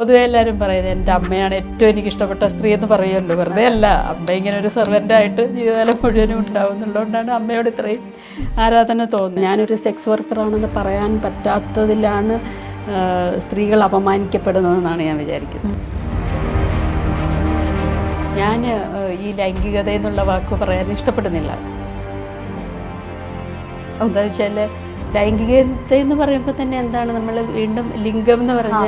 പൊതുവെ എല്ലാവരും പറയുന്നത് എൻ്റെ അമ്മയാണ് ഏറ്റവും എനിക്ക് ഇഷ്ടപ്പെട്ട സ്ത്രീ എന്ന് പറയുമല്ലോ. വെറുതെ അല്ല, അമ്മ ഇങ്ങനെ ഒരു സെർവൻ്റായിട്ട് ജീവിതകാലം മുഴുവനും ഉണ്ടാവും എന്നുള്ളതുകൊണ്ടാണ് അമ്മയോട് ഇത്രയും ആരാധന തോന്നുന്നത്. ഞാനൊരു സെക്സ് വർക്കറാണെന്ന് പറയാൻ പറ്റാത്തതിലാണ് സ്ത്രീകൾ അപമാനിക്കപ്പെടുന്നതെന്നാണ് ഞാൻ വിചാരിക്കുന്നത്. ഞാൻ ഈ ലൈംഗികത എന്നുള്ള വാക്ക് പറയാൻ ഇഷ്ടപ്പെടുന്നില്ല. എന്താ വെച്ചാൽ ലൈംഗികത എന്ന് പറയുമ്പോൾ തന്നെ എന്താണ്, നമ്മൾ വീണ്ടും ലിംഗം എന്ന് പറഞ്ഞ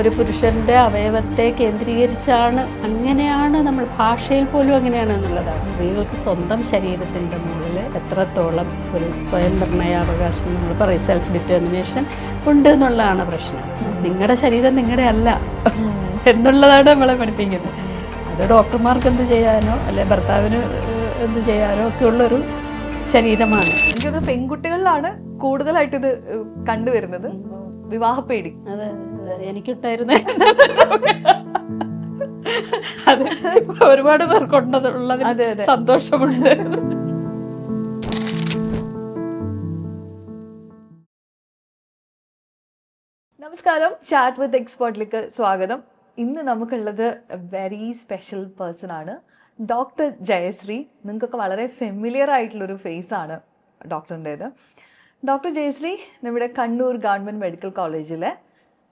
ഒരു പുരുഷൻ്റെ അവയവത്തെ കേന്ദ്രീകരിച്ചാണ്, അങ്ങനെയാണ് നമ്മൾ ഭാഷയിൽ പോലും അങ്ങനെയാണ് എന്നുള്ളതാണ്. സ്ത്രീകൾക്ക് സ്വന്തം ശരീരത്തിൻ്റെ മുകളിൽ എത്രത്തോളം ഒരു സ്വയം നിർണയാവകാശം നമ്മൾ പറയും, സെൽഫ് ഡിറ്റർമിനേഷൻ ഉണ്ട് എന്നുള്ളതാണ് പ്രശ്നം. നിങ്ങളുടെ ശരീരം നിങ്ങളുടെ അല്ല എന്നുള്ളതാണ് നമ്മളെ പഠിപ്പിക്കുന്നത്. അത് ഡോക്ടർമാർക്ക് എന്ത് ചെയ്യാനോ അല്ലെ ഭർത്താവിന് എന്ത് ചെയ്യാനോ ഒക്കെ ഉള്ളൊരു ശരീരമാണ്. എനിക്കത് പെൺകുട്ടികളിലാണ് കൂടുതലായിട്ട് ഇത് കണ്ടുവരുന്നത്, വിവാഹപ്പേടി. അതെ, എനിക്കിട്ടായിരുന്നു. അത് ഒരുപാട് പേർക്കുള്ളതിൽ സന്തോഷമുണ്ട്. നമസ്കാരം, ചാറ്റ് വിത്ത് എക്സ്പേർട്ടിലേക്ക് സ്വാഗതം. ഇന്ന് നമുക്കുള്ളത് വെരി സ്പെഷ്യൽ പേഴ്സൺ ആണ്, ഡോക്ടർ ജയശ്രീ. നിങ്ങൾക്കൊക്കെ വളരെ ഫെമിലിയർ ആയിട്ടുള്ളൊരു ഫേസ് ആണ് ഡോക്ടറിൻ്റേത്. ഡോക്ടർ ജയശ്രീ നമ്മുടെ കണ്ണൂർ ഗവൺമെൻറ് മെഡിക്കൽ കോളേജിലെ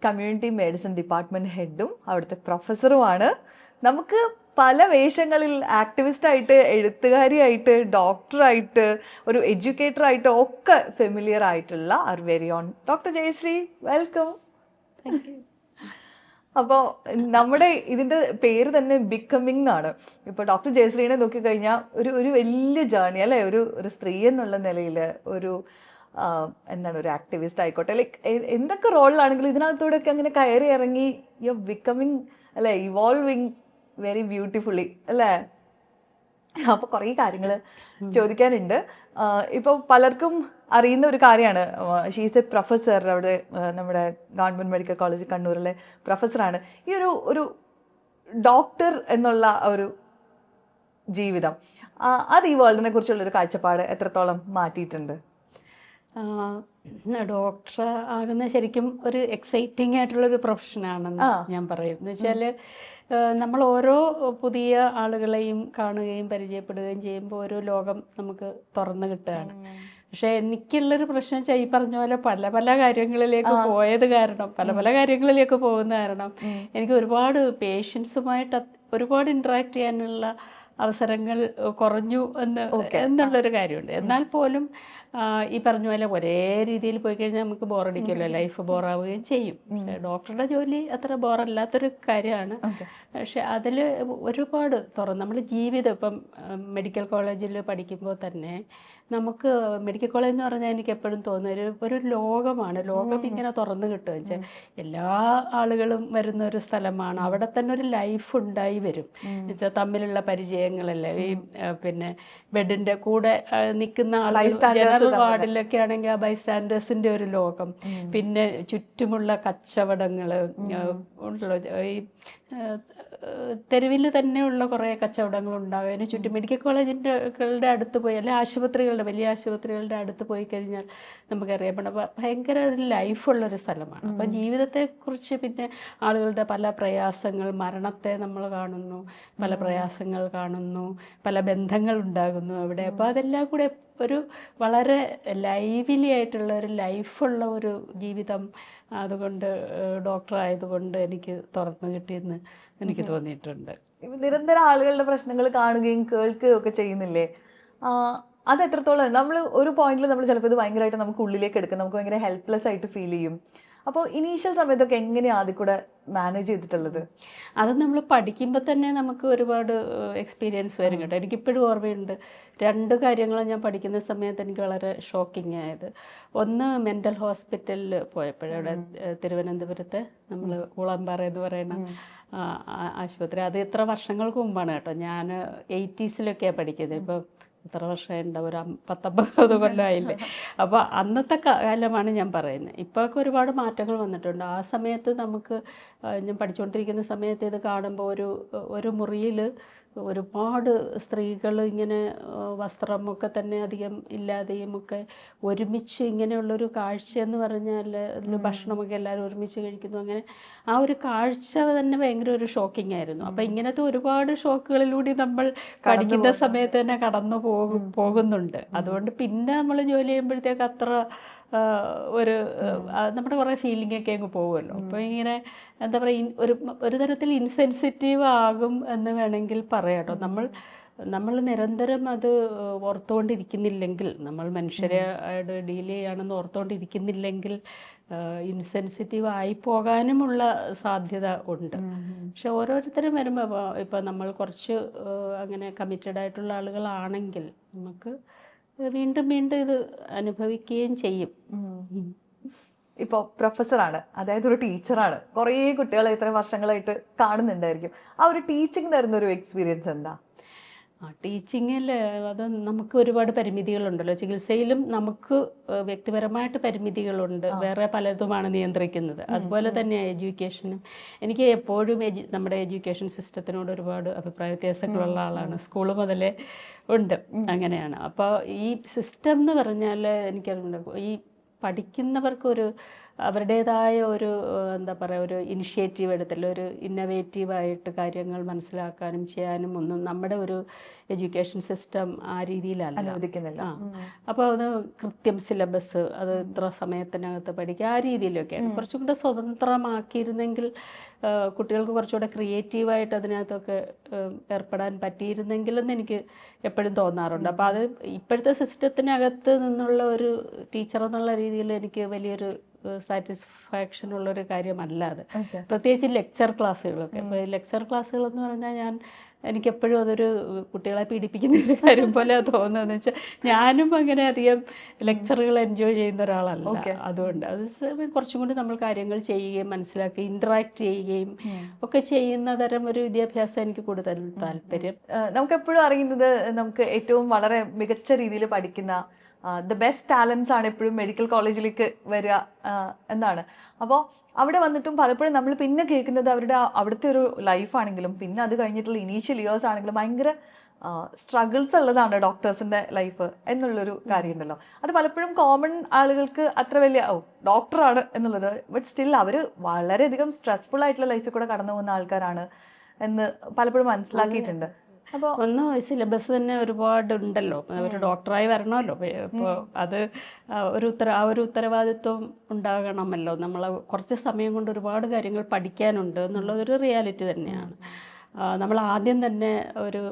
കമ്മ്യൂണിറ്റി മെഡിസിൻ ഡിപ്പാർട്ട്മെൻറ്റ് ഹെഡും അവിടുത്തെ പ്രൊഫസറുമാണ്. നമുക്ക് പല വേഷങ്ങളിൽ ആക്ടിവിസ്റ്റായിട്ട്, എഴുത്തുകാരിയായിട്ട്, ഡോക്ടറായിട്ട്, ഒരു എഡ്യൂക്കേറ്ററായിട്ട് ഒക്കെ ഫെമിലിയർ ആയിട്ടുള്ള our very own doctor Jayashree. Welcome. അപ്പോൾ നമ്മുടെ ഇതിൻ്റെ പേര് തന്നെ ബിക്കമിങ് എന്നാണ്. ഇപ്പോൾ ഡോക്ടർ ജയശ്രീനെ നോക്കിക്കഴിഞ്ഞാൽ ഒരു വലിയ ജേർണി അല്ലേ, ഒരു സ്ത്രീ എന്നുള്ള നിലയിൽ ഒരു എന്താണ്, ഒരു ആക്ടിവിസ്റ്റ് ആയിക്കോട്ടെ, ലൈക്ക് എന്തൊക്കെ റോളിലാണെങ്കിലും ഇതിനകത്തൂടെയൊക്കെ അങ്ങനെ കയറി ഇറങ്ങി യു ആർ ബിക്കമിങ് അല്ലേ, ഇവോൾവിങ് വെരി ബ്യൂട്ടിഫുള്ളി അല്ലേ. അപ്പോൾ കുറേ കാര്യങ്ങൾ ചോദിക്കാനുണ്ട്. ഇപ്പോൾ പലർക്കും അറിയുന്ന ഒരു കാര്യമാണ്, ഷീസ് എ പ്രൊഫസർ, അവിടെ നമ്മുടെ ഗവൺമെൻറ് മെഡിക്കൽ കോളേജ് കണ്ണൂരിലെ പ്രൊഫസറാണ്. ഈ ഒരു ഡോക്ടർ എന്നുള്ള ഒരു ജീവിതം, അത് ഈ വേൾഡിനെ കുറിച്ചുള്ളൊരു കാഴ്ചപ്പാട് എത്രത്തോളം മാറ്റിയിട്ടുണ്ട്? ഡോക്ടർ ആകുന്ന ശരിക്കും ഒരു എക്സൈറ്റിംഗ് ആയിട്ടുള്ളൊരു പ്രൊഫഷനാണെന്ന് ഞാൻ പറയും. എന്ന് വെച്ചാൽ നമ്മൾ ഓരോ പുതിയ ആളുകളെയും കാണുകയും പരിചയപ്പെടുകയും ചെയ്യുമ്പോൾ ഓരോ ലോകം നമുക്ക് തുറന്നു കിട്ടുകയാണ്. പക്ഷെ എനിക്കുള്ളൊരു പ്രശ്നം വെച്ചാൽ ഈ പറഞ്ഞ പോലെ പല പല കാര്യങ്ങളിലേക്ക് പോയത് കാരണം, പല കാര്യങ്ങളിലേക്ക് പോകുന്ന കാരണം എനിക്ക് ഒരുപാട് പേഷ്യൻസുമായിട്ട് ഒരുപാട് ഇൻട്രാക്ട് ചെയ്യാനുള്ള അവസരങ്ങൾ കുറഞ്ഞു എന്നുള്ളൊരു കാര്യമുണ്ട്. എന്നാൽ പോലും ഈ പറഞ്ഞ പോലെ ഒരേ രീതിയിൽ പോയി കഴിഞ്ഞാൽ നമുക്ക് ബോറടിക്കുമല്ലോ, ലൈഫ് ബോറാവുകയും ചെയ്യും. പക്ഷേ ഡോക്ടറുടെ ജോലി അത്ര ബോറല്ലാത്തൊരു കാര്യമാണ്. പക്ഷെ അതിൽ ഒരുപാട് നമ്മൾ ജീവിതം ഇപ്പം മെഡിക്കൽ കോളേജിൽ പഠിക്കുമ്പോൾ തന്നെ നമുക്ക് മെഡിക്കൽ കോളേജ് എന്ന് പറഞ്ഞാൽ എനിക്ക് എപ്പോഴും തോന്നുന്ന ഒരു ലോകമാണ്. ലോകം ഇങ്ങനെ തുറന്നു കിട്ടുക വെച്ചാൽ എല്ലാ ആളുകളും വരുന്ന ഒരു സ്ഥലമാണ്. അവിടെ തന്നെ ഒരു ലൈഫ് ഉണ്ടായി വരും വെച്ചാൽ തമ്മിലുള്ള പരിചയങ്ങളല്ലേ. ഈ പിന്നെ ബെഡിൻ്റെ കൂടെ നിൽക്കുന്ന ആളുകൾ ജനറൽ വാർഡിലൊക്കെ ആണെങ്കിൽ ആ ബൈസ്റ്റാൻഡേഴ്സിൻ്റെ ഒരു ലോകം, പിന്നെ ചുറ്റുമുള്ള കച്ചവടങ്ങൾ ഉണ്ടല്ലോ, ഈ തെരുവിൽ തന്നെയുള്ള കുറേ കച്ചവടങ്ങൾ ഉണ്ടാകും. അതിന് ചുറ്റും മെഡിക്കൽ കോളേജിൻ്റെ അടുത്ത് പോയി, അല്ലെങ്കിൽ ആശുപത്രികളുടെ വലിയ ആശുപത്രികളുടെ അടുത്ത് പോയി കഴിഞ്ഞാൽ നമുക്കറിയാം ഭയങ്കര ഒരു ലൈഫുള്ളൊരു സ്ഥലമാണ്. അപ്പം ജീവിതത്തെക്കുറിച്ച് പിന്നെ ആളുകളുടെ പല പ്രയാസങ്ങൾ, മരണത്തെ നമ്മൾ കാണുന്നു, പല പ്രയാസങ്ങൾ കാണുന്നു, പല ബന്ധങ്ങൾ ഉണ്ടാകുന്നു അവിടെ. അപ്പോൾ അതെല്ലാം കൂടെ ഒരു വളരെ ലൈവ്ലി ആയിട്ടുള്ള ഒരു ലൈഫുള്ള ഒരു ജീവിതം അതുകൊണ്ട് ഡോക്ടറായതുകൊണ്ട് എനിക്ക് തുറന്നു കിട്ടിയെന്ന് എനിക്ക് തോന്നിയിട്ടുണ്ട്. നിരന്തരം ആളുകളുടെ പ്രശ്നങ്ങൾ കാണുകയും കേൾക്കുകയും ഒക്കെ ചെയ്യുന്നില്ലേ? അത് എത്രത്തോളം നമ്മൾ ഒരു പോയിന്റിൽ നമ്മൾ ചിലപ്പോൾ ഇത് ഭയങ്കരമായിട്ട് നമുക്ക് ഉള്ളിലേക്ക് എടുക്കും, നമുക്ക് ഭയങ്കര ഹെൽപ്ലെസ് ആയിട്ട് ഫീൽ ചെയ്യും. അപ്പോൾ ഇനീഷ്യൽ സമയത്തൊക്കെ എങ്ങനെയാണ് അതിൽ കൂടെ മാനേജ് ചെയ്തിട്ടുള്ളത്? അത് നമ്മൾ പഠിക്കുമ്പോൾ തന്നെ നമുക്ക് ഒരുപാട് എക്സ്പീരിയൻസ് വരും കേട്ടോ. എനിക്കിപ്പോഴും ഓർമ്മയുണ്ട് 2 കാര്യങ്ങളും ഞാൻ പഠിക്കുന്ന സമയത്ത് എനിക്ക് വളരെ ഷോക്കിംഗ് ആയത്. ഒന്ന്, മെൻ്റൽ ഹോസ്പിറ്റലിൽ പോയപ്പോഴവിടെ തിരുവനന്തപുരത്ത് നമ്മൾ ഊളംപാറ എന്ന് പറയുന്ന ആശുപത്രി. അത് എത്ര വർഷങ്ങൾക്ക് മുമ്പാണ് കേട്ടോ. ഞാൻ 80s പഠിക്കുന്നത്. ഇപ്പോൾ എത്ര വർഷമായിട്ടുണ്ടാവും, ഒരു 10-50 കൊല്ലമായില്ലേ. അപ്പോൾ അന്നത്തെ കാലമാണ് ഞാൻ പറയുന്നത്. ഇപ്പോഴൊക്കെ ഒരുപാട് മാറ്റങ്ങൾ വന്നിട്ടുണ്ട്. ആ സമയത്ത് നമുക്ക് ഞാൻ പഠിച്ചുകൊണ്ടിരിക്കുന്ന സമയത്ത് ഇത് കാണുമ്പോൾ ഒരു മുറിയിൽ ഒരുപാട് സ്ത്രീകൾ ഇങ്ങനെ വസ്ത്രമൊക്കെ തന്നെ അധികം ഇല്ലാതെയും ഒക്കെ ഒരുമിച്ച് ഇങ്ങനെയുള്ളൊരു കാഴ്ച എന്ന് പറഞ്ഞാൽ അതിൽ ഭക്ഷണമൊക്കെ എല്ലാവരും ഒരുമിച്ച് കഴിക്കുന്നു. അങ്ങനെ ആ ഒരു കാഴ്ച തന്നെ ഭയങ്കര ഒരു ഷോക്കിംഗ് ആയിരുന്നു. അപ്പം ഇങ്ങനത്തെ ഒരുപാട് ഷോക്കുകളിലൂടെ നമ്മൾ പഠിക്കുന്ന സമയത്ത് തന്നെ കടന്നു പോകുന്നുണ്ട്. അതുകൊണ്ട് പിന്നെ നമ്മൾ ജോലി ചെയ്യുമ്പോഴത്തേക്ക് അത്ര നമ്മുടെ കുറേ ഫീലിംഗ് ഒക്കെ അങ്ങ് പോകുമല്ലോ. അപ്പോൾ ഇങ്ങനെ എന്താ പറയുക, ഒരു തരത്തിൽ ഇൻസെൻസിറ്റീവ് ആകും എന്ന് വേണമെങ്കിൽ പറയാം കേട്ടോ. നമ്മൾ നിരന്തരം അത് ഓർത്തുകൊണ്ടിരിക്കുന്നില്ലെങ്കിൽ, നമ്മൾ മനുഷ്യരായിട്ട് ഡീൽ ചെയ്യുകയാണെന്ന് ഓർത്തുകൊണ്ടിരിക്കുന്നില്ലെങ്കിൽ ഇൻസെൻസിറ്റീവ് ആയി പോകാനുമുള്ള സാധ്യത ഉണ്ട്. പക്ഷെ ഓരോരുത്തരും വരുമ്പോൾ ഇപ്പം നമ്മൾ കുറച്ച് അങ്ങനെ കമ്മിറ്റഡ് ആയിട്ടുള്ള ആളുകളാണെങ്കിൽ നമുക്ക് വീണ്ടും വീണ്ടും ഇത് അനുഭവിക്കുകയും ചെയ്യും. ഇപ്പോൾ പ്രൊഫസറാണ്, അതായത് ഒരു ടീച്ചറാണ്, കുറേ കുട്ടികളെ ഇത്രയും വർഷങ്ങളായിട്ട് കാണുന്നുണ്ടായിരിക്കും. ആ ഒരു ടീച്ചിങ് തരുന്ന ഒരു എക്സ്പീരിയൻസ് എന്താ? ടീച്ചിങ്ങിൽ അത് നമുക്ക് ഒരുപാട് പരിമിതികളുണ്ടല്ലോ. ചികിത്സയിലും നമുക്ക് വ്യക്തിപരമായിട്ട് പരിമിതികളുണ്ട്, വേറെ പലതുമാണ് നിയന്ത്രിക്കുന്നത്. അതുപോലെ തന്നെ എഡ്യൂക്കേഷനും. എനിക്ക് എപ്പോഴും നമ്മുടെ എഡ്യൂക്കേഷൻ സിസ്റ്റത്തിനോട് ഒരുപാട് അഭിപ്രായ വ്യത്യാസങ്ങളുള്ള ആളാണ്. സ്കൂൾ മുതലേ ഉണ്ട്, അങ്ങനെയാണ്. അപ്പോൾ ഈ സിസ്റ്റം എന്ന് പറഞ്ഞാൽ എനിക്കറിയുന്നുണ്ട്, ഈ പഠിക്കുന്നവർക്കൊരു അവരുടേതായ ഒരു എന്താ പറയുക, ഒരു ഇനിഷ്യേറ്റീവ് എടുത്തില്ല, ഒരു ഇന്നവേറ്റീവായിട്ട് കാര്യങ്ങൾ മനസ്സിലാക്കാനും ചെയ്യാനും ഒന്നും നമ്മുടെ ഒരു എഡ്യൂക്കേഷൻ സിസ്റ്റം ആ രീതിയിലല്ല അനുവദിക്കുന്നില്ല. അപ്പോൾ അത് കൃത്യം സിലബസ്, അത് ഇത്ര സമയത്തിനകത്ത് പഠിക്കുക, ആ രീതിയിലൊക്കെയാണ്. കുറച്ചും കൂടെ സ്വതന്ത്രമാക്കിയിരുന്നെങ്കിൽ കുട്ടികൾക്ക് കുറച്ചുകൂടെ ക്രിയേറ്റീവായിട്ട് അതിനകത്തൊക്കെ ഏർപ്പെടാൻ പറ്റിയിരുന്നെങ്കിലെന്ന് എനിക്ക് എപ്പോഴും തോന്നാറുണ്ട്. അപ്പോൾ അത് ഇപ്പോഴത്തെ സിസ്റ്റത്തിനകത്ത് നിന്നുള്ള ഒരു ടീച്ചർ എന്നുള്ള രീതിയിൽ എനിക്ക് വലിയൊരു സാറ്റിസ്ഫാക്ഷൻ ഉള്ളൊരു കാര്യമല്ല അത്. പ്രത്യേകിച്ച് ലെക്ചർ ക്ലാസ്സുകളൊക്കെ. ഇപ്പോൾ ലെക്ചർ ക്ലാസ്സുകളെന്ന് പറഞ്ഞാൽ എനിക്കെപ്പോഴും അതൊരു കുട്ടികളെ പീഡിപ്പിക്കുന്ന ഒരു കാര്യം പോലെ തോന്നുന്നതെന്ന് വെച്ചാൽ, ഞാനും അങ്ങനെ അധികം ലെക്ചറുകൾ എൻജോയ് ചെയ്യുന്ന ഒരാളല്ല. അതുകൊണ്ട് അത് കുറച്ചും കൂടി നമ്മൾ കാര്യങ്ങൾ ചെയ്യുകയും മനസ്സിലാക്കുകയും ഇൻറ്ററാക്ട് ചെയ്യുകയും ഒക്കെ ചെയ്യുന്ന തരം ഒരു വിദ്യാഭ്യാസം എനിക്ക് കൂടുതൽ താല്പര്യം. നമുക്കെപ്പോഴും അറിയുന്നത്, നമുക്ക് ഏറ്റവും വളരെ മികച്ച രീതിയിൽ പഠിക്കുന്ന ദ ബെസ്റ്റ് ടാലൻസ് ആണ് എപ്പോഴും മെഡിക്കൽ കോളേജിലേക്ക് വരിക എന്നാണ്. അപ്പോൾ അവിടെ വന്നിട്ടും പലപ്പോഴും നമ്മൾ പിന്നെ കേൾക്കുന്നത് അവിടുത്തെ ഒരു ലൈഫാണെങ്കിലും പിന്നെ അത് കഴിഞ്ഞിട്ടുള്ള ഇനീഷ്യൽ ഇയേഴ്സ് ആണെങ്കിലും ഭയങ്കര സ്ട്രഗിൾസ് ഉള്ളതാണ് ഡോക്ടേഴ്സിൻ്റെ ലൈഫ് എന്നുള്ളൊരു കാര്യമുണ്ടല്ലോ. അത് പലപ്പോഴും കോമൺ ആളുകൾക്ക് അത്ര വലിയ ഡോക്ടറാണ് എന്നുള്ളത്, ബട്ട് സ്റ്റിൽ അവർ വളരെയധികം സ്ട്രെസ്ഫുൾ ആയിട്ടുള്ള ലൈഫിൽ കൂടെ കടന്നു പോകുന്ന ആൾക്കാരാണ് എന്ന് പലപ്പോഴും മനസ്സിലാക്കിയിട്ടുണ്ട്. അപ്പോൾ ഒന്ന് സിലബസ് തന്നെ ഒരുപാട് ഉണ്ടല്ലോ, ഒരു ഡോക്ടറായി വരണമല്ലോ. അപ്പോൾ അത് ആ ഒരു ഉത്തരവാദിത്വം ഉണ്ടാകണമല്ലോ. നമ്മൾ കുറച്ച് സമയം കൊണ്ട് ഒരുപാട് കാര്യങ്ങൾ പഠിക്കാനുണ്ട് എന്നുള്ളതൊരു റിയാലിറ്റി തന്നെയാണ്. നമ്മൾ ആദ്യം തന്നെ ഒരു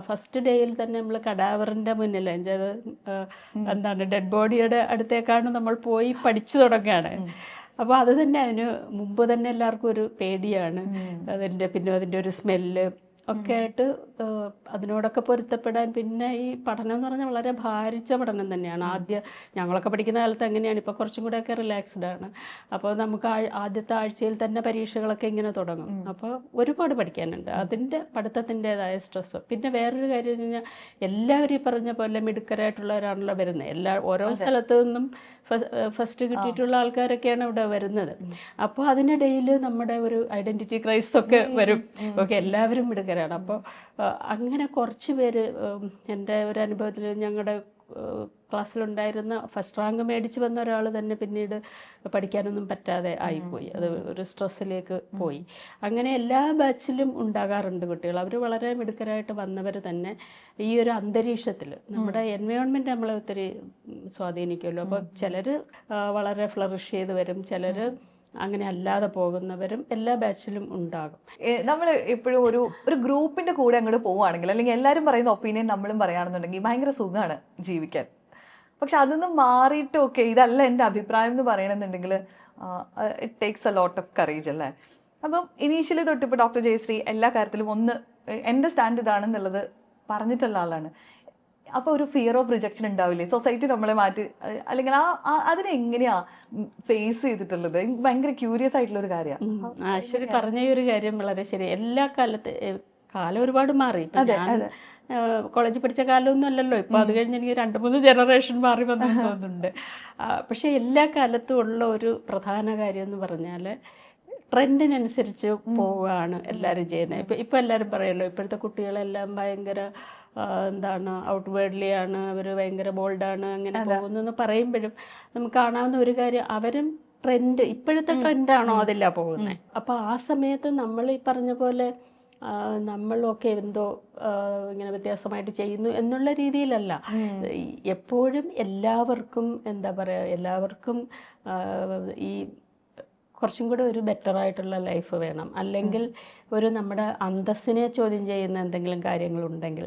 ഫസ്റ്റ് ഡേയിൽ തന്നെ നമ്മൾ കഡാവറിൻ്റെ മുന്നിൽ എന്താണ് ഡെഡ് ബോഡിയുടെ അടുത്തേക്കാണ് നമ്മൾ പോയി പഠിച്ചു തുടങ്ങുകയാണ്. അപ്പോൾ അത് തന്നെ അതിന് മുമ്പ് തന്നെ എല്ലാവർക്കും ഒരു പേടിയാണ്. പിന്നെ അതിൻ്റെ ഒരു സ്മെല്ല് ഒക്കെ ആയിട്ട് അതിനോടൊക്കെ പൊരുത്തപ്പെടാൻ. പിന്നെ ഈ പഠനം എന്ന് പറഞ്ഞാൽ വളരെ ഭാരിച്ച പഠനം തന്നെയാണ്. ഞങ്ങളൊക്കെ പഠിക്കുന്ന കാലത്ത് എങ്ങനെയാണ്, ഇപ്പോൾ കുറച്ചും കൂടെയൊക്കെ റിലാക്സ്ഡ് ആണ്. അപ്പോൾ നമുക്ക് ആദ്യത്തെ ആഴ്ചയിൽ തന്നെ പരീക്ഷകളൊക്കെ ഇങ്ങനെ തുടങ്ങും. അപ്പോൾ ഒരുപാട് പഠിക്കാനുണ്ട്, അതിൻ്റെ പഠിത്തത്തിൻ്റെതായ സ്ട്രെസ്സ്. പിന്നെ വേറൊരു കാര്യം എന്ന് കഴിഞ്ഞാൽ, എല്ലാവരും ഈ പറഞ്ഞ പോലെ മിടുക്കരായിട്ടുള്ളവരാണല്ലോ വരുന്നത്. ഓരോ സ്ഥലത്തു നിന്നും ഫസ്റ്റ് കിട്ടിയിട്ടുള്ള ആൾക്കാരൊക്കെയാണ് ഇവിടെ വരുന്നത്. അപ്പോൾ അതിനിടയിൽ നമ്മുടെ ഒരു ഐഡൻറ്റിറ്റി ക്രൈസിസ് ഒക്കെ വരും. ഓക്കെ, എല്ലാവരും മിടുക്കരാണ്. അപ്പോൾ അങ്ങനെ കുറച്ച് പേര് എൻ്റെ ഒരു അനുഭവത്തിൽ ഞങ്ങളുടെ ക്ലാസ്സിലുണ്ടായിരുന്ന ഫസ്റ്റ് റാങ്ക് മേടിച്ച് വന്ന ഒരാൾ തന്നെ പിന്നീട് പഠിക്കാനൊന്നും പറ്റാതെ ആയിപ്പോയി. അത് ഒരു സ്ട്രെസ്സിലേക്ക് പോയി. അങ്ങനെ എല്ലാ ബാച്ചിലും ഉണ്ടാകാറുണ്ട് കുട്ടികൾ. അവർ വളരെ മിടുക്കരായിട്ട് വന്നവർ തന്നെ ഈ ഒരു അന്തരീക്ഷത്തിൽ നമ്മുടെ എൻവയോൺമെൻറ്റ് നമ്മളെ ഒത്തിരി സ്വാധീനിക്കുമല്ലോ. അപ്പോൾ ചിലർ വളരെ ഫ്ലറിഷ് ചെയ്ത് വരും, ചിലർ അങ്ങനെ അല്ലാതെ പോകുന്നവരും എല്ലാ ബാച്ചിലും ഉണ്ടാകും. നമ്മൾ എപ്പോഴും ഒരു ഗ്രൂപ്പിന്റെ കൂടെ അങ്ങോട്ട് പോവുകയാണെങ്കിൽ, അല്ലെങ്കിൽ എല്ലാവരും പറയുന്ന ഒപ്പീനിയൻ നമ്മളും പറയുകയാണെന്നുണ്ടെങ്കിൽ ഭയങ്കര സുഖമാണ് ജീവിക്കാൻ. പക്ഷെ അതൊന്നും മാറിയിട്ട് ഓക്കെ ഇതല്ല എൻ്റെ അഭിപ്രായം എന്ന് പറയണമെന്നുണ്ടെങ്കിൽ it takes a lot of courage അല്ലേ. അപ്പം ഇനീഷ്യലി തൊട്ട് ഇപ്പോൾ ഡോക്ടർ ജയശ്രീ എല്ലാ കാര്യത്തിലും എൻ്റെ സ്റ്റാൻഡ് ഇതാണെന്നുള്ളത് പറഞ്ഞിട്ടുള്ള ആളാണ്. അപ്പോൾ ഒരു ഫിയർ ഓഫ് റിജക്ഷൻ ഉണ്ടാവില്ലേ, സൊസൈറ്റി നമ്മളെ മാറ്റി, അല്ലെങ്കിൽ അതിനെ എങ്ങനെയാ ഫേസ് ചെയ്തിട്ടുള്ളത്? ഭയങ്കര ക്യൂരിയസ് ആയിട്ടുള്ള ഒരു കാര്യമാണ്. ആശ്വരി പറഞ്ഞ ഒരു കാര്യം വളരെ ശരി. എല്ലാ കാലം ഒരുപാട് മാറി. ഇപ്പം ഞാൻ കോളേജിൽ പഠിച്ച കാലമൊന്നും അല്ലല്ലോ ഇപ്പോൾ. അത് കഴിഞ്ഞ് എനിക്ക് 2-3 ജനറേഷൻ മാറി വന്നു തോന്നുന്നുണ്ട്. പക്ഷേ എല്ലാ കാലത്തും ഉള്ള ഒരു പ്രധാന കാര്യം എന്ന് പറഞ്ഞാൽ ട്രെൻഡിനനുസരിച്ച് പോവുകയാണ് എല്ലാവരും ചെയ്യുന്നത്. ഇപ്പം എല്ലാവരും പറയുമല്ലോ, ഇപ്പോഴത്തെ കുട്ടികളെല്ലാം ഭയങ്കര എന്താണ് ഔട്ട്വേർഡ്ലി ആണ്, അവർ ഭയങ്കര ബോൾഡാണ്, അങ്ങനെ പോകുന്നു പറയുമ്പോഴും നമുക്ക് കാണാവുന്ന ഒരു കാര്യം, അവരും ട്രെൻഡ് ഇപ്പോഴത്തെ ട്രെൻഡാണോ അതില്ല പോകുന്നത്. അപ്പോൾ ആ സമയത്ത് നമ്മൾ ഈ പറഞ്ഞ പോലെ നമ്മളൊക്കെ എന്തോ ഇങ്ങനെ വ്യത്യാസമായിട്ട് ചെയ്യുന്നു എന്നുള്ള രീതിയിലല്ല. എപ്പോഴും എല്ലാവർക്കും എന്താ പറയുക, എല്ലാവർക്കും ഈ കുറച്ചും കൂടെ ഒരു ബെറ്ററായിട്ടുള്ള ലൈഫ് വേണം. അല്ലെങ്കിൽ ഒരു നമ്മുടെ അന്തസ്സിനെ ചോദ്യം ചെയ്യുന്ന എന്തെങ്കിലും കാര്യങ്ങളുണ്ടെങ്കിൽ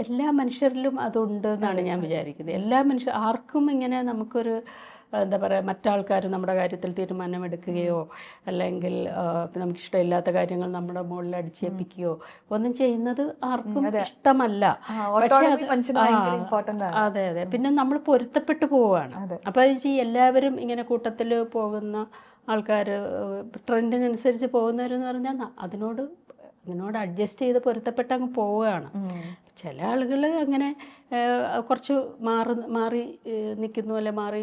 എല്ലാ മനുഷ്യരിലും അതുണ്ട് എന്നാണ് ഞാൻ വിചാരിക്കുന്നത്. എല്ലാ ആർക്കും ഇങ്ങനെ നമുക്കൊരു എന്താ പറയുക, മറ്റാൾക്കാർ നമ്മുടെ കാര്യത്തിൽ തീരുമാനമെടുക്കുകയോ അല്ലെങ്കിൽ നമുക്കിഷ്ടമില്ലാത്ത കാര്യങ്ങൾ നമ്മുടെ മുകളിൽ അടിച്ചേൽപ്പിക്കുകയോ ഒന്നും ചെയ്യുന്നത് ആർക്കും ഇഷ്ടമല്ല. പക്ഷേ അതെ അതെ, പിന്നെ നമ്മൾ പൊരുത്തപ്പെട്ടു പോവുകയാണ്. അപ്പോൾ ഈ എല്ലാവരും ഇങ്ങനെ കൂട്ടത്തിൽ പോകുന്ന ആൾക്കാർ, ട്രെൻഡിനനുസരിച്ച് പോകുന്നവരെന്ന് പറഞ്ഞാൽ അതിനോട് അഡ്ജസ്റ്റ് ചെയ്ത് പൊരുത്തപ്പെട്ട് അങ്ങ് പോവുകയാണ്. ചില ആളുകൾ അങ്ങനെ കുറച്ച് മാറി നിൽക്കുന്നു, അല്ലെ മാറി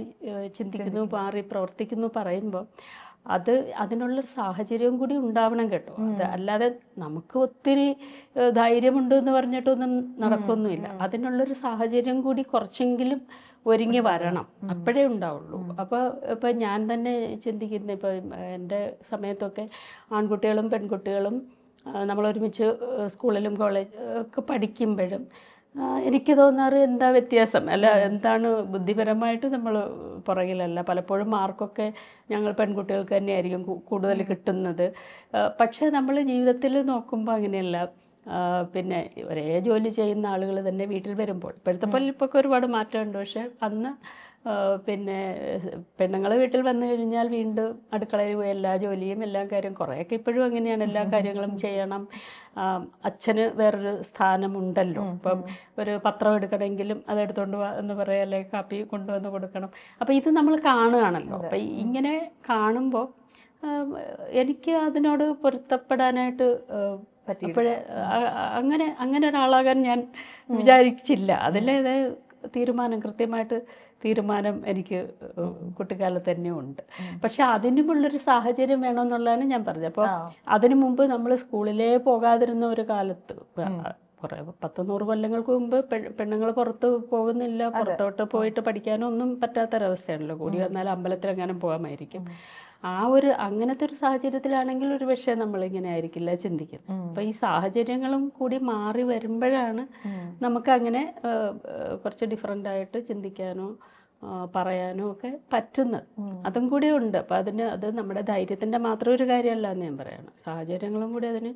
ചിന്തിക്കുന്നു, മാറി പ്രവർത്തിക്കുന്നു പറയുമ്പോൾ അതിനുള്ളൊരു സാഹചര്യവും കൂടി ഉണ്ടാവണം കേട്ടോ. അല്ലാതെ നമുക്ക് ഒത്തിരി ധൈര്യമുണ്ട് എന്ന് പറഞ്ഞിട്ടൊന്നും നടക്കൊന്നുമില്ല. അതിനുള്ളൊരു സാഹചര്യം കൂടി കുറച്ചെങ്കിലും ഒരുങ്ങി വരണം, അപ്പോഴേ ഉണ്ടാവുള്ളൂ. അപ്പോൾ ഞാൻ തന്നെ ചിന്തിക്കുന്നത്, ഇപ്പോൾ എൻ്റെ സമയത്തൊക്കെ ആൺകുട്ടികളും പെൺകുട്ടികളും നമ്മളൊരുമിച്ച് സ്കൂളിലും കോളേജ് ഒക്കെ പഠിക്കുമ്പോഴും എനിക്ക് തോന്നാറ് എന്താ വ്യത്യാസം, അല്ല എന്താണ് ബുദ്ധിപരമായിട്ട് നമ്മൾ പുറകിലല്ല. പലപ്പോഴും മാർക്കൊക്കെ ഞങ്ങൾ പെൺകുട്ടികൾക്ക് തന്നെയായിരിക്കും കൂടുതൽ കിട്ടുന്നത്. പക്ഷേ നമ്മൾ ജീവിതത്തിൽ നോക്കുമ്പോൾ അങ്ങനെയല്ല. പിന്നെ ഒരേ ജോലി ചെയ്യുന്ന ആളുകൾ തന്നെ വീട്ടിൽ വരുമ്പോൾ, ഇപ്പോഴത്തെ പോലെ ഇപ്പോൾ ഒരുപാട് മാറ്റമുണ്ട്. പക്ഷേ അന്ന് പിന്നെ പെണ്ണുങ്ങൾ വീട്ടിൽ വന്നു കഴിഞ്ഞാൽ വീണ്ടും അടുക്കളയിൽ പോയി എല്ലാ ജോലിയും എല്ലാ കാര്യം, കുറേയൊക്കെ ഇപ്പോഴും അങ്ങനെയാണ്, എല്ലാ കാര്യങ്ങളും ചെയ്യണം. അച്ഛന് വേറൊരു സ്ഥാനമുണ്ടല്ലോ. ഇപ്പം ഒരു പത്രം എടുക്കണമെങ്കിലും അതെടുത്തോണ്ട് പോവാ എന്ന് പറയാം, അല്ലെങ്കിൽ കാപ്പി കൊണ്ടുവന്ന് കൊടുക്കണം. അപ്പോൾ ഇത് നമ്മൾ കാണുകയാണല്ലോ. അപ്പം ഇങ്ങനെ കാണുമ്പോൾ എനിക്ക് അതിനോട് പൊരുത്തപ്പെടാനായിട്ട് അപ്പോഴേ അങ്ങനെ ഒരാളാകാൻ ഞാൻ വിചാരിച്ചില്ല. അതിലേത് കൃത്യമായിട്ട് തീരുമാനം എനിക്ക് കുട്ടിക്കാലത്ത് തന്നെ ഉണ്ട്. പക്ഷെ അതിനുമുള്ളൊരു സാഹചര്യം വേണമെന്നുള്ളതാണ് ഞാൻ പറഞ്ഞത്. അപ്പോൾ അതിനു മുമ്പ് നമ്മൾ സ്കൂളിലേ പോകാതിരുന്ന ഒരു കാലത്ത്, കുറേ 100 കൊല്ലങ്ങൾക്ക് മുമ്പ് പെണ്ണുങ്ങൾ പുറത്ത് പോകുന്നില്ല, പുറത്തോട്ട് പോയിട്ട് പഠിക്കാനോ ഒന്നും പറ്റാത്തൊരവസ്ഥയാണല്ലോ. കൂടി വന്നാൽ അമ്പലത്തിലെങ്ങാനും പോകാമായിരിക്കും. അങ്ങനത്തെ ഒരു സാഹചര്യത്തിലാണെങ്കിൽ ഒരു പക്ഷേ നമ്മളിങ്ങനെ ആയിരിക്കില്ല ചിന്തിക്കുന്നത്. അപ്പോൾ ഈ സാഹചര്യങ്ങളും കൂടി മാറി വരുമ്പോഴാണ് നമുക്ക് അങ്ങനെ കുറച്ച് ഡിഫറൻ്റ് ആയിട്ട് ചിന്തിക്കാനോ പറയാനോ ഒക്കെ പറ്റുന്നത്. അതും കൂടി ഉണ്ട്. അപ്പോൾ അത് നമ്മുടെ ധൈര്യത്തിൻ്റെ മാത്രം ഒരു കാര്യമല്ല എന്ന് ഞാൻ പറയണം. സാഹചര്യങ്ങളും കൂടി അതിന്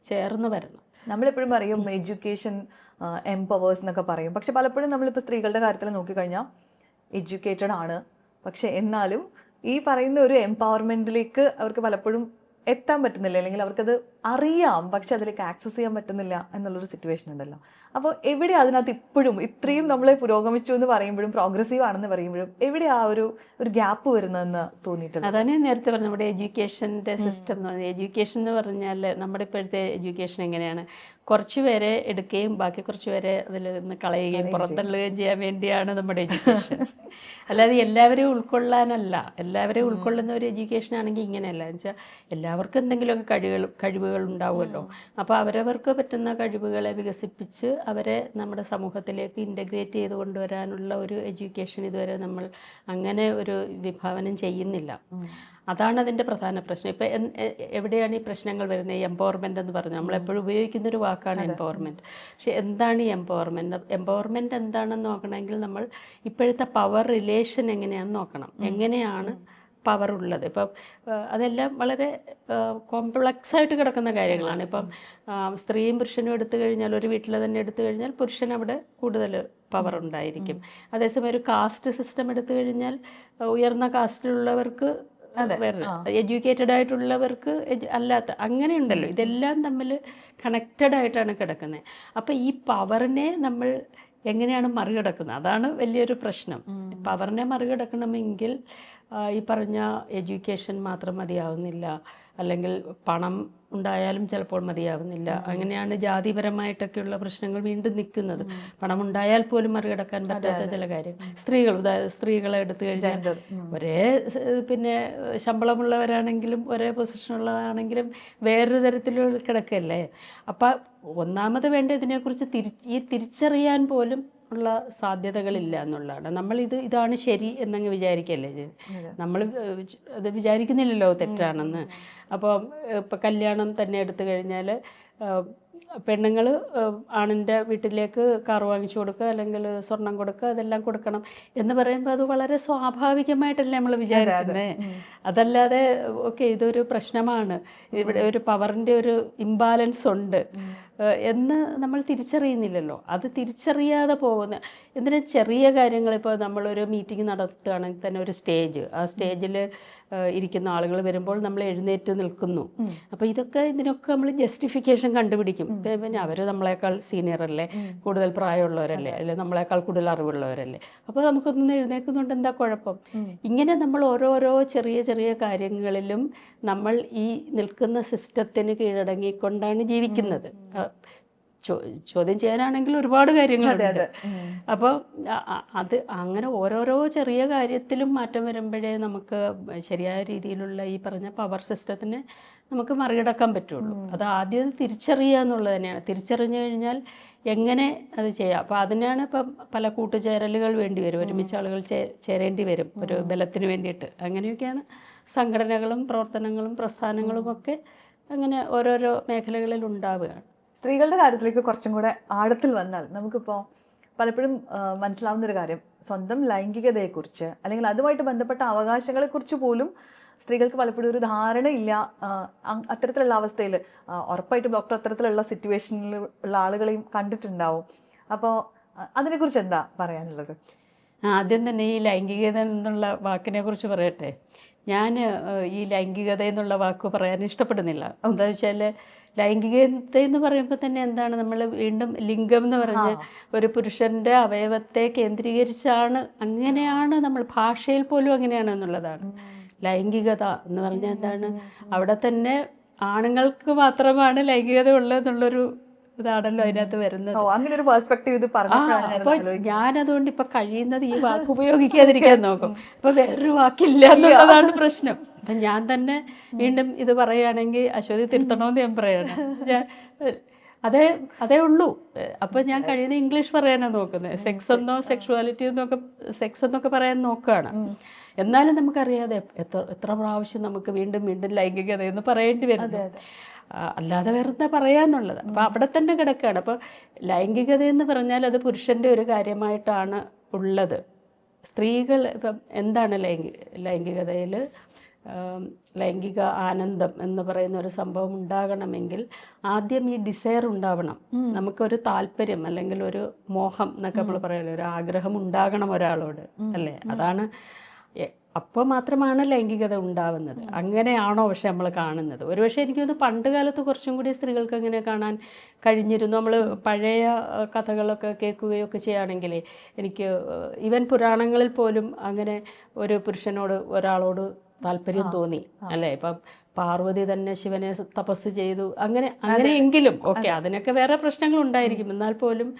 ചേർന്ന് വരണം. നമ്മളെപ്പോഴും പറയും എഡ്യൂക്കേഷൻ എംപവേഴ്സ് എന്നൊക്കെ പറയും. പക്ഷെ പലപ്പോഴും നമ്മളിപ്പോൾ സ്ത്രീകളുടെ കാര്യത്തിൽ നോക്കിക്കഴിഞ്ഞാൽ എഡ്യൂക്കേറ്റഡ് ആണ്, പക്ഷെ എന്നാലും ഈ പറയുന്ന ഒരു എംപവർമെൻറ്റിലേക്ക് അവർക്ക് പലപ്പോഴും എത്താൻ പറ്റുന്നില്ല, അല്ലെങ്കിൽ അവർക്കത് അറിയാം പക്ഷെ അതിലേക്ക് ആക്സസ് ചെയ്യാൻ പറ്റുന്നില്ല എന്നുള്ളൊരു സിറ്റുവേഷൻ ഉണ്ടല്ലോ. അപ്പോൾ എവിടെ അതിനകത്ത് ഇപ്പോഴും ഇത്രയും നമ്മൾ പുരോഗമിച്ചു എന്ന് പറയുമ്പോഴും പ്രോഗ്രസീവ് ആണെന്ന് പറയുമ്പോഴും എവിടെ ആ ഒരു ഗ്യാപ്പ് വരുന്നതെന്ന് തോന്നിയിട്ടുണ്ട്? അതാണ് ഞാൻ നേരത്തെ പറഞ്ഞത്, നമ്മുടെ എഡ്യൂക്കേഷൻ്റെ സിസ്റ്റം എന്ന് പറഞ്ഞാൽ, എഡ്യൂക്കേഷൻ എന്ന് പറഞ്ഞാൽ നമ്മുടെ ഇപ്പോഴത്തെ എഡ്യൂക്കേഷൻ എങ്ങനെയാണ്, കുറച്ച് പേരെ എടുക്കുകയും ബാക്കി കുറച്ച് പേരെ അതിൽ നിന്ന് കളയുകയും പുറന്തള്ളുകയും ചെയ്യാൻ വേണ്ടിയാണ് നമ്മുടെ എഡ്യൂക്കേഷൻ. അല്ലാതെ എല്ലാവരെയും ഉൾക്കൊള്ളാനല്ല. എല്ലാവരെയും ഉൾക്കൊള്ളുന്ന ഒരു എഡ്യൂക്കേഷൻ ആണെങ്കിൽ ഇങ്ങനെയല്ല. എന്ന് വെച്ചാൽ എല്ലാവർക്കും എന്തെങ്കിലുമൊക്കെ കഴിവുകൾ ഉണ്ടാവുമല്ലോ. അപ്പോൾ അവരവർക്ക് പറ്റുന്ന കഴിവുകളെ വികസിപ്പിച്ച് അവരെ നമ്മുടെ സമൂഹത്തിലേക്ക് ഇൻ്റഗ്രേറ്റ് ചെയ്ത് കൊണ്ടുവരാനുള്ള ഒരു എഡ്യൂക്കേഷൻ ഇതുവരെ നമ്മൾ അങ്ങനെ ഒരു വിഭാവനം ചെയ്യുന്നില്ല. അതാണ് അതിൻ്റെ പ്രധാന പ്രശ്നം. ഇപ്പം എവിടെയാണ് ഈ പ്രശ്നങ്ങൾ വരുന്നത്? ഈ എംപവർമെൻ്റ് എന്ന് പറഞ്ഞു നമ്മളെപ്പോഴും ഉപയോഗിക്കുന്നൊരു വാക്കാണ് എംപവർമെൻറ്റ്. പക്ഷെ എന്താണ് ഈ എംപവർമെൻറ്റ് എന്താണെന്ന് നോക്കണമെങ്കിൽ നമ്മൾ ഇപ്പോഴത്തെ പവർ റിലേഷൻ എങ്ങനെയാണെന്ന് നോക്കണം. എങ്ങനെയാണ് പവർ ഉള്ളത്? ഇപ്പം അതെല്ലാം വളരെ കോംപ്ലക്സ് ആയിട്ട് കിടക്കുന്ന കാര്യങ്ങളാണ്. ഇപ്പം സ്ത്രീയും പുരുഷനും എടുത്തു കഴിഞ്ഞാൽ, ഒരു വീട്ടിൽ തന്നെ എടുത്തു കഴിഞ്ഞാൽ പുരുഷൻ അവിടെ കൂടുതൽ പവർ ഉണ്ടായിരിക്കും. അതേസമയം ഒരു കാസ്റ്റ് സിസ്റ്റം എടുത്തു കഴിഞ്ഞാൽ ഉയർന്ന കാസ്റ്റിലുള്ളവർക്ക് വേറെ, എഡ്യൂക്കേറ്റഡ് ആയിട്ടുള്ളവർക്ക് അല്ലാത്ത, അങ്ങനെയുണ്ടല്ലോ. ഇതെല്ലാം തമ്മിൽ കണക്റ്റഡ് ആയിട്ടാണ് കിടക്കുന്നത്. അപ്പോൾ ഈ പവറിനെ നമ്മൾ എങ്ങനെയാണ് മറികടക്കുന്നത്? അതാണ് വലിയൊരു പ്രശ്നം. പവറിനെ മറികടക്കണമെങ്കിൽ ഈ പറഞ്ഞ എഡ്യൂക്കേഷൻ മാത്രം മതിയാവുന്നില്ല, അല്ലെങ്കിൽ പണം ഉണ്ടായാലും ചിലപ്പോൾ മതിയാവുന്നില്ല. അങ്ങനെയാണ് ജാതിപരമായിട്ടൊക്കെയുള്ള പ്രശ്നങ്ങൾ വീണ്ടും നിൽക്കുന്നത്. പണം ഉണ്ടായാൽ പോലും മറികടക്കാൻ പറ്റാത്ത ചില കാര്യങ്ങൾ. സ്ത്രീകളെ എടുത്തു കഴിഞ്ഞാൽ ഒരേ പിന്നെ ശമ്പളമുള്ളവരാണെങ്കിലും ഒരേ പൊസിഷനുള്ളതാണെങ്കിലും വേറൊരു തരത്തിലുള്ള കിടക്കല്ലേ. അപ്പം ഒന്നാമത് വേണ്ട ഇതിനെക്കുറിച്ച് തിരിച്ചറിയാൻ പോലും ഉള്ള സാധ്യതകളില്ല എന്നുള്ളതാണ്. ഇതാണ് ശരി എന്നങ്ങ് വിചാരിക്കല്ലേ, നമ്മൾ അത് വിചാരിക്കുന്നില്ലല്ലോ തെറ്റാണെന്ന്. അപ്പോൾ ഇപ്പം കല്യാണം തന്നെ എടുത്തു കഴിഞ്ഞാൽ പെണ്ണുങ്ങൾ ആണിൻ്റെ വീട്ടിലേക്ക് കാർ വാങ്ങിച്ചു കൊടുക്കുക, അല്ലെങ്കിൽ സ്വർണം കൊടുക്കുക, അതെല്ലാം കൊടുക്കണം എന്ന് പറയുമ്പോൾ അത് വളരെ സ്വാഭാവികമായിട്ടല്ലേ നമ്മൾ വിചാരിക്കുന്നത്. അതല്ലാതെ ഓക്കെ ഇതൊരു പ്രശ്നമാണ്, ഇവിടെ ഒരു പവറിൻ്റെ ഒരു ഇംബാലൻസ് ഉണ്ട് എന്ന് നമ്മൾ തിരിച്ചറിയുന്നില്ലല്ലോ. അത് തിരിച്ചറിയാതെ പോകുന്ന എന്തിനാ ചെറിയ കാര്യങ്ങൾ. ഇപ്പോൾ നമ്മളൊരു മീറ്റിംഗ് നടത്തുകയാണെങ്കിൽ തന്നെ ഒരു സ്റ്റേജ്, ആ സ്റ്റേജിൽ ഇരിക്കുന്ന ആളുകൾ വരുമ്പോൾ നമ്മൾ എഴുന്നേറ്റ് നിൽക്കുന്നു. അപ്പോൾ ഇതിനൊക്കെ നമ്മൾ ജസ്റ്റിഫിക്കേഷൻ കണ്ടുപിടിക്കും. പിന്നെ അവർ നമ്മളെക്കാൾ സീനിയർ അല്ലേ, കൂടുതൽ പ്രായമുള്ളവരല്ലേ, അല്ലെങ്കിൽ നമ്മളെക്കാൾ കൂടുതൽ അറിവുള്ളവരല്ലേ, അപ്പോൾ നമുക്കൊന്ന് എഴുന്നേൽക്കുന്നുണ്ട്, എന്താ കുഴപ്പം? ഇങ്ങനെ നമ്മൾ ഓരോരോ ചെറിയ ചെറിയ കാര്യങ്ങളിലും നമ്മൾ ഈ നിൽക്കുന്ന സിസ്റ്റത്തിന് കീഴടങ്ങിക്കൊണ്ടാണ് ജീവിക്കുന്നത്. ചോദ്യം ചെയ്യാനാണെങ്കിൽ ഒരുപാട് കാര്യങ്ങളുണ്ട്. അപ്പോൾ അത് അങ്ങനെ ഓരോരോ ചെറിയ കാര്യത്തിലും മാറ്റം വരുമ്പോഴേ നമുക്ക് ശരിയായ രീതിയിലുള്ള ഈ പറഞ്ഞ പവർ സിസ്റ്റത്തിന് നമുക്ക് മറികടക്കാൻ പറ്റുള്ളൂ. അത് ആദ്യം തിരിച്ചറിയുക എന്നുള്ളത് തന്നെയാണ്. തിരിച്ചറിഞ്ഞു കഴിഞ്ഞാൽ എങ്ങനെ അത് ചെയ്യാം. അപ്പോൾ അതിനാണ് ഇപ്പം പല കൂട്ടുചേരലുകൾ വേണ്ടി വരും, ഒരുമിച്ച് ആളുകൾ ചേരേണ്ടി വരും ഒരു ബലത്തിന് വേണ്ടിയിട്ട്. അങ്ങനെയൊക്കെയാണ് സംഘടനകളും പ്രവർത്തനങ്ങളും പ്രസ്ഥാനങ്ങളും ഒക്കെ അങ്ങനെ ഓരോരോ മേഖലകളിൽ ഉണ്ടാവുകയാണ്. സ്ത്രീകളുടെ കാര്യത്തിലേക്ക് കുറച്ചും കൂടെ ആഴത്തിൽ വന്നാൽ നമുക്കിപ്പോൾ പലപ്പോഴും മനസ്സിലാവുന്നൊരു കാര്യം, സ്വന്തം ലൈംഗികതയെക്കുറിച്ച് അല്ലെങ്കിൽ അതുമായിട്ട് ബന്ധപ്പെട്ട അവകാശങ്ങളെക്കുറിച്ച് പോലും സ്ത്രീകൾക്ക് പലപ്പോഴും ഒരു ധാരണയില്ല. അത്തരത്തിലുള്ള അവസ്ഥയിൽ ഉറപ്പായിട്ടും ഡോക്ടർ അത്തരത്തിലുള്ള സിറ്റുവേഷനിൽ ഉള്ള ആളുകളെയും കണ്ടിട്ടുണ്ടാവും. അപ്പോൾ അതിനെക്കുറിച്ച് എന്താ പറയാനുള്ളത്? ആദ്യം തന്നെ ഈ ലൈംഗികത എന്നുള്ള വാക്കിനെ കുറിച്ച് പറയട്ടെ. ഞാൻ ഈ ലൈംഗികത എന്നുള്ള വാക്ക് പറയാൻ ഇഷ്ടപ്പെടുന്നില്ല. എന്താ വെച്ചാൽ ലൈംഗികത എന്ന് പറയുമ്പോൾ തന്നെ എന്താണ്, നമ്മൾ വീണ്ടും ലിംഗം എന്ന് പറഞ്ഞ് ഒരു പുരുഷൻ്റെ അവയവത്തെ കേന്ദ്രീകരിച്ചാണ്, അങ്ങനെയാണ് നമ്മൾ ഭാഷയിൽ പോലും അങ്ങനെയാണ് എന്നുള്ളതാണ്. ലൈംഗികത എന്ന് പറഞ്ഞാൽ എന്താണ്, അവിടെ തന്നെ ആണുങ്ങൾക്ക് മാത്രമാണ് ലൈംഗികത ഉള്ളതെന്നുള്ളൊരു ഇതാണല്ലോ അതിനകത്ത് വരുന്നത്. അപ്പോൾ ഞാനതുകൊണ്ട് ഇപ്പൊ കഴിയുന്നത് ഈ വാക്ക് ഉപയോഗിക്കാതിരിക്കാൻ നോക്കും. അപ്പൊ വേറൊരു വാക്കില്ല എന്നുള്ളതാണ് പ്രശ്നം. അപ്പം ഞാൻ തന്നെ വീണ്ടും ഇത് പറയുകയാണെങ്കിൽ അശ്വതി തിരുത്തണമെന്ന് ഞാൻ പറയണം. അതേ ഉള്ളൂ. അപ്പം ഞാൻ കഴിയുന്ന ഇംഗ്ലീഷ് പറയാനാണ് നോക്കുന്നത്. സെക്സ് എന്നോ സെക്ഷുവാലിറ്റി എന്നൊക്കെ സെക്സ് എന്നൊക്കെ പറയാൻ നോക്കുകയാണ്. എന്നാലും നമുക്കറിയാതെ എത്ര പ്രാവശ്യം നമുക്ക് വീണ്ടും വീണ്ടും ലൈംഗികത എന്ന് പറയേണ്ടി വരുന്നു. അല്ലാതെ വേറെന്താ പറയാന്നുള്ളത്. അപ്പോൾ അവിടെ തന്നെ കിടക്കുകയാണ്. അപ്പോൾ ലൈംഗികത എന്ന് പറഞ്ഞാൽ അത് പുരുഷൻ്റെ ഒരു കാര്യമായിട്ടാണ് ഉള്ളത്. സ്ത്രീകൾ ഇപ്പം എന്താണ് ലൈംഗികതയിൽ ലൈംഗിക ആനന്ദം എന്ന് പറയുന്ന ഒരു സംഭവം ഉണ്ടാകണമെങ്കിൽ ആദ്യം ഈ ഡിസയർ ഉണ്ടാവണം. നമുക്കൊരു താല്പര്യം അല്ലെങ്കിൽ ഒരു മോഹം എന്നൊക്കെ നമ്മൾ പറയല്ലോ, ഒരു ആഗ്രഹം ഉണ്ടാകണം ഒരാളോട്, അല്ലേ? അതാണ്. അപ്പോൾ മാത്രമാണ് ലൈംഗികത ഉണ്ടാവുന്നത്. അങ്ങനെയാണോ പക്ഷെ നമ്മൾ കാണുന്നത്? ഒരുപക്ഷെ എനിക്കൊന്ന് പണ്ട് കാലത്ത് കുറച്ചും കൂടി സ്ത്രീകൾക്ക് അങ്ങനെ കാണാൻ കഴിഞ്ഞിരുന്നു. നമ്മൾ പഴയ കഥകളൊക്കെ കേൾക്കുകയൊക്കെ ചെയ്യുകയാണെങ്കിൽ എനിക്ക് ഈവൻ പുരാണങ്ങളിൽ പോലും അങ്ങനെ ഒരു പുരുഷനോട് ഒരാളോട് താല്പര്യം തോന്നി, അല്ലേ? ഇപ്പം പാർവതി തന്നെ ശിവനെ തപസ് ചെയ്തു, അങ്ങനെയെങ്കിലും ഓക്കെ, അതിനൊക്കെ വേറെ പ്രശ്നങ്ങൾ ഉണ്ടായിരിക്കും. എന്നാൽ പോലും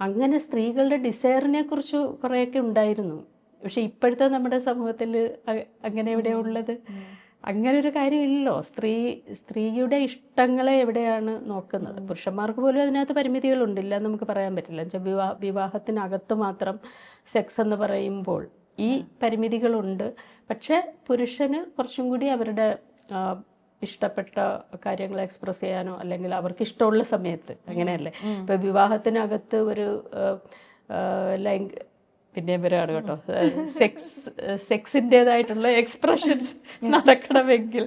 അങ്ങനെ സ്ത്രീകളുടെ ഡിസയറിനെ കുറിച്ച് കുറേയൊക്കെ ഉണ്ടായിരുന്നു. പക്ഷെ ഇപ്പോഴത്തെ നമ്മുടെ സമൂഹത്തിൽ അങ്ങനെ എവിടെയാണ് ഉള്ളത്? അങ്ങനെ ഒരു കാര്യമില്ലല്ലോ. സ്ത്രീയുടെ ഇഷ്ടങ്ങളെ എവിടെയാണ് നോക്കുന്നത്? പുരുഷന്മാർക്ക് പോലും അതിനകത്ത് പരിമിതികളുണ്ടില്ല നമുക്ക് പറയാൻ പറ്റില്ല. വിവാഹത്തിനകത്ത് മാത്രം സെക്സ് എന്ന് പറയുമ്പോൾ ഈ പരിമിതികളുണ്ട്. പക്ഷെ പുരുഷന് കുറച്ചും കൂടി അവരുടെ ഇഷ്ടപ്പെട്ട കാര്യങ്ങൾ എക്സ്പ്രസ് ചെയ്യാനോ അല്ലെങ്കിൽ അവർക്ക് ഇഷ്ടമുള്ള സമയത്ത്, അങ്ങനെയല്ലേ? ഇപ്പം വിവാഹത്തിനകത്ത് ഒരു പിന്നെ ഇവരാണ് കേട്ടോ സെക്സിൻ്റേതായിട്ടുള്ള എക്സ്പ്രഷൻസ് നടക്കണമെങ്കിൽ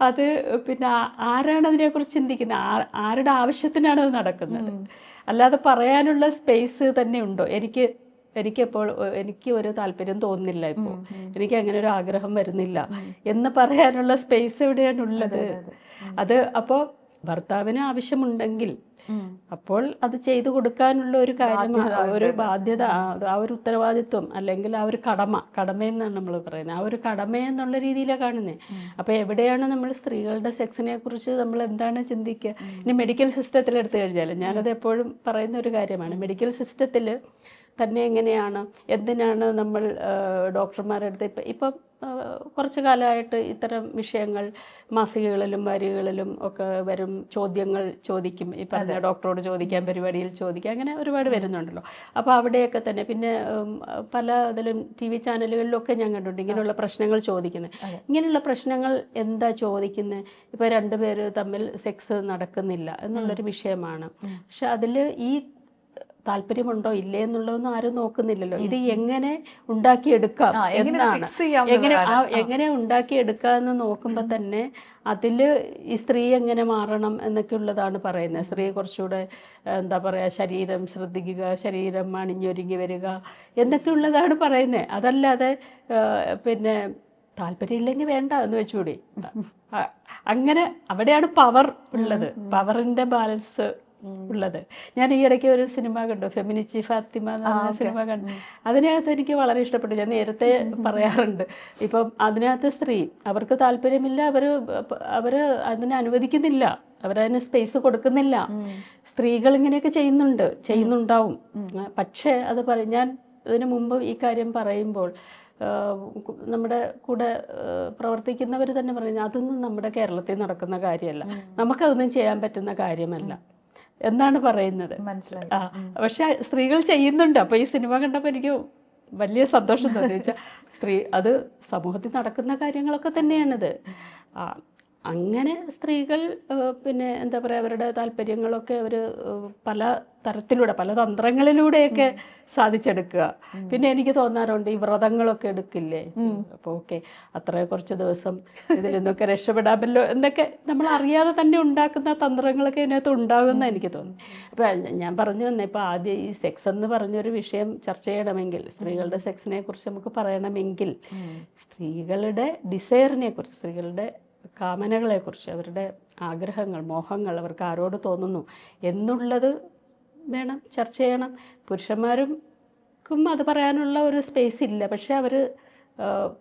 അത് പിന്നെ ആരാണ് അതിനെക്കുറിച്ച് ചിന്തിക്കുന്നത്? ആരുടെ ആവശ്യത്തിനാണ് അത് നടക്കുന്നത്? അല്ലാതെ പറയാനുള്ള സ്പേസ് തന്നെ ഉണ്ടോ? എനിക്ക് ഒരു താല്പര്യം തോന്നുന്നില്ല, ഇപ്പോൾ എനിക്ക് അങ്ങനെ ഒരു ആഗ്രഹം വരുന്നില്ല എന്ന് പറയാനുള്ള സ്പേസ് എവിടെയാണ് ഉള്ളത്? അത് അപ്പോൾ ഭർത്താവിന് ആവശ്യമുണ്ടെങ്കിൽ അപ്പോൾ അത് ചെയ്തു കൊടുക്കാനുള്ള ഒരു കാര്യം, ഒരു ബാധ്യത, ആ ഒരു ഉത്തരവാദിത്വം, അല്ലെങ്കിൽ ആ ഒരു കടമയെന്നാണ് നമ്മൾ പറയുന്നത്. ആ ഒരു കടമയെന്നുള്ള രീതിയിലാണ് കാണുന്നത്. അപ്പോൾ എവിടെയാണ് നമ്മൾ സ്ത്രീകളുടെ സെക്സിനെ കുറിച്ച് നമ്മൾ എന്താണ് ചിന്തിക്കുക? ഇനി മെഡിക്കൽ സിസ്റ്റത്തിൽ എടുത്തു കഴിഞ്ഞാൽ, ഞാനത് എപ്പോഴും പറയുന്ന ഒരു കാര്യമാണ്, മെഡിക്കൽ സിസ്റ്റത്തിൽ തന്നെ എങ്ങനെയാണ്, എന്തിനാണ് നമ്മൾ ഡോക്ടർമാരുടെ അടുത്ത് ഇപ്പം കുറച്ച് കാലമായിട്ട് ഇത്തരം വിഷയങ്ങൾ മാസികകളിലും വാരികകളിലും ഒക്കെ വരും, ചോദ്യങ്ങൾ ചോദിക്കും, ഈ പറഞ്ഞ ഡോക്ടറോട് ചോദിക്കാൻ, പരിപാടിയിൽ ചോദിക്കാം, അങ്ങനെ ഒരുപാട് വരുന്നുണ്ടല്ലോ. അപ്പോൾ അവിടെയൊക്കെ തന്നെ പിന്നെ പല ഇതിലും TV ചാനലുകളിലൊക്കെ ഞാൻ കണ്ടിട്ടുണ്ട് ഇങ്ങനെയുള്ള പ്രശ്നങ്ങൾ ചോദിക്കുന്നത്. ഇങ്ങനെയുള്ള പ്രശ്നങ്ങൾ എന്താ ചോദിക്കുന്നത്? ഇപ്പോൾ രണ്ടുപേര് തമ്മിൽ സെക്സ് നടക്കുന്നില്ല എന്നുള്ളൊരു വിഷയമാണ്. പക്ഷെ അതിൽ ഈ താല്പര്യമുണ്ടോ ഇല്ലേ എന്നുള്ളതൊന്നും ആരും നോക്കുന്നില്ലല്ലോ. ഇത് എങ്ങനെ ഉണ്ടാക്കിയെടുക്കാം എന്നാണ്, എങ്ങനെ ഉണ്ടാക്കിയെടുക്കാമെന്ന് നോക്കുമ്പോൾ തന്നെ അതിൽ ഈ സ്ത്രീ എങ്ങനെ മാറണം എന്നൊക്കെ ഉള്ളതാണ് പറയുന്നത്. സ്ത്രീ കുറച്ചുകൂടെ എന്താ പറയുക, ശരീരം ശ്രദ്ധിക്കുക, ശരീരം അണിഞ്ഞൊരുങ്ങി വരിക എന്നൊക്കെ ഉള്ളതാണ് പറയുന്നത്. അതല്ലാതെ പിന്നെ താല്പര്യമില്ലെങ്കിൽ വേണ്ട എന്ന് വെച്ചുകൂടി. അങ്ങനെ അവിടെയാണ് പവർ ഉള്ളത്, പവറിൻ്റെ ബാലൻസ് ഉള്ളത്. ഞാൻ ഈ ഇടയ്ക്ക് ഒരു സിനിമ കണ്ടു, ഫെമിനിച്ചി ഫാത്തിമ എന്ന് പറഞ്ഞ സിനിമ കണ്ടു. അതിനകത്ത് എനിക്ക് വളരെ ഇഷ്ടപ്പെട്ടു. ഞാൻ നേരത്തെ പറയാറുണ്ട്, ഇപ്പം അതിനകത്ത് സ്ത്രീ, അവർക്ക് താല്പര്യമില്ല, അവർ അതിനെ അനുവദിക്കുന്നില്ല, അവരതിന് സ്പേസ് കൊടുക്കുന്നില്ല. സ്ത്രീകൾ ഇങ്ങനെയൊക്കെ ചെയ്യുന്നുണ്ടാവും. പക്ഷേ അത് ഞാൻ ഇതിനു മുമ്പ് ഈ കാര്യം പറയുമ്പോൾ നമ്മുടെ കൂടെ പ്രവർത്തിക്കുന്നവർ തന്നെ പറയുന്നത്, അതൊന്നും നമ്മുടെ കേരളത്തിൽ നടക്കുന്ന കാര്യമല്ല, നമുക്കതൊന്നും ചെയ്യാൻ പറ്റുന്ന കാര്യമല്ല എന്നാണ് പറയുന്നത്. പക്ഷെ സ്ത്രീകൾ ചെയ്യുന്നുണ്ട്. അപ്പോൾ ഈ സിനിമ കണ്ടപ്പോൾ എനിക്ക് വലിയ സന്തോഷം തോന്നി. വെച്ചാൽ അത് സമൂഹത്തിൽ നടക്കുന്ന കാര്യങ്ങളൊക്കെ തന്നെയാണിത്. അങ്ങനെ സ്ത്രീകൾ പിന്നെ എന്താ പറയുക, അവരുടെ താല്പര്യങ്ങളൊക്കെ അവർ പല തരത്തിലൂടെ, പല തന്ത്രങ്ങളിലൂടെയൊക്കെ സാധിച്ചെടുക്കുക. പിന്നെ എനിക്ക് തോന്നാറുണ്ട്, ഈ വ്രതങ്ങളൊക്കെ എടുക്കില്ലേ, അപ്പോൾ ഓക്കെ അത്ര കുറച്ച് ദിവസം ഇതിൽ നിന്നൊക്കെ രക്ഷപ്പെടാമല്ലോ എന്നൊക്കെ നമ്മൾ അറിയാതെ തന്നെ ഉണ്ടാക്കുന്ന തന്ത്രങ്ങളൊക്കെ ഇതിനകത്ത് ഉണ്ടാകുമെന്ന് എനിക്ക് തോന്നുന്നു. അപ്പോൾ ഞാൻ പറഞ്ഞു തന്നെ, ഇപ്പോൾ ആദ്യം ഈ സെക്സ് എന്ന് പറഞ്ഞൊരു വിഷയം ചർച്ച ചെയ്യണമെങ്കിൽ, സ്ത്രീകളുടെ സെക്സിനെ കുറിച്ച് നമുക്ക് പറയണമെങ്കിൽ, സ്ത്രീകളുടെ ഡിസയറിനെ കുറിച്ച്, സ്ത്രീകളുടെ കാമനകളെക്കുറിച്ച്, അവരുടെ ആഗ്രഹങ്ങൾ, മോഹങ്ങൾ അവർക്ക് ആരോട് തോന്നുന്നു എന്നുള്ളത് വേണം ചർച്ച ചെയ്യണം. പുരുഷന്മാർക്കും അത് പറയാനുള്ള ഒരു സ്പേസ് ഇല്ല. പക്ഷെ അവർ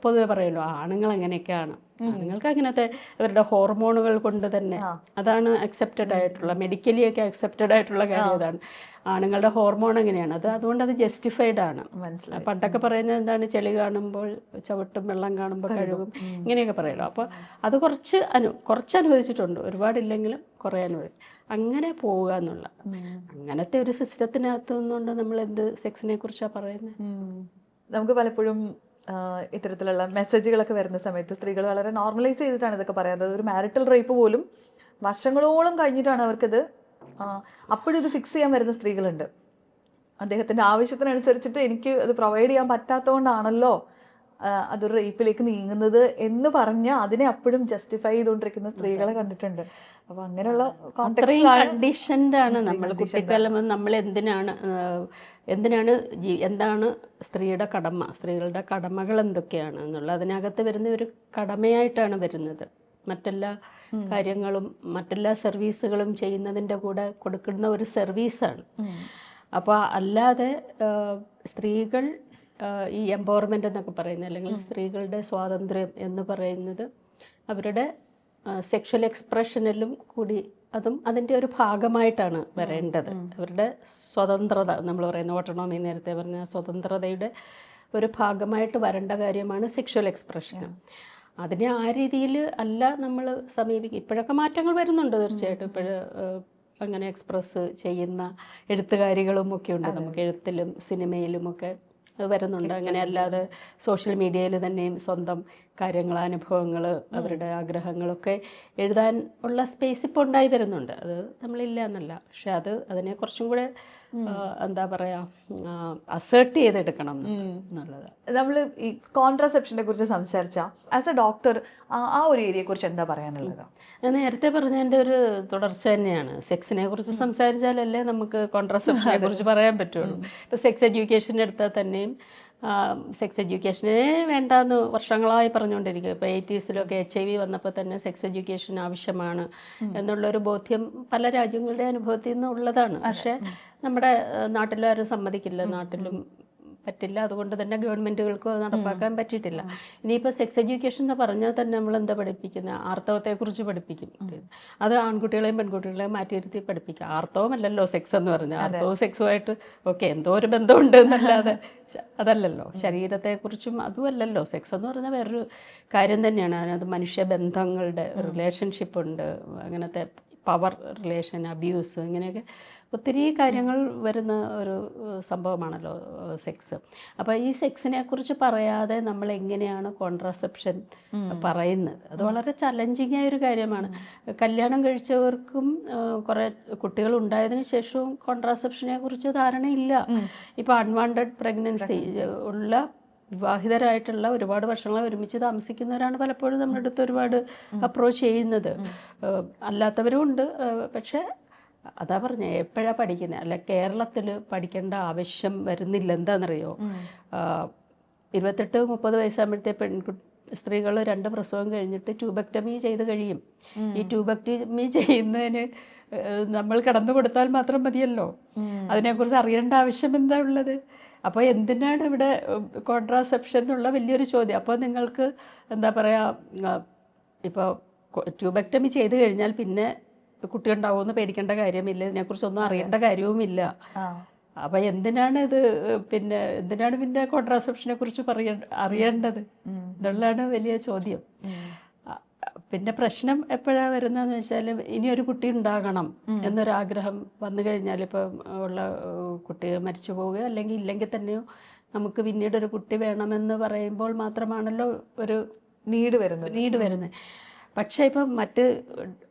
പൊതുവെ പറയുമല്ലോ, ആണുങ്ങൾ അങ്ങനെയൊക്കെയാണ്, ആണുങ്ങൾക്ക് അങ്ങനത്തെ അവരുടെ ഹോർമോണുകൾ കൊണ്ട് തന്നെ അതാണ് അക്സെപ്റ്റഡ് ആയിട്ടുള്ള, മെഡിക്കലി ഒക്കെ അക്സെപ്റ്റഡ് ആയിട്ടുള്ള കാര്യം അതാണ്. ആണുങ്ങളുടെ ഹോർമോൺ അങ്ങനെയാണ്, അതുകൊണ്ട് അത് ജസ്റ്റിഫൈഡ് ആണ്. പണ്ടൊക്കെ പറയുന്നത് എന്താണ്, ചെളി കാണുമ്പോൾ ചവിട്ടും, വെള്ളം കാണുമ്പോൾ കഴുകും, ഇങ്ങനെയൊക്കെ പറയുമല്ലോ. അപ്പോൾ അത് കുറച്ച് അനുവദിച്ചിട്ടുണ്ട്, ഒരുപാടില്ലെങ്കിലും കുറേ അനുവദിക്കും. അങ്ങനെ പോവുക എന്നുള്ള അങ്ങനത്തെ ഒരു സിസ്റ്റത്തിനകത്ത് നിന്നുകൊണ്ട് നമ്മൾ എന്ത് സെക്സിനെ കുറിച്ചാണ് പറയുന്നത്? നമുക്ക് പലപ്പോഴും ഇത്തരത്തിലുള്ള മെസ്സേജുകളൊക്കെ വരുന്ന സമയത്ത് സ്ത്രീകൾ വളരെ നോർമലൈസ് ചെയ്തിട്ടാണ് ഇതൊക്കെ പറയാറുള്ളത്. ഒരു മാരിറ്റൽ റേപ്പ് പോലും വർഷങ്ങളോളം കഴിഞ്ഞിട്ടാണ് അവർക്കിത്, അപ്പോഴും ഇത് ഫിക്സ് ചെയ്യാൻ വരുന്ന സ്ത്രീകളുണ്ട്. അദ്ദേഹത്തിൻ്റെ ആവശ്യത്തിനനുസരിച്ചിട്ട് എനിക്ക് അത് പ്രൊവൈഡ് ചെയ്യാൻ പറ്റാത്തതുകൊണ്ടാണല്ലോ അതൊരു റേപ്പിലേക്ക് നീങ്ങുന്നത് എന്ന് പറഞ്ഞ് അതിനെ അപ്പോഴും ജസ്റ്റിഫൈ ചെയ്തുകൊണ്ടിരിക്കുന്ന സ്ത്രീകളെ കണ്ടിട്ടുണ്ട്. അപ്പോൾ അങ്ങനെയുള്ള കണ്ടീഷൻഡാണ് നമ്മൾ കുട്ടിക്കാലം. നമ്മൾ എന്താണ് സ്ത്രീയുടെ കടമ, സ്ത്രീകളുടെ കടമകൾ എന്തൊക്കെയാണ് എന്നുള്ള അതിനകത്ത് വരുന്ന ഒരു കടമയായിട്ടാണ് വരുന്നത്. മറ്റെല്ലാ കാര്യങ്ങളും മറ്റെല്ലാ സർവീസുകളും ചെയ്യുന്നതിൻ്റെ കൂടെ കൊടുക്കുന്ന ഒരു സർവീസാണ്. അപ്പോൾ അല്ലാതെ സ്ത്രീകൾ ഈ എംപവർമെൻ്റ് എന്നൊക്കെ പറയുന്നത്, അല്ലെങ്കിൽ സ്ത്രീകളുടെ സ്വാതന്ത്ര്യം എന്ന് പറയുന്നത് അവരുടെ സെക്ഷൽ എക്സ്പ്രഷനിലും കൂടി അതും അതിൻ്റെ ഒരു ഭാഗമായിട്ടാണ് വരേണ്ടത്. അവരുടെ സ്വതന്ത്രത, നമ്മൾ പറയുന്ന ഓട്ടോണോമി, നേരത്തെ പറഞ്ഞ സ്വതന്ത്രതയുടെ ഒരു ഭാഗമായിട്ട് വരേണ്ട കാര്യമാണ് സെക്ഷൽ എക്സ്പ്രഷൻ. അതിനെ ആ രീതിയിൽ അല്ല നമ്മൾ സമീപിക്കുക. ഇപ്പോഴൊക്കെ മാറ്റങ്ങൾ വരുന്നുണ്ട് തീർച്ചയായിട്ടും. അങ്ങനെ എക്സ്പ്രസ് ചെയ്യുന്ന എഴുത്തുകാരികളും ഒക്കെ ഉണ്ട്, നമുക്ക് എഴുത്തിലും സിനിമയിലുമൊക്കെ വരുന്നുണ്ട്. അങ്ങനെ അല്ലാതെ സോഷ്യൽ മീഡിയയിൽ തന്നെയും സ്വന്തം കാര്യങ്ങൾ, അനുഭവങ്ങൾ, അവരുടെ ആഗ്രഹങ്ങളൊക്കെ എഴുതാൻ ഉള്ള സ്പേസ് ഇപ്പോൾ ഉണ്ടായി വരുന്നുണ്ട്. അത് നമ്മളില്ല എന്നല്ല, പക്ഷെ അതിനെ കുറച്ചും കൂടെ എന്താ പറയുക, അസേർട്ട് ചെയ്തെടുക്കണം എന്നുള്ളത്. നമ്മൾ ഈ കോൺട്രസെപ്ഷനെ കുറിച്ച് സംസാരിച്ചാൽ ആസ് എ ഡോക്ടർ ആ ഒരു ഏരിയയെ കുറിച്ച് എന്താ പറയാനുള്ളത്? ഞാൻ നേരത്തെ പറഞ്ഞതിൻ്റെ ഒരു തുടർച്ച തന്നെയാണ്. സെക്സിനെ കുറിച്ച് സംസാരിച്ചാലല്ലേ നമുക്ക് കോൺട്രസെപ്ഷനെ കുറിച്ച് പറയാൻ പറ്റുള്ളൂ. ഇപ്പോൾ സെക്സ് എഡ്യൂക്കേഷൻ എടുത്താൽ തന്നെയും സെക്സ് എഡ്യൂക്കേഷനെ വേണ്ടാന്ന് വർഷങ്ങളായി പറഞ്ഞുകൊണ്ടിരിക്കുക. ഇപ്പോൾ 80s HIV വന്നപ്പോൾ തന്നെ സെക്സ് എഡ്യൂക്കേഷൻ ആവശ്യമാണ് എന്നുള്ളൊരു ബോധ്യം പല രാജ്യങ്ങളുടെ അനുഭവത്തിൽ നിന്ന് ഉള്ളതാണ്. പക്ഷേ നമ്മുടെ നാട്ടിലാരും സമ്മതിക്കില്ല, നാട്ടിലും പറ്റില്ല. അതുകൊണ്ട് തന്നെ ഗവൺമെൻറ്റുകൾക്കും അത് നടപ്പാക്കാൻ പറ്റിയിട്ടില്ല. ഇനിയിപ്പോൾ സെക്സ് എഡ്യൂക്കേഷൻ എന്ന് പറഞ്ഞാൽ തന്നെ നമ്മൾ എന്താ പഠിപ്പിക്കുന്നത്? ആർത്തവത്തെക്കുറിച്ച് പഠിപ്പിക്കും. അത് ആൺകുട്ടികളെയും പെൺകുട്ടികളെയും മാറ്റിയിരുത്തി പഠിപ്പിക്കുക. ആർത്തവമല്ലല്ലോ സെക്സ് എന്ന് പറഞ്ഞാൽ. ആർത്തവവും സെക്സുമായിട്ട് ഓക്കെ എന്തോ ഒരു ബന്ധമുണ്ട് എന്നല്ലാതെ അതല്ലല്ലോ. ശരീരത്തെക്കുറിച്ചും അതുമല്ലല്ലോ. സെക്സ് എന്ന് പറഞ്ഞാൽ വേറൊരു കാര്യം തന്നെയാണ്. അതിനകത്ത് മനുഷ്യബന്ധങ്ങളുടെ റിലേഷൻഷിപ്പ് ഉണ്ട്, അങ്ങനത്തെ പവർ റിലേഷൻ, അബ്യൂസ്, ഇങ്ങനെയൊക്കെ ഒത്തിരി കാര്യങ്ങൾ വരുന്ന ഒരു സംഭവമാണല്ലോ സെക്സ്. അപ്പോൾ ഈ സെക്സിനെ കുറിച്ച് പറയാതെ നമ്മൾ എങ്ങനെയാണ് കോൺട്രാസെപ്ഷൻ പറയുന്നത്? അത് വളരെ ചലഞ്ചിങ് ആയൊരു കാര്യമാണ്. കല്യാണം കഴിച്ചവർക്കും കുറേ കുട്ടികൾ ഉണ്ടായതിനു ശേഷവും കോൺട്രാസെപ്ഷനെ കുറിച്ച് ധാരണയില്ല. ഇപ്പോൾ അൺവാണ്ടഡ് പ്രഗ്നൻസി ഉള്ള വിവാഹിതരായിട്ടുള്ള ഒരുപാട് വർഷങ്ങൾ ഒരുമിച്ച് താമസിക്കുന്നവരാണ് പലപ്പോഴും നമ്മുടെ അടുത്ത് ഒരുപാട് അപ്രോച്ച് ചെയ്യുന്നത്. അല്ലാത്തവരും ഉണ്ട്. പക്ഷേ അതാ പറഞ്ഞേ, എപ്പോഴാണ് പഠിക്കുന്നത്? അല്ല, കേരളത്തിൽ പഠിക്കേണ്ട ആവശ്യം വരുന്നില്ല. എന്താണെന്നറിയോ? 28-30 വയസ്സാകുമ്പോഴത്തെ സ്ത്രീകൾ 2 പ്രസവം കഴിഞ്ഞിട്ട് ട്യൂബക്ടമി ചെയ്ത് കഴിയും. ഈ ട്യൂബക്ടമി ചെയ്യുന്നതിന് നമ്മൾ കടന്നു കൊടുത്താൽ മാത്രം മതിയല്ലോ. അതിനെക്കുറിച്ച് അറിയേണ്ട ആവശ്യം എന്താ ഉള്ളത്? അപ്പോൾ എന്തിനാണ് ഇവിടെ കോൺട്രാസെപ്ഷൻ എന്നുള്ള വലിയൊരു ചോദ്യം. അപ്പോൾ നിങ്ങൾക്ക് എന്താ പറയുക, ഇപ്പോൾ ട്യൂബക്ടമി ചെയ്ത് കഴിഞ്ഞാൽ പിന്നെ കുട്ടി ഉണ്ടാവുമെന്ന് പേടിക്കേണ്ട കാര്യമില്ല, ഇതിനെക്കുറിച്ചൊന്നും അറിയേണ്ട കാര്യവുമില്ല. അപ്പം എന്തിനാണ് പിന്നെ കോൺട്രാസെപ്ഷനെ കുറിച്ച് അറിയേണ്ടത് എന്നുള്ളതാണ് വലിയ ചോദ്യം. പിന്നെ പ്രശ്നം എപ്പോഴാണ് വരുന്നതെന്ന് വെച്ചാൽ, ഇനിയൊരു കുട്ടി ഉണ്ടാകണം എന്നൊരാഗ്രഹം വന്നു കഴിഞ്ഞാൽ, ഇപ്പം ഉള്ള കുട്ടി മരിച്ചു പോവുക അല്ലെങ്കിൽ തന്നെയോ നമുക്ക് പിന്നീട് ഒരു കുട്ടി വേണമെന്ന് പറയുമ്പോൾ മാത്രമാണല്ലോ ഒരു നീഡ് വരുന്നത്. പക്ഷേ ഇപ്പം മറ്റ്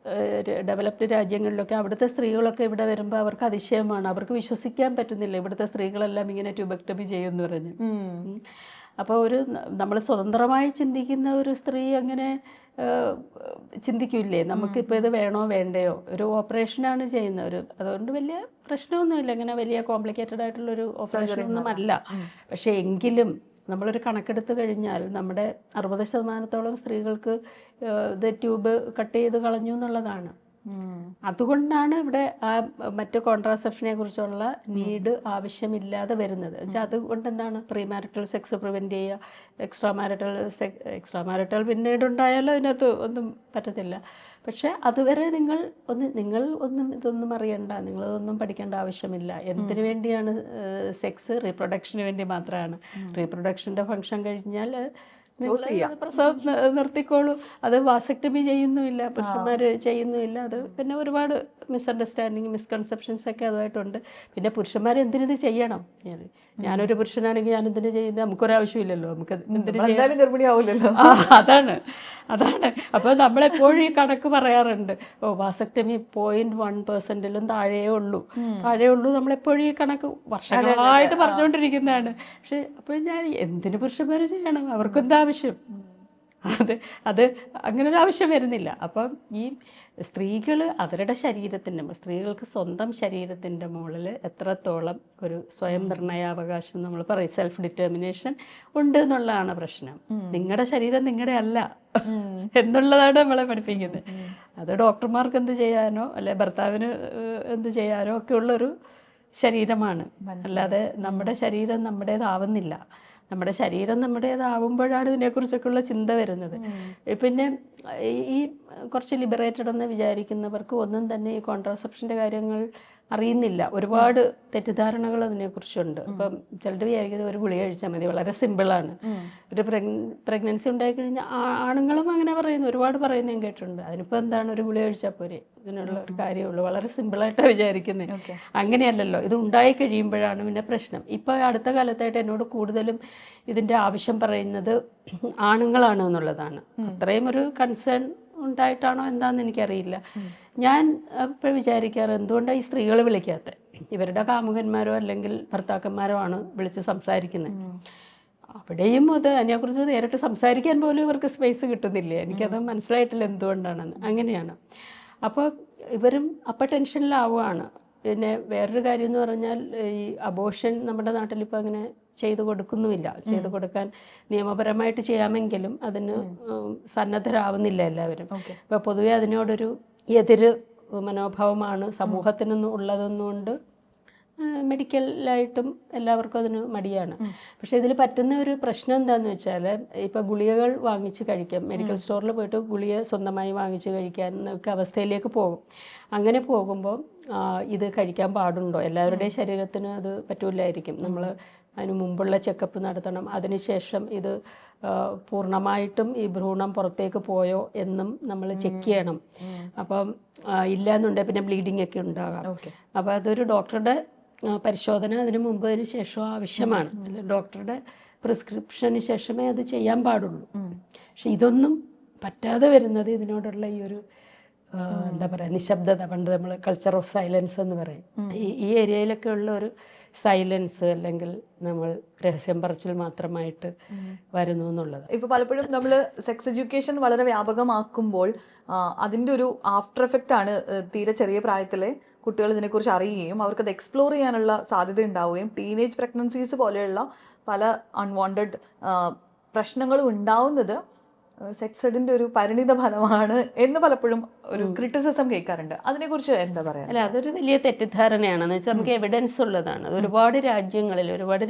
ഡെവലപ്ഡ് രാജ്യങ്ങളിലൊക്കെ അവിടുത്തെ സ്ത്രീകളൊക്കെ ഇവിടെ വരുമ്പോൾ അവർക്ക് അതിശയമാണ്. അവർക്ക് വിശ്വസിക്കാൻ പറ്റുന്നില്ല ഇവിടുത്തെ സ്ത്രീകളെല്ലാം ഇങ്ങനെ ട്യൂബക്ടമി ചെയ്യുമെന്ന് പറഞ്ഞ്. അപ്പോൾ നമ്മൾ സ്വതന്ത്രമായി ചിന്തിക്കുന്ന ഒരു സ്ത്രീ അങ്ങനെ ചിന്തിക്കില്ലേ, നമുക്കിപ്പോൾ ഇത് വേണോ വേണ്ടയോ? ഒരു ഓപ്പറേഷനാണ് ചെയ്യുന്നത്. അതുകൊണ്ട് വലിയ പ്രശ്നമൊന്നുമില്ല, അങ്ങനെ വലിയ കോംപ്ലിക്കേറ്റഡ് ആയിട്ടുള്ളൊരു ഓപ്പറേഷനൊന്നും അല്ല. പക്ഷേ എങ്കിലും നമ്മളൊരു കണക്കെടുത്ത് കഴിഞ്ഞാൽ നമ്മുടെ 60% സ്ത്രീകൾക്ക് ഇത് ട്യൂബ് കട്ട് ചെയ്ത് കളഞ്ഞു എന്നുള്ളതാണ്. അതുകൊണ്ടാണ് ഇവിടെ ആ മറ്റ് കോൺട്രാസെപ്ഷനെ കുറിച്ചുള്ള നീഡ് ആവശ്യമില്ലാതെ വരുന്നത്. വെച്ചാൽ അതുകൊണ്ട് എന്താണ്, പ്രീമാരിറ്റൽ സെക്സ് പ്രിവെൻറ്റ് ചെയ്യുക, എക്സ്ട്രാ മാരിറ്റൽ പിന്നീട് ഉണ്ടായാലും അതിനകത്ത് ഒന്നും പറ്റത്തില്ല. പക്ഷേ അതുവരെ നിങ്ങൾ ഇതൊന്നും അറിയണ്ട, നിങ്ങളിതൊന്നും പഠിക്കേണ്ട ആവശ്യമില്ല. എന്തിനു വേണ്ടിയാണ് സെക്സ്? റീപ്രൊഡക്ഷന് വേണ്ടി മാത്രമാണ്. റീപ്രൊഡക്ഷൻ്റെ ഫങ്ഷൻ കഴിഞ്ഞാൽ പ്രസവം നിർത്തിക്കോളൂ. അത് വാസക്ടമി ചെയ്യുന്നുമില്ല, പുരുഷന്മാർ ചെയ്യുന്നുമില്ല. അത് പിന്നെ ഒരുപാട് മിസ്അണ്ടർസ്റ്റാൻഡിങ്, മിസ്കൺസെപ്ഷൻസ് ഒക്കെ അതുമായിട്ടുണ്ട്. പിന്നെ പുരുഷന്മാർ എന്തിനിത് ചെയ്യണം? ഞാനൊരു പുരുഷനാണെങ്കിൽ ഞാൻ എന്തിനു ചെയ്യുന്നത്? നമുക്കൊരാവശ്യമില്ലല്ലോ, നമുക്ക് എന്തിനു ചെയ്യാൻ. അതാണ്. അപ്പോൾ നമ്മളെപ്പോഴും ഈ കണക്ക് പറയാറുണ്ട്, വാസക്ടമി 0.1% താഴെയേ ഉള്ളൂ. നമ്മളെപ്പോഴും ഈ കണക്ക് വർഷങ്ങളായിട്ട് പറഞ്ഞുകൊണ്ടിരിക്കുന്നതാണ്. പക്ഷെ അപ്പോൾ ഞാൻ എന്തിനു പുരുഷന്മാർ ചെയ്യണം? അവർക്കെന്താ ആവശ്യം? അത് അങ്ങനെ ഒരു ആവശ്യം വരുന്നില്ല. അപ്പം ഈ സ്ത്രീകൾ അവരുടെ സ്ത്രീകൾക്ക് സ്വന്തം ശരീരത്തിൻ്റെ മുകളിൽ എത്രത്തോളം ഒരു സ്വയം നിർണയാവകാശം, നമ്മൾ പറയും സെൽഫ് ഡിറ്റർമിനേഷൻ ഉണ്ട് എന്നുള്ളതാണ് പ്രശ്നം. നിങ്ങളുടെ ശരീരം നിങ്ങളുടെ അല്ല എന്നുള്ളതാണ് നമ്മളെ പഠിപ്പിക്കുന്നത്. അത് ഡോക്ടർമാർക്ക് എന്ത് ചെയ്യാനോ അല്ലെ ഭർത്താവിന് എന്ത് ചെയ്യാനോ ഒക്കെ ഉള്ളൊരു ശരീരമാണ്. അല്ലാതെ നമ്മുടെ ശരീരം നമ്മുടേതാവുന്നില്ല. നമ്മുടെ ശരീരം നമ്മുടേതാവുമ്പോഴാണ് ഇതിനെക്കുറിച്ചൊക്കെയുള്ള ചിന്ത വരുന്നത്. പിന്നെ ഈ കുറച്ച് ലിബറേറ്റഡ് എന്ന് വിചാരിക്കുന്നവർക്ക് ഒന്നും തന്നെ ഈ കോൺട്രാസെപ്ഷൻ്റെ കാര്യങ്ങൾ അറിയുന്നില്ല. ഒരുപാട് തെറ്റിദ്ധാരണകൾ അതിനെക്കുറിച്ചുണ്ട്. ഇപ്പം ചിലർ വിചാരിക്കുന്നത് ഒരു ഗുളിക കഴിച്ചാൽ മതി, വളരെ സിമ്പിളാണ്. ഒരു പ്രഗ്നൻസി ഉണ്ടായിക്കഴിഞ്ഞാൽ ആണുങ്ങളും അങ്ങനെ പറയുന്നു, ഒരുപാട് പറയുന്നത് ഞാൻ കേട്ടിട്ടുണ്ട്. അതിനിപ്പോൾ എന്താണ്, ഒരു ഗുളിക കഴിച്ചാൽ പോരെ, ഇതിനുള്ള ഒരു കാര്യമുള്ളൂ, വളരെ സിമ്പിളായിട്ടാണ് വിചാരിക്കുന്നത്. അങ്ങനെയല്ലല്ലോ, ഇത് ഉണ്ടായി കഴിയുമ്പോഴാണ് പിന്നെ പ്രശ്നം. ഇപ്പോൾ അടുത്ത കാലത്തായിട്ട് എന്നോട് കൂടുതലും ഇതിൻ്റെ ആവശ്യം പറയുന്നത് ആണുങ്ങളാണ് എന്നുള്ളതാണ്. അത്രയും ഒരു കൺസേൺ ഉണ്ടായിട്ടാണോ എന്താണെന്ന് എനിക്കറിയില്ല. ഞാൻ ഇപ്പോൾ വിചാരിക്കാറ്, എന്തുകൊണ്ടാണ് ഈ സ്ത്രീകൾ വിളിക്കാത്തത്? ഇവരുടെ കാമുകന്മാരോ അല്ലെങ്കിൽ ഭർത്താക്കന്മാരോ ആണ് വിളിച്ച് സംസാരിക്കുന്നത്. അവിടെയും അതിനെക്കുറിച്ച് നേരിട്ട് സംസാരിക്കാൻ പോലും ഇവർക്ക് സ്പേസ് കിട്ടുന്നില്ലേ? എനിക്കത് മനസ്സിലായിട്ടില്ല എന്തുകൊണ്ടാണെന്ന്. അങ്ങനെയാണ്. അപ്പോൾ ഇവരും അപ്പം ടെൻഷനിലാവുകയാണ്. പിന്നെ വേറൊരു കാര്യം എന്ന് പറഞ്ഞാൽ, ഈ അബോർഷൻ നമ്മുടെ നാട്ടിലിപ്പോൾ അങ്ങനെ ചെയ്തു കൊടുക്കുന്നുമില്ല. ചെയ്തു കൊടുക്കാൻ നിയമപരമായിട്ട് ചെയ്യാമെങ്കിലും അതിന് സന്നദ്ധരാവുന്നില്ല എല്ലാവരും. ഇപ്പോൾ പൊതുവെ അതിനോടൊരു എതിര് മനോഭാവമാണ് സമൂഹത്തിനൊന്നും ഉള്ളതെന്നുകൊണ്ട് മെഡിക്കലായിട്ടും എല്ലാവർക്കും അതിന് മടിയാണ്. പക്ഷേ ഇതിൽ പറ്റുന്ന ഒരു പ്രശ്നം എന്താണെന്ന് വെച്ചാൽ, ഇപ്പോൾ ഗുളികകൾ വാങ്ങിച്ച് കഴിക്കാം, മെഡിക്കൽ സ്റ്റോറിൽ പോയിട്ട് ഗുളിക സ്വന്തമായി വാങ്ങിച്ച് കഴിക്കാൻ ഒക്കെ അവസ്ഥയിലേക്ക് പോകും. അങ്ങനെ പോകുമ്പോൾ ഇത് കഴിക്കാൻ പാടുണ്ടോ? എല്ലാവരുടെയും ശരീരത്തിന് അത് പറ്റൂലായിരിക്കും. നമ്മൾ അതിന് മുമ്പുള്ള ചെക്കപ്പ് നടത്തണം. അതിനുശേഷം ഇത് പൂർണ്ണമായിട്ടും ഈ ഭ്രൂണം പുറത്തേക്ക് പോയോ എന്നും നമ്മൾ ചെക്ക് ചെയ്യണം. അപ്പം ഇല്ലയെന്നുണ്ടെങ്കിൽ പിന്നെ ബ്ലീഡിംഗ് ഒക്കെ ഉണ്ടാകാം. അപ്പോൾ അതൊരു ഡോക്ടറുടെ പരിശോധന അതിന് മുമ്പ് അതിന് ശേഷം ആവശ്യമാണ്. ഡോക്ടറുടെ പ്രിസ്ക്രിപ്ഷന് ശേഷമേ അത് ചെയ്യാൻ പാടുള്ളൂ. പക്ഷെ ഇതൊന്നും പറ്റാതെ വരുന്നത് ഇതിനോടുള്ള ഈ ഒരു എന്താ പറയുക, നിശബ്ദത. പണ്ട് നമ്മൾ കൾച്ചർ ഓഫ് സൈലൻസ് എന്ന് പറയും. ഈ ഏരിയയിലൊക്കെ ഉള്ള ഒരു സൈലൻസ്, അല്ലെങ്കിൽ നമ്മൾ രഹസ്യം പറച്ചിൽ മാത്രമായിട്ട് വരുന്നു എന്നുള്ളത്. ഇപ്പോൾ പലപ്പോഴും നമ്മൾ സെക്സ് എഡ്യൂക്കേഷൻ വളരെ വ്യാപകമാക്കുമ്പോൾ അതിൻ്റെ ഒരു ആഫ്റ്റർ എഫക്റ്റ് ആണ് തീരെ ചെറിയ പ്രായത്തിലെ കുട്ടികൾ ഇതിനെക്കുറിച്ച് അറിയുകയും അവർക്കത് എക്സ്പ്ലോർ ചെയ്യാനുള്ള സാധ്യത ഉണ്ടാവുകയും ടീനേജ് പ്രഗ്നൻസീസ് പോലെയുള്ള പല അൺവാണ്ടഡ് പ്രശ്നങ്ങളും ഉണ്ടാവുന്നത് സെക്സ് എഡിൻ്റെ ഒരു പരിണിത ഫലമാണ് എന്ന് പലപ്പോഴും ഒരു ക്രിറ്റിസിസം കേൾക്കാറുണ്ട്. അതിനെക്കുറിച്ച് എന്താ പറയുക? അല്ല, അതൊരു വലിയ തെറ്റിദ്ധാരണയാണെന്ന് വെച്ചാൽ നമുക്ക് എവിഡൻസ് ഉള്ളതാണ്. അത് ഒരുപാട്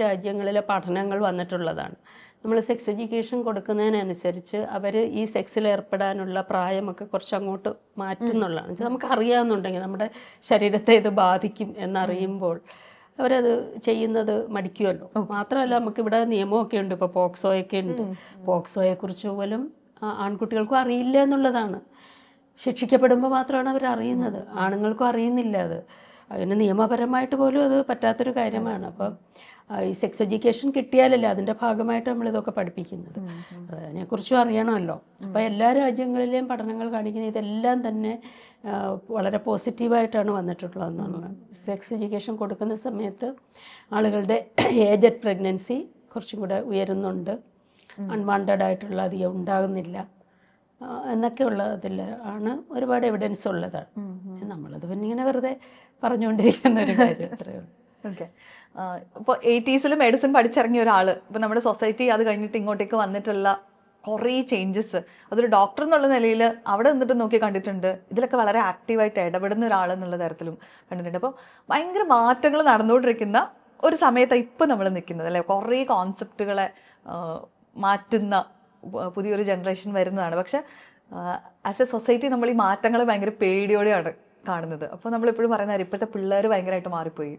രാജ്യങ്ങളിലെ പഠനങ്ങൾ വന്നിട്ടുള്ളതാണ്. നമ്മൾ സെക്സ് എഡ്യൂക്കേഷൻ കൊടുക്കുന്നതിനനുസരിച്ച് അവർ ഈ സെക്സിൽ ഏർപ്പെടാനുള്ള പ്രായമൊക്കെ കുറച്ച് അങ്ങോട്ട് മാറ്റുന്നുള്ളതാണ്. നമുക്ക് അറിയാമെന്നുണ്ടെങ്കിൽ നമ്മുടെ ശരീരത്തെ ഇത് ബാധിക്കും എന്നറിയുമ്പോൾ അവരത് ചെയ്യുന്നത് മടിക്കുമല്ലോ. മാത്രമല്ല, നമുക്കിവിടെ നിയമമൊക്കെ ഉണ്ട്. ഇപ്പോൾ പോക്സോയൊക്കെ ഉണ്ട്. പോക്സോയെക്കുറിച്ച് പോലും ആൺകുട്ടികൾക്കും അറിയില്ല എന്നുള്ളതാണ്. ശിക്ഷിക്കപ്പെടുമ്പോൾ മാത്രമാണ് അവർ അറിയുന്നത്. ആണുങ്ങൾക്കും അറിയുന്നില്ല അത്. അതിന് നിയമപരമായിട്ട് പോലും അത് പറ്റാത്തൊരു കാര്യമാണ്. അപ്പം ഈ സെക്സ് എഡ്യൂക്കേഷൻ കിട്ടിയാലല്ലേ അതിൻ്റെ ഭാഗമായിട്ട് നമ്മളിതൊക്കെ പഠിപ്പിക്കുന്നത്. അതിനെക്കുറിച്ചും അറിയണമല്ലോ. അപ്പോൾ എല്ലാ രാജ്യങ്ങളിലെയും പഠനങ്ങൾ കാണിക്കുന്നത് ഇതെല്ലാം തന്നെ വളരെ പോസിറ്റീവായിട്ടാണ് വന്നിട്ടുള്ളതെന്നാണ്. സെക്സ് എഡ്യൂക്കേഷൻ കൊടുക്കുന്ന സമയത്ത് ആളുകളുടെ ഏജ് അറ്റ് പ്രഗ്നൻസി കുറച്ചും കൂടെ ഉയരുന്നുണ്ട്, അൺവാണ്ടഡ് ആയിട്ടുള്ള അധികം ഉണ്ടാകുന്നില്ല എന്നൊക്കെ ഉള്ളതിൽ ആണ് ഒരുപാട് എവിഡൻസ് ഉള്ളതാണ്. നമ്മളത് പിന്നെ ഇങ്ങനെ വെറുതെ പറഞ്ഞുകൊണ്ടിരിക്കുന്ന ഒരു കാര്യം അത്രയേ ഉള്ളൂ. ഓക്കെ. ഇപ്പോൾ 80s മെഡിസിൻ പഠിച്ചിറങ്ങിയ ഒരാൾ ഇപ്പോൾ നമ്മുടെ സൊസൈറ്റി അത് കഴിഞ്ഞിട്ട് ഇങ്ങോട്ടേക്ക് വന്നിട്ടുള്ള കുറേ ചേഞ്ചസ്, അതൊരു ഡോക്ടർ എന്നുള്ള നിലയിൽ അവിടെ നിന്നിട്ട് നോക്കി കണ്ടിട്ടുണ്ട്. ഇതിലൊക്കെ വളരെ ആക്റ്റീവായിട്ട് ഇടപെടുന്ന ഒരാളെന്നുള്ള തരത്തിലും കണ്ടിട്ടുണ്ട്. അപ്പോൾ ഭയങ്കര മാറ്റങ്ങൾ നടന്നുകൊണ്ടിരിക്കുന്ന ഒരു സമയത്താണ് ഇപ്പോൾ നമ്മൾ നിൽക്കുന്നത് അല്ലേ. കുറേ കോൺസെപ്റ്റുകളെ മാറ്റുന്ന പുതിയൊരു ജനറേഷൻ വരുന്നതാണ്. പക്ഷെ ആസ് എ സൊസൈറ്റി നമ്മൾ ഈ മാറ്റങ്ങളെ ഭയങ്കര പേടിയോടെയാണ് കാണുന്നത്. അപ്പോൾ നമ്മളെപ്പോഴും പറയുന്നത് ഇപ്പോഴത്തെ പിള്ളേർ ഭയങ്കരമായിട്ട് മാറിപ്പോയി,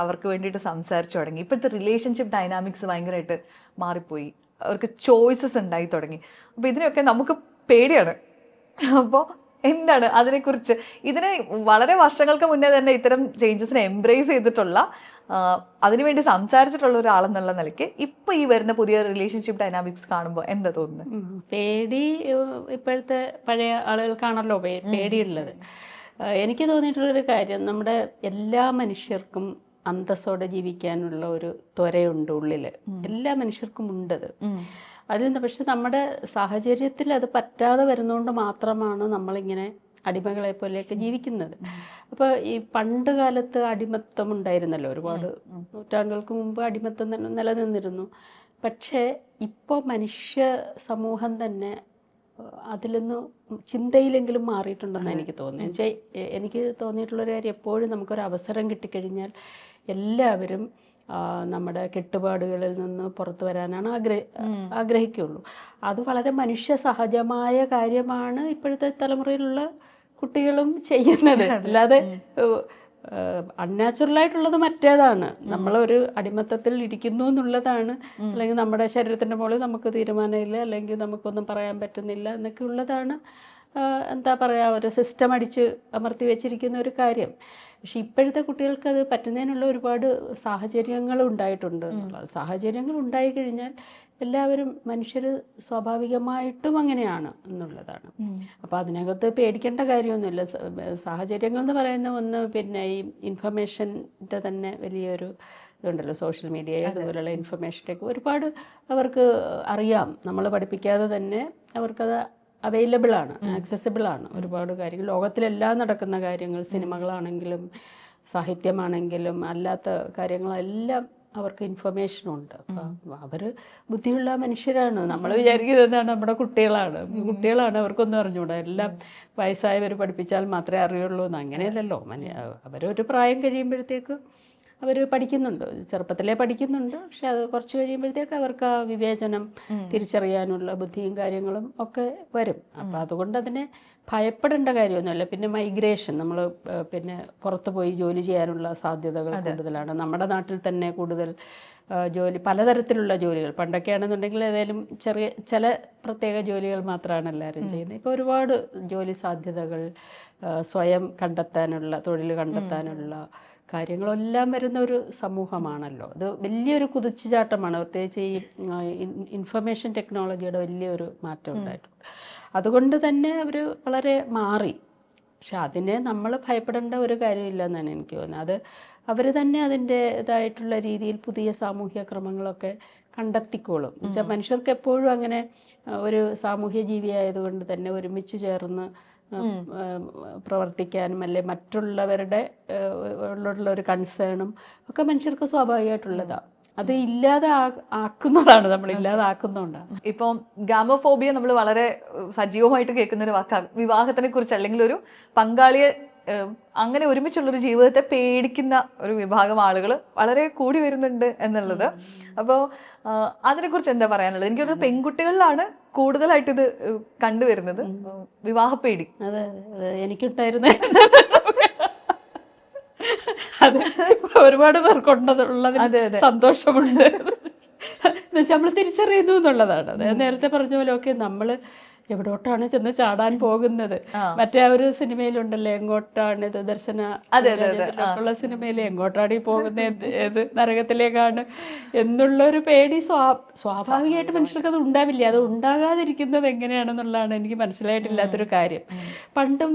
അവർക്ക് വേണ്ടിയിട്ട് സംസാരിച്ചു തുടങ്ങി. ഇപ്പോഴത്തെ റിലേഷൻഷിപ്പ് ഡൈനാമിക്സ് ഭയങ്കരമായിട്ട് മാറിപ്പോയി, അവർക്ക് ചോയ്സസ് ഉണ്ടായി തുടങ്ങി. അപ്പോൾ ഇതിനെയൊക്കെ നമുക്ക് പേടിയാണ്. അപ്പോൾ എന്താണ് അതിനെക്കുറിച്ച്, ഇതിനെ വളരെ വർഷങ്ങൾക്ക് മുന്നേ തന്നെ ഇത്തരം ചേഞ്ചസിനെ എംബ്രേസ് ചെയ്തിട്ടുള്ള അതിനുവേണ്ടി സംസാരിച്ചിട്ടുള്ള ഒരാളെന്നുള്ള നിലയ്ക്ക് ഇപ്പോൾ ഈ വരുന്ന പുതിയ റിലേഷൻഷിപ്പ് ഡൈനാമിക്സ് കാണുമ്പോൾ എന്താ തോന്നുന്നത്? പേടി ഇപ്പോഴത്തെ പഴയ ആളുകൾക്കാണല്ലോ പേടിയുള്ളത്. എനിക്ക് തോന്നിയിട്ടുള്ളൊരു കാര്യം, നമ്മുടെ എല്ലാ മനുഷ്യർക്കും അന്തസ്സോടെ ജീവിക്കാനുള്ള ഒരു ത്വരയുണ്ട് ഉള്ളിൽ. എല്ലാ മനുഷ്യർക്കും ഉണ്ടത്. അതിലെന്താ, പക്ഷെ നമ്മുടെ സാഹചര്യത്തിൽ അത് പറ്റാതെ വരുന്നതുകൊണ്ട് മാത്രമാണ് നമ്മളിങ്ങനെ അടിമകളെ പോലെയൊക്കെ ജീവിക്കുന്നത്. അപ്പോൾ ഈ പണ്ട് കാലത്ത് അടിമത്തം ഉണ്ടായിരുന്നല്ലോ, ഒരുപാട് നൂറ്റാണ്ടുകൾക്ക് മുമ്പ് അടിമത്തം തന്നെ നിലനിന്നിരുന്നു. പക്ഷേ ഇപ്പോൾ മനുഷ്യ സമൂഹം തന്നെ അതിൽ നിന്ന് ചിന്തയിലെങ്കിലും മാറിയിട്ടുണ്ടെന്ന് എനിക്ക് തോന്നുന്നത്. എന്നുവെച്ചാൽ എനിക്ക് തോന്നിയിട്ടുള്ളൊരു കാര്യം, എപ്പോഴും നമുക്കൊരു അവസരം കിട്ടിക്കഴിഞ്ഞാൽ എല്ലാവരും നമ്മുടെ കെട്ടുപാടുകളിൽ നിന്ന് പുറത്തു വരാനാണ് ആഗ്രഹിക്കുള്ളൂ. അത് വളരെ മനുഷ്യ സഹജമായ കാര്യമാണ് ഇപ്പോഴത്തെ തലമുറയിലുള്ള കുട്ടികളും ചെയ്യുന്നത്. അല്ലാതെ അൺനാച്ചുറലായിട്ടുള്ളത് മറ്റേതാണ്. നമ്മളൊരു അടിമത്തത്തിൽ ഇരിക്കുന്നു എന്നുള്ളതാണ്. അല്ലെങ്കിൽ നമ്മുടെ ശരീരത്തിൻ്റെ മുകളിൽ നമുക്ക് തീരുമാനമില്ല, അല്ലെങ്കിൽ നമുക്കൊന്നും പറയാൻ പറ്റുന്നില്ല എന്നൊക്കെ ഉള്ളതാണ്. എന്താ പറയുക, ഒരു സിസ്റ്റം അടിച്ച് അമർത്തി വെച്ചിരിക്കുന്ന ഒരു കാര്യം. പക്ഷെ ഇപ്പോഴത്തെ കുട്ടികൾക്ക് അത് പറ്റുന്നതിനുള്ള ഒരുപാട് സാഹചര്യങ്ങൾ ഉണ്ടായിട്ടുണ്ട്. സാഹചര്യങ്ങൾ ഉണ്ടായിക്കഴിഞ്ഞാൽ എല്ലാവരും മനുഷ്യർ സ്വാഭാവികമായിട്ടും അങ്ങനെയാണ് എന്നുള്ളതാണ്. അപ്പോൾ അതിനകത്ത് പേടിക്കേണ്ട കാര്യമൊന്നുമില്ല. സാഹചര്യങ്ങൾ എന്ന് പറയുന്ന ഒന്ന്, പിന്നെ ഈ ഇൻഫർമേഷൻ്റെ തന്നെ വലിയൊരു ഇതുണ്ടല്ലോ, സോഷ്യൽ മീഡിയ അതുപോലെയുള്ള ഇൻഫർമേഷൻ്റെയൊക്കെ ഒരുപാട് അവർക്ക് അറിയാം. നമ്മൾ പഠിപ്പിക്കാതെ തന്നെ അവർക്കത് അവൈലബിൾ ആണ്, ആക്സസിബിൾ ആണ്. ഒരുപാട് കാര്യങ്ങൾ ലോകത്തിലെല്ലാം നടക്കുന്ന കാര്യങ്ങൾ, സിനിമകളാണെങ്കിലും സാഹിത്യമാണെങ്കിലും അല്ലാത്ത കാര്യങ്ങളെല്ലാം അവർക്ക് ഇൻഫർമേഷനും ഉണ്ട്. അപ്പം അവർ ബുദ്ധിയുള്ള മനുഷ്യരാണ്. നമ്മൾ വിചാരിക്കുന്നത് എന്താണ്, നമ്മുടെ കുട്ടികളാണ് അവർക്കൊന്നും അറിഞ്ഞുകൂടാ, എല്ലാം വയസ്സായവർ പഠിപ്പിച്ചാൽ മാത്രമേ അറിയുള്ളൂ എന്ന്. അങ്ങനെയല്ലല്ലോ. അവരൊരു പ്രായം കഴിയുമ്പോഴത്തേക്ക് അവർ പഠിക്കുന്നുണ്ട്, ചെറുപ്പത്തിലേ പഠിക്കുന്നുണ്ട്. പക്ഷെ അത് കുറച്ച് കഴിയുമ്പോഴത്തേക്ക് അവർക്ക് ആ വിവേചനം തിരിച്ചറിയാനുള്ള ബുദ്ധിയും കാര്യങ്ങളും ഒക്കെ വരും. അപ്പം അതുകൊണ്ട് അതിനെ ഭയപ്പെടേണ്ട കാര്യമൊന്നുമല്ല. പിന്നെ മൈഗ്രേഷൻ, നമ്മൾ പിന്നെ പുറത്ത് പോയി ജോലി ചെയ്യാനുള്ള സാധ്യതകൾ കൂടുതലാണ്. നമ്മുടെ നാട്ടിൽ തന്നെ കൂടുതൽ ജോലി, പലതരത്തിലുള്ള ജോലികൾ. പണ്ടൊക്കെ ആണെന്നുണ്ടെങ്കിൽ ഏതായാലും ചില പ്രത്യേക ജോലികൾ മാത്രമാണ് എല്ലാവരും ചെയ്യുന്നത്. ഇപ്പോൾ ഒരുപാട് ജോലി സാധ്യതകൾ, സ്വയം കണ്ടെത്താനുള്ള, തൊഴിൽ കണ്ടെത്താനുള്ള കാര്യങ്ങളെല്ലാം വരുന്ന ഒരു സമൂഹമാണല്ലോ. അത് വലിയൊരു കുതിച്ചുചാട്ടമാണ്. പ്രത്യേകിച്ച് ഈ ഇൻഫർമേഷൻ ടെക്നോളജിയുടെ വലിയൊരു മാറ്റം ഉണ്ടായിട്ടുണ്ട്. അതുകൊണ്ട് തന്നെ അവർ വളരെ മാറി. പക്ഷെ അതിനെ നമ്മൾ ഭയപ്പെടേണ്ട ഒരു കാര്യമില്ല എന്നാണ് എനിക്ക് തോന്നുന്നത്. അത് അവർ തന്നെ അതിൻ്റേതായിട്ടുള്ള രീതിയിൽ പുതിയ സാമൂഹ്യ ക്രമങ്ങളൊക്കെ കണ്ടെത്തിക്കോളും. എന്നുവെച്ചാൽ മനുഷ്യർക്ക് എപ്പോഴും അങ്ങനെ ഒരു സാമൂഹ്യ ജീവിയായതുകൊണ്ട് തന്നെ ഒരുമിച്ച് ചേർന്ന് പ്രവർത്തിക്കാനും അല്ലെ മറ്റുള്ളവരുടെ ഉള്ള ഒരു കൺസേണും ഒക്കെ മനുഷ്യർക്ക് സ്വാഭാവികമായിട്ടുള്ളതാണ്. അത് ഇല്ലാതെ ആക്കുന്നതാണ്, നമ്മൾ ഇല്ലാതാക്കുന്നതുകൊണ്ടാണ്. ഇപ്പം ഗാമോഫോബിയ നമ്മൾ വളരെ സജീവമായിട്ട് കേൾക്കുന്ന ഒരു വാക്കാണ്. വിവാഹത്തിനെ കുറിച്ച് അല്ലെങ്കിൽ ഒരു പങ്കാളിയെ അങ്ങനെ ഒരുമിച്ചുള്ളൊരു ജീവിതത്തെ പേടിക്കുന്ന ഒരു വിഭാഗം ആളുകൾ വളരെ കൂടി വരുന്നുണ്ട് എന്നുള്ളത്. അപ്പോൾ അതിനെക്കുറിച്ച് എന്താ പറയാനുള്ളത്? എനിക്കൊരു പെൺകുട്ടികളിലാണ് കൂടുതലായിട്ട് ഇത് കണ്ടുവരുന്നത്, വിവാഹപ്പേടി. അതെ, എനിക്കുണ്ടായിരുന്നു. അത് ഒരുപാട് പേർക്കുണ്ടെന്നുള്ളതിൽ സന്തോഷമുണ്ട്. എന്നുവെച്ചാൽ നമ്മൾ തിരിച്ചറിയുന്നു എന്നുള്ളതാണ്. അത് നേരത്തെ പറഞ്ഞ പോലെ ഒക്കെ നമ്മൾ എവിടോട്ടാണ് ചെന്ന് ചാടാൻ പോകുന്നത്. മറ്റേ ആ ഒരു സിനിമയിലുണ്ടല്ലോ, എങ്ങോട്ടാണ് ഇത് ദർശന ഉള്ള സിനിമയിൽ, എങ്ങോട്ടാണ് ഈ പോകുന്നത്, ഏത് നരകത്തിലേക്കാണ് എന്നുള്ളൊരു പേടി സ്വാഭാവികമായിട്ട് മനുഷ്യർക്ക് അത് ഉണ്ടാവില്ല. അത് ഉണ്ടാകാതിരിക്കുന്നത് എങ്ങനെയാണെന്നുള്ളതാണ് എനിക്ക് മനസ്സിലായിട്ടില്ലാത്തൊരു കാര്യം. പണ്ടും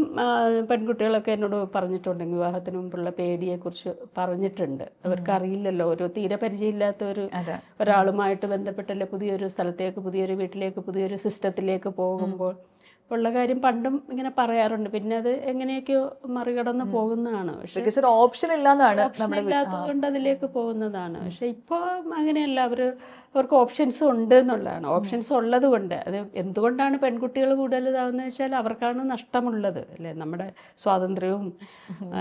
പെൺകുട്ടികളൊക്കെ എന്നോട് പറഞ്ഞിട്ടുണ്ട്, വിവാഹത്തിന് മുമ്പുള്ള പേടിയെക്കുറിച്ച് പറഞ്ഞിട്ടുണ്ട്. അവർക്കറിയില്ലല്ലോ, ഒരു തീരെ പരിചയമില്ലാത്ത ഒരാളുമായിട്ട് ബന്ധപ്പെട്ടല്ലേ പുതിയൊരു സ്ഥലത്തേക്ക്, പുതിയൊരു വീട്ടിലേക്ക്, പുതിയൊരു സിസ്റ്റത്തിലേക്ക് പോകുമ്പോൾ ഉള്ള കാര്യം പണ്ടും ഇങ്ങനെ പറയാറുണ്ട്. പിന്നെ അത് എങ്ങനെയൊക്കെയോ മറികടന്ന് പോകുന്നതാണ്. പക്ഷെ ഓപ്ഷൻ ഇല്ലാത്തതുകൊണ്ട് അതിലേക്ക് പോകുന്നതാണ്. പക്ഷെ ഇപ്പോൾ അങ്ങനെയല്ല, അവർക്ക് ഓപ്ഷൻസ് ഉണ്ട് എന്നുള്ളതാണ്. ഓപ്ഷൻസ് ഉള്ളത് കൊണ്ട്, അത് എന്തുകൊണ്ടാണ് പെൺകുട്ടികൾ കൂടുതൽ ഇതാവുന്നത് വെച്ചാൽ അവർക്കാണ് നഷ്ടമുള്ളത് അല്ലേ. നമ്മുടെ സ്വാതന്ത്ര്യവും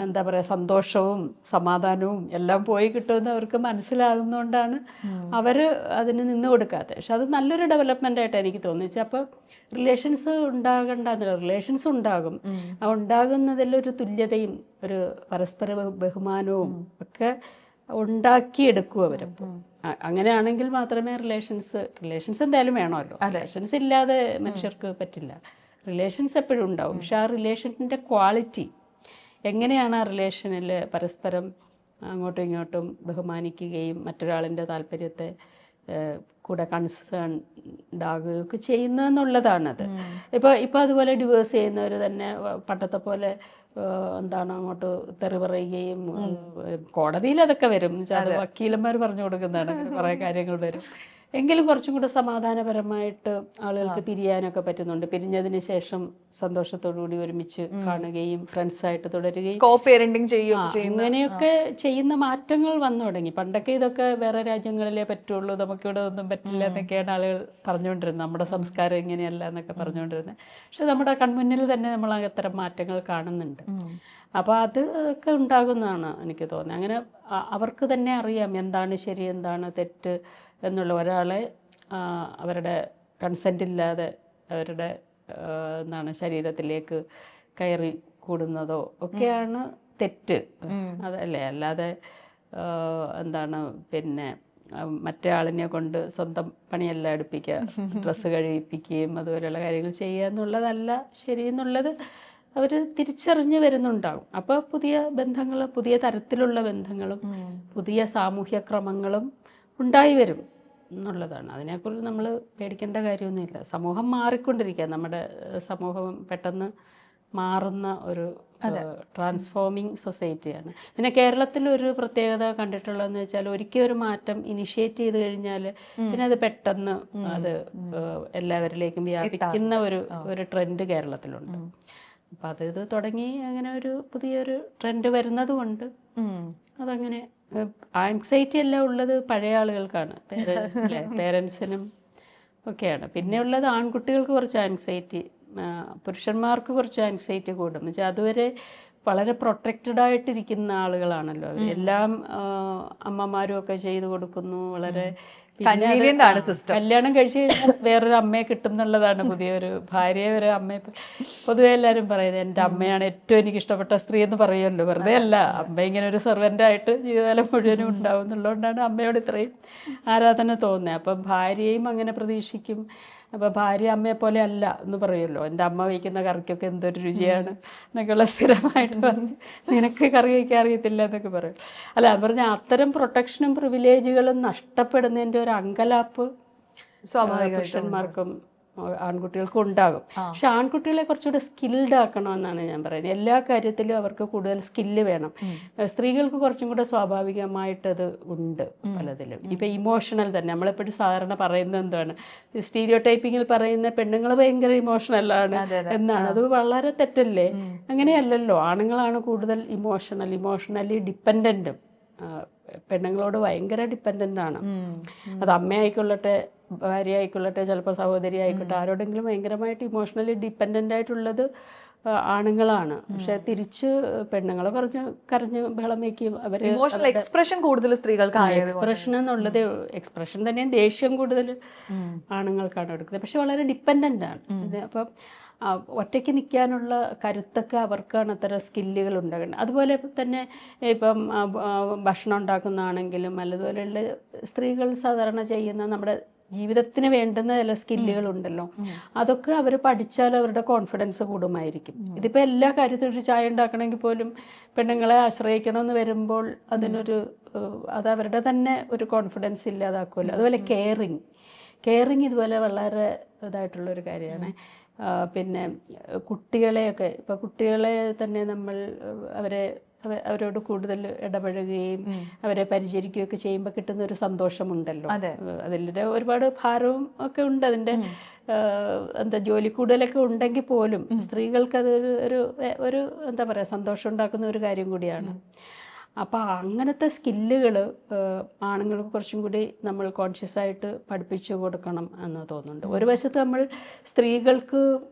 എന്താ പറയുക, സന്തോഷവും സമാധാനവും എല്ലാം പോയി കിട്ടുമെന്ന് അവർക്ക് മനസ്സിലാകുന്നതുകൊണ്ടാണ് അവർ അതിന് നിന്ന് കൊടുക്കാത്തത്. പക്ഷെ അത് നല്ലൊരു ഡെവലപ്മെൻ്റ് ആയിട്ട് എനിക്ക് തോന്നിച്ചു. അപ്പോൾ റിലേഷൻസ് ഉണ്ടാകണ്ടെന്നില്ല, റിലേഷൻസ് ഉണ്ടാകും. ആ ഉണ്ടാകുന്നതിലൊരു തുല്യതയും ഒരു പരസ്പര ബഹുമാനവും ഒക്കെ ഉണ്ടാക്കിയെടുക്കും അവരപ്പോൾ. അങ്ങനെയാണെങ്കിൽ മാത്രമേ റിലേഷൻസ് എന്തായാലും വേണമല്ലോ. റിലേഷൻസ് ഇല്ലാതെ മനുഷ്യർക്ക് പറ്റില്ല. റിലേഷൻസ് എപ്പോഴും ഉണ്ടാവും. പക്ഷെ ആ റിലേഷൻ്റെ ക്വാളിറ്റി എങ്ങനെയാണ്, ആ റിലേഷനിൽ പരസ്പരം അങ്ങോട്ടും ഇങ്ങോട്ടും ബഹുമാനിക്കുകയും മറ്റൊരാളിൻ്റെ താല്പര്യത്തെ കൂടെ കൺസേൺ ഉണ്ടാകുകയൊക്കെ ചെയ്യുന്നതെന്നുള്ളതാണത്. ഇപ്പോൾ അതുപോലെ ഡിവേഴ്സ് ചെയ്യുന്നവർ തന്നെ പണ്ടത്തെ പോലെ എന്താണ് അങ്ങോട്ട് തെറി പറയുകയും, കോടതിയിൽ അതൊക്കെ വരും. അത് വക്കീലന്മാർ പറഞ്ഞു കൊടുക്കുന്നതാണ്, കുറേ കാര്യങ്ങൾ വരും. എങ്കിലും കുറച്ചും കൂടെ സമാധാനപരമായിട്ട് ആളുകൾക്ക് പിരിയാനൊക്കെ പറ്റുന്നുണ്ട്. പിരിഞ്ഞതിന് ശേഷം സന്തോഷത്തോടുകൂടി ഒരുമിച്ച് കാണുകയും ഫ്രണ്ട്സായിട്ട് തുടരുകയും ഇങ്ങനെയൊക്കെ ചെയ്യുന്ന മാറ്റങ്ങൾ വന്നു തുടങ്ങി. പണ്ടൊക്കെ ഇതൊക്കെ വേറെ രാജ്യങ്ങളിലേ പറ്റുള്ളൂ, നമുക്കിവിടെ ഒന്നും പറ്റില്ല എന്നൊക്കെയാണ് ആളുകൾ പറഞ്ഞുകൊണ്ടിരുന്നത്. നമ്മുടെ സംസ്കാരം ഇങ്ങനെയല്ല എന്നൊക്കെ പറഞ്ഞുകൊണ്ടിരുന്നത്. പക്ഷെ നമ്മുടെ കൺമുന്നിൽ തന്നെ നമ്മൾ അത്തരം മാറ്റങ്ങൾ കാണുന്നുണ്ട്. അപ്പോൾ അത് ഒക്കെ ഉണ്ടാകുന്നതാണ് എനിക്ക് തോന്നുന്നത്. അങ്ങനെ അവർക്ക് തന്നെ അറിയാം എന്താണ് ശരി, എന്താണ് തെറ്റ് എന്നുള്ള. ഒരാളെ അവരുടെ കൺസെൻ്റ് ഇല്ലാതെ അവരുടെ എന്താണ് ശരീരത്തിലേക്ക് കയറി കൂടുന്നതോ ഒക്കെയാണ് തെറ്റ്, അതല്ലേ. അല്ലാതെ എന്താണ് പിന്നെ മറ്റേ ആളിനെ കൊണ്ട് സ്വന്തം പണിയെല്ലാം എടുപ്പിക്കുക, ഡ്രസ്സ് കഴിപ്പിക്കുകയും അതുപോലെയുള്ള കാര്യങ്ങൾ ചെയ്യുക എന്നുള്ളതല്ല ശരിയെന്നുള്ളത് അവർ തിരിച്ചറിഞ്ഞ് വരുന്നുണ്ടാകും. അപ്പോൾ പുതിയ ബന്ധങ്ങൾ, പുതിയ തരത്തിലുള്ള ബന്ധങ്ങളും പുതിയ സാമൂഹ്യ ക്രമങ്ങളും ഉണ്ടായി വരും എന്നുള്ളതാണ്. അതിനെക്കുറിച്ച് നമ്മൾ പേടിക്കേണ്ട കാര്യമൊന്നുമില്ല. സമൂഹം മാറിക്കൊണ്ടിരിക്കുക, നമ്മുടെ സമൂഹം പെട്ടെന്ന് മാറുന്ന ഒരു ട്രാൻസ്ഫോമിങ് സൊസൈറ്റിയാണ്. പിന്നെ കേരളത്തിലൊരു പ്രത്യേകത കണ്ടിട്ടുള്ളതെന്ന് വെച്ചാൽ, ഒരിക്കൽ ഒരു മാറ്റം ഇനിഷ്യേറ്റ് ചെയ്ത് കഴിഞ്ഞാൽ പിന്നെ അത് പെട്ടെന്ന് അത് എല്ലാവരിലേക്കും വ്യാപിക്കുന്ന ഒരു ട്രെൻഡ് കേരളത്തിലുണ്ട്. അപ്പം ഇത് തുടങ്ങി അങ്ങനെ ഒരു പുതിയൊരു ട്രെൻഡ് വരുന്നത് കൊണ്ട് അതങ്ങനെ ആങ്സൈറ്റി എല്ലാം ഉള്ളത് പഴയ ആളുകൾക്കാണ്, പേരൻസിനും ഒക്കെയാണ്. പിന്നെ ഉള്ളത് ആൺകുട്ടികൾക്ക് കുറച്ച് ആങ്സൈറ്റി, പുരുഷന്മാർക്ക് കുറച്ച് ആങ്സൈറ്റി കൂടും. എന്ന് വെച്ചാൽ അതുവരെ വളരെ പ്രൊട്ടക്റ്റഡ് ആയിട്ടിരിക്കുന്ന ആളുകളാണല്ലോ അവർ. എല്ലാം അമ്മമാരും ഒക്കെ ചെയ്തു കൊടുക്കുന്നു, വളരെ. കല്യാണം കഴിച്ച് കഴിഞ്ഞാൽ വേറൊരു അമ്മയെ കിട്ടും എന്നുള്ളതാണ് പുതിയൊരു ഭാര്യയെ ഒരു അമ്മയെ. പൊതുവെ എല്ലാവരും പറയുന്നത് എൻ്റെ അമ്മയാണ് ഏറ്റവും എനിക്ക് ഇഷ്ടപ്പെട്ട സ്ത്രീ എന്ന് പറയുമല്ലോ, വെറുതെ അല്ല. അമ്മ ഇങ്ങനെ ഒരു സെർവൻ്റായിട്ട് ജീവിതകാലം മുഴുവനും ഉണ്ടാവും എന്നുള്ളതുകൊണ്ടാണ് അമ്മയോട് ഇത്രയും ആരാധന തോന്നുന്നത്. അപ്പം ഭാര്യയും അങ്ങനെ പ്രതീക്ഷിക്കും. അപ്പോൾ ഭാര്യ അമ്മയെ പോലെ അല്ല എന്ന് പറയുമല്ലോ, എൻ്റെ അമ്മ വയ്ക്കുന്ന കറിക്കൊക്കെ എന്തൊരു രുചിയാണ് എന്നൊക്കെയുള്ള സ്ഥിരമായിട്ട് പറഞ്ഞ് നിനക്ക് കറി വയ്ക്കാൻ അറിയത്തില്ല എന്നൊക്കെ പറയും. അല്ല, അത് പറഞ്ഞാൽ അത്തരം പ്രൊട്ടക്ഷനും പ്രിവിലേജുകളും നഷ്ടപ്പെടുന്നതിൻ്റെ ഒരു അങ്കലാപ്പ് പുരുഷന്മാർക്കും ആൺകുട്ടികൾക്കും ഉണ്ടാകും. പക്ഷെ ആൺകുട്ടികളെ കുറച്ചുകൂടെ സ്കിൽഡ് ആക്കണമെന്നാണ് ഞാൻ പറയുന്നത്. എല്ലാ കാര്യത്തിലും അവർക്ക് കൂടുതൽ സ്കില്ല് വേണം. സ്ത്രീകൾക്ക് കുറച്ചും കൂടെ സ്വാഭാവികമായിട്ടത് ഉണ്ട് പലതിലും. ഇപ്പം ഇമോഷണൽ തന്നെ നമ്മളെപ്പോഴും സാധാരണ പറയുന്നത് എന്താണ്, സ്റ്റീരിയോ ടൈപ്പിങ്ങിൽ പറയുന്ന പെണ്ണുങ്ങൾ ഭയങ്കര ഇമോഷണലാണ് എന്നാണ്. അത് വളരെ തെറ്റല്ലേ? അങ്ങനെയല്ലല്ലോ. ആണുങ്ങളാണ് കൂടുതൽ ഇമോഷണലി ഡിപ്പെൻഡൻറ്റും. പെണ്ണുങ്ങളോട് ഭയങ്കര ഡിപ്പെൻഡൻ്റ് ആണ്. അത് അമ്മയായിക്കൊള്ളട്ടെ, ഭാര്യ ആയിക്കൊള്ളട്ടെ, ചിലപ്പോൾ സഹോദരി ആയിക്കോട്ടെ, ആരോടെങ്കിലും ഭയങ്കരമായിട്ട് ഇമോഷണലി ഡിപ്പെൻഡൻ്റ് ആയിട്ടുള്ളത് ആണുങ്ങളാണ്. പക്ഷെ തിരിച്ച് പെണ്ണുങ്ങൾ കരഞ്ഞ് ബഹളം വയ്ക്കും. അവർ എക്സ്പ്രഷൻ കൂടുതൽ സ്ത്രീകൾക്ക്, എക്സ്പ്രഷൻ എന്നുള്ളത് എക്സ്പ്രഷൻ തന്നെ ദേഷ്യം കൂടുതൽ ആണുങ്ങൾക്കാണ് എടുക്കുന്നത്. പക്ഷെ വളരെ ഡിപ്പെൻഡൻ്റ് ആണ്. അപ്പം ഒറ്റയ്ക്ക് നിൽക്കാനുള്ള കരുത്തൊക്കെ അവർക്കാണ് അത്തരം സ്കില്ലുകൾ ഉണ്ടാകുന്നത്. അതുപോലെ തന്നെ ഇപ്പം ഭക്ഷണം ഉണ്ടാക്കുന്നതാണെങ്കിലും അതുപോലെയുള്ള സ്ത്രീകൾ സാധാരണ ചെയ്യുന്ന നമ്മുടെ ജീവിതത്തിന് വേണ്ടുന്ന ചില സ്കില്ലുകളുണ്ടല്ലോ, അതൊക്കെ അവർ പഠിച്ചാൽ അവരുടെ കോൺഫിഡൻസ് കൂടുമായിരിക്കും. ഇതിപ്പോൾ എല്ലാ കാര്യത്തിലും ഒരു ചായ ഉണ്ടാക്കണമെങ്കിൽ പോലും പെണ്ണുങ്ങളെ ആശ്രയിക്കണമെന്ന് വരുമ്പോൾ അത് അവരുടെ തന്നെ ഒരു കോൺഫിഡൻസ് ഇല്ലാതാക്കുമല്ലോ. അതുപോലെ കെയറിങ് ഇതുപോലെ വളരെ ഇതായിട്ടുള്ളൊരു കാര്യമാണ്. പിന്നെ കുട്ടികളെയൊക്കെ, ഇപ്പോൾ കുട്ടികളെ തന്നെ നമ്മൾ അവരോട് കൂടുതൽ ഇടപഴകുകയും അവരെ പരിചരിക്കുകയൊക്കെ ചെയ്യുമ്പോൾ കിട്ടുന്ന ഒരു സന്തോഷമുണ്ടല്ലോ. അതിൻ്റെ ഒരുപാട് ഭാരവും ഒക്കെ ഉണ്ട്. അതിൻ്റെ ജോലി കൂടുതലൊക്കെ ഉണ്ടെങ്കിൽ പോലും സ്ത്രീകൾക്ക് അതൊരു ഒരു എന്താ പറയുക, സന്തോഷം ഉണ്ടാക്കുന്ന ഒരു കാര്യം കൂടിയാണ്. അപ്പോൾ അങ്ങനത്തെ സ്കില്ലുകൾ ആണുങ്ങൾക്ക് കുറച്ചും കൂടി നമ്മൾ കോൺഷ്യസ് ആയിട്ട് പഠിപ്പിച്ചു കൊടുക്കണം എന്ന് തോന്നുന്നുണ്ട്. ഒരു വശത്ത് നമ്മൾ സ്ത്രീകൾക്ക്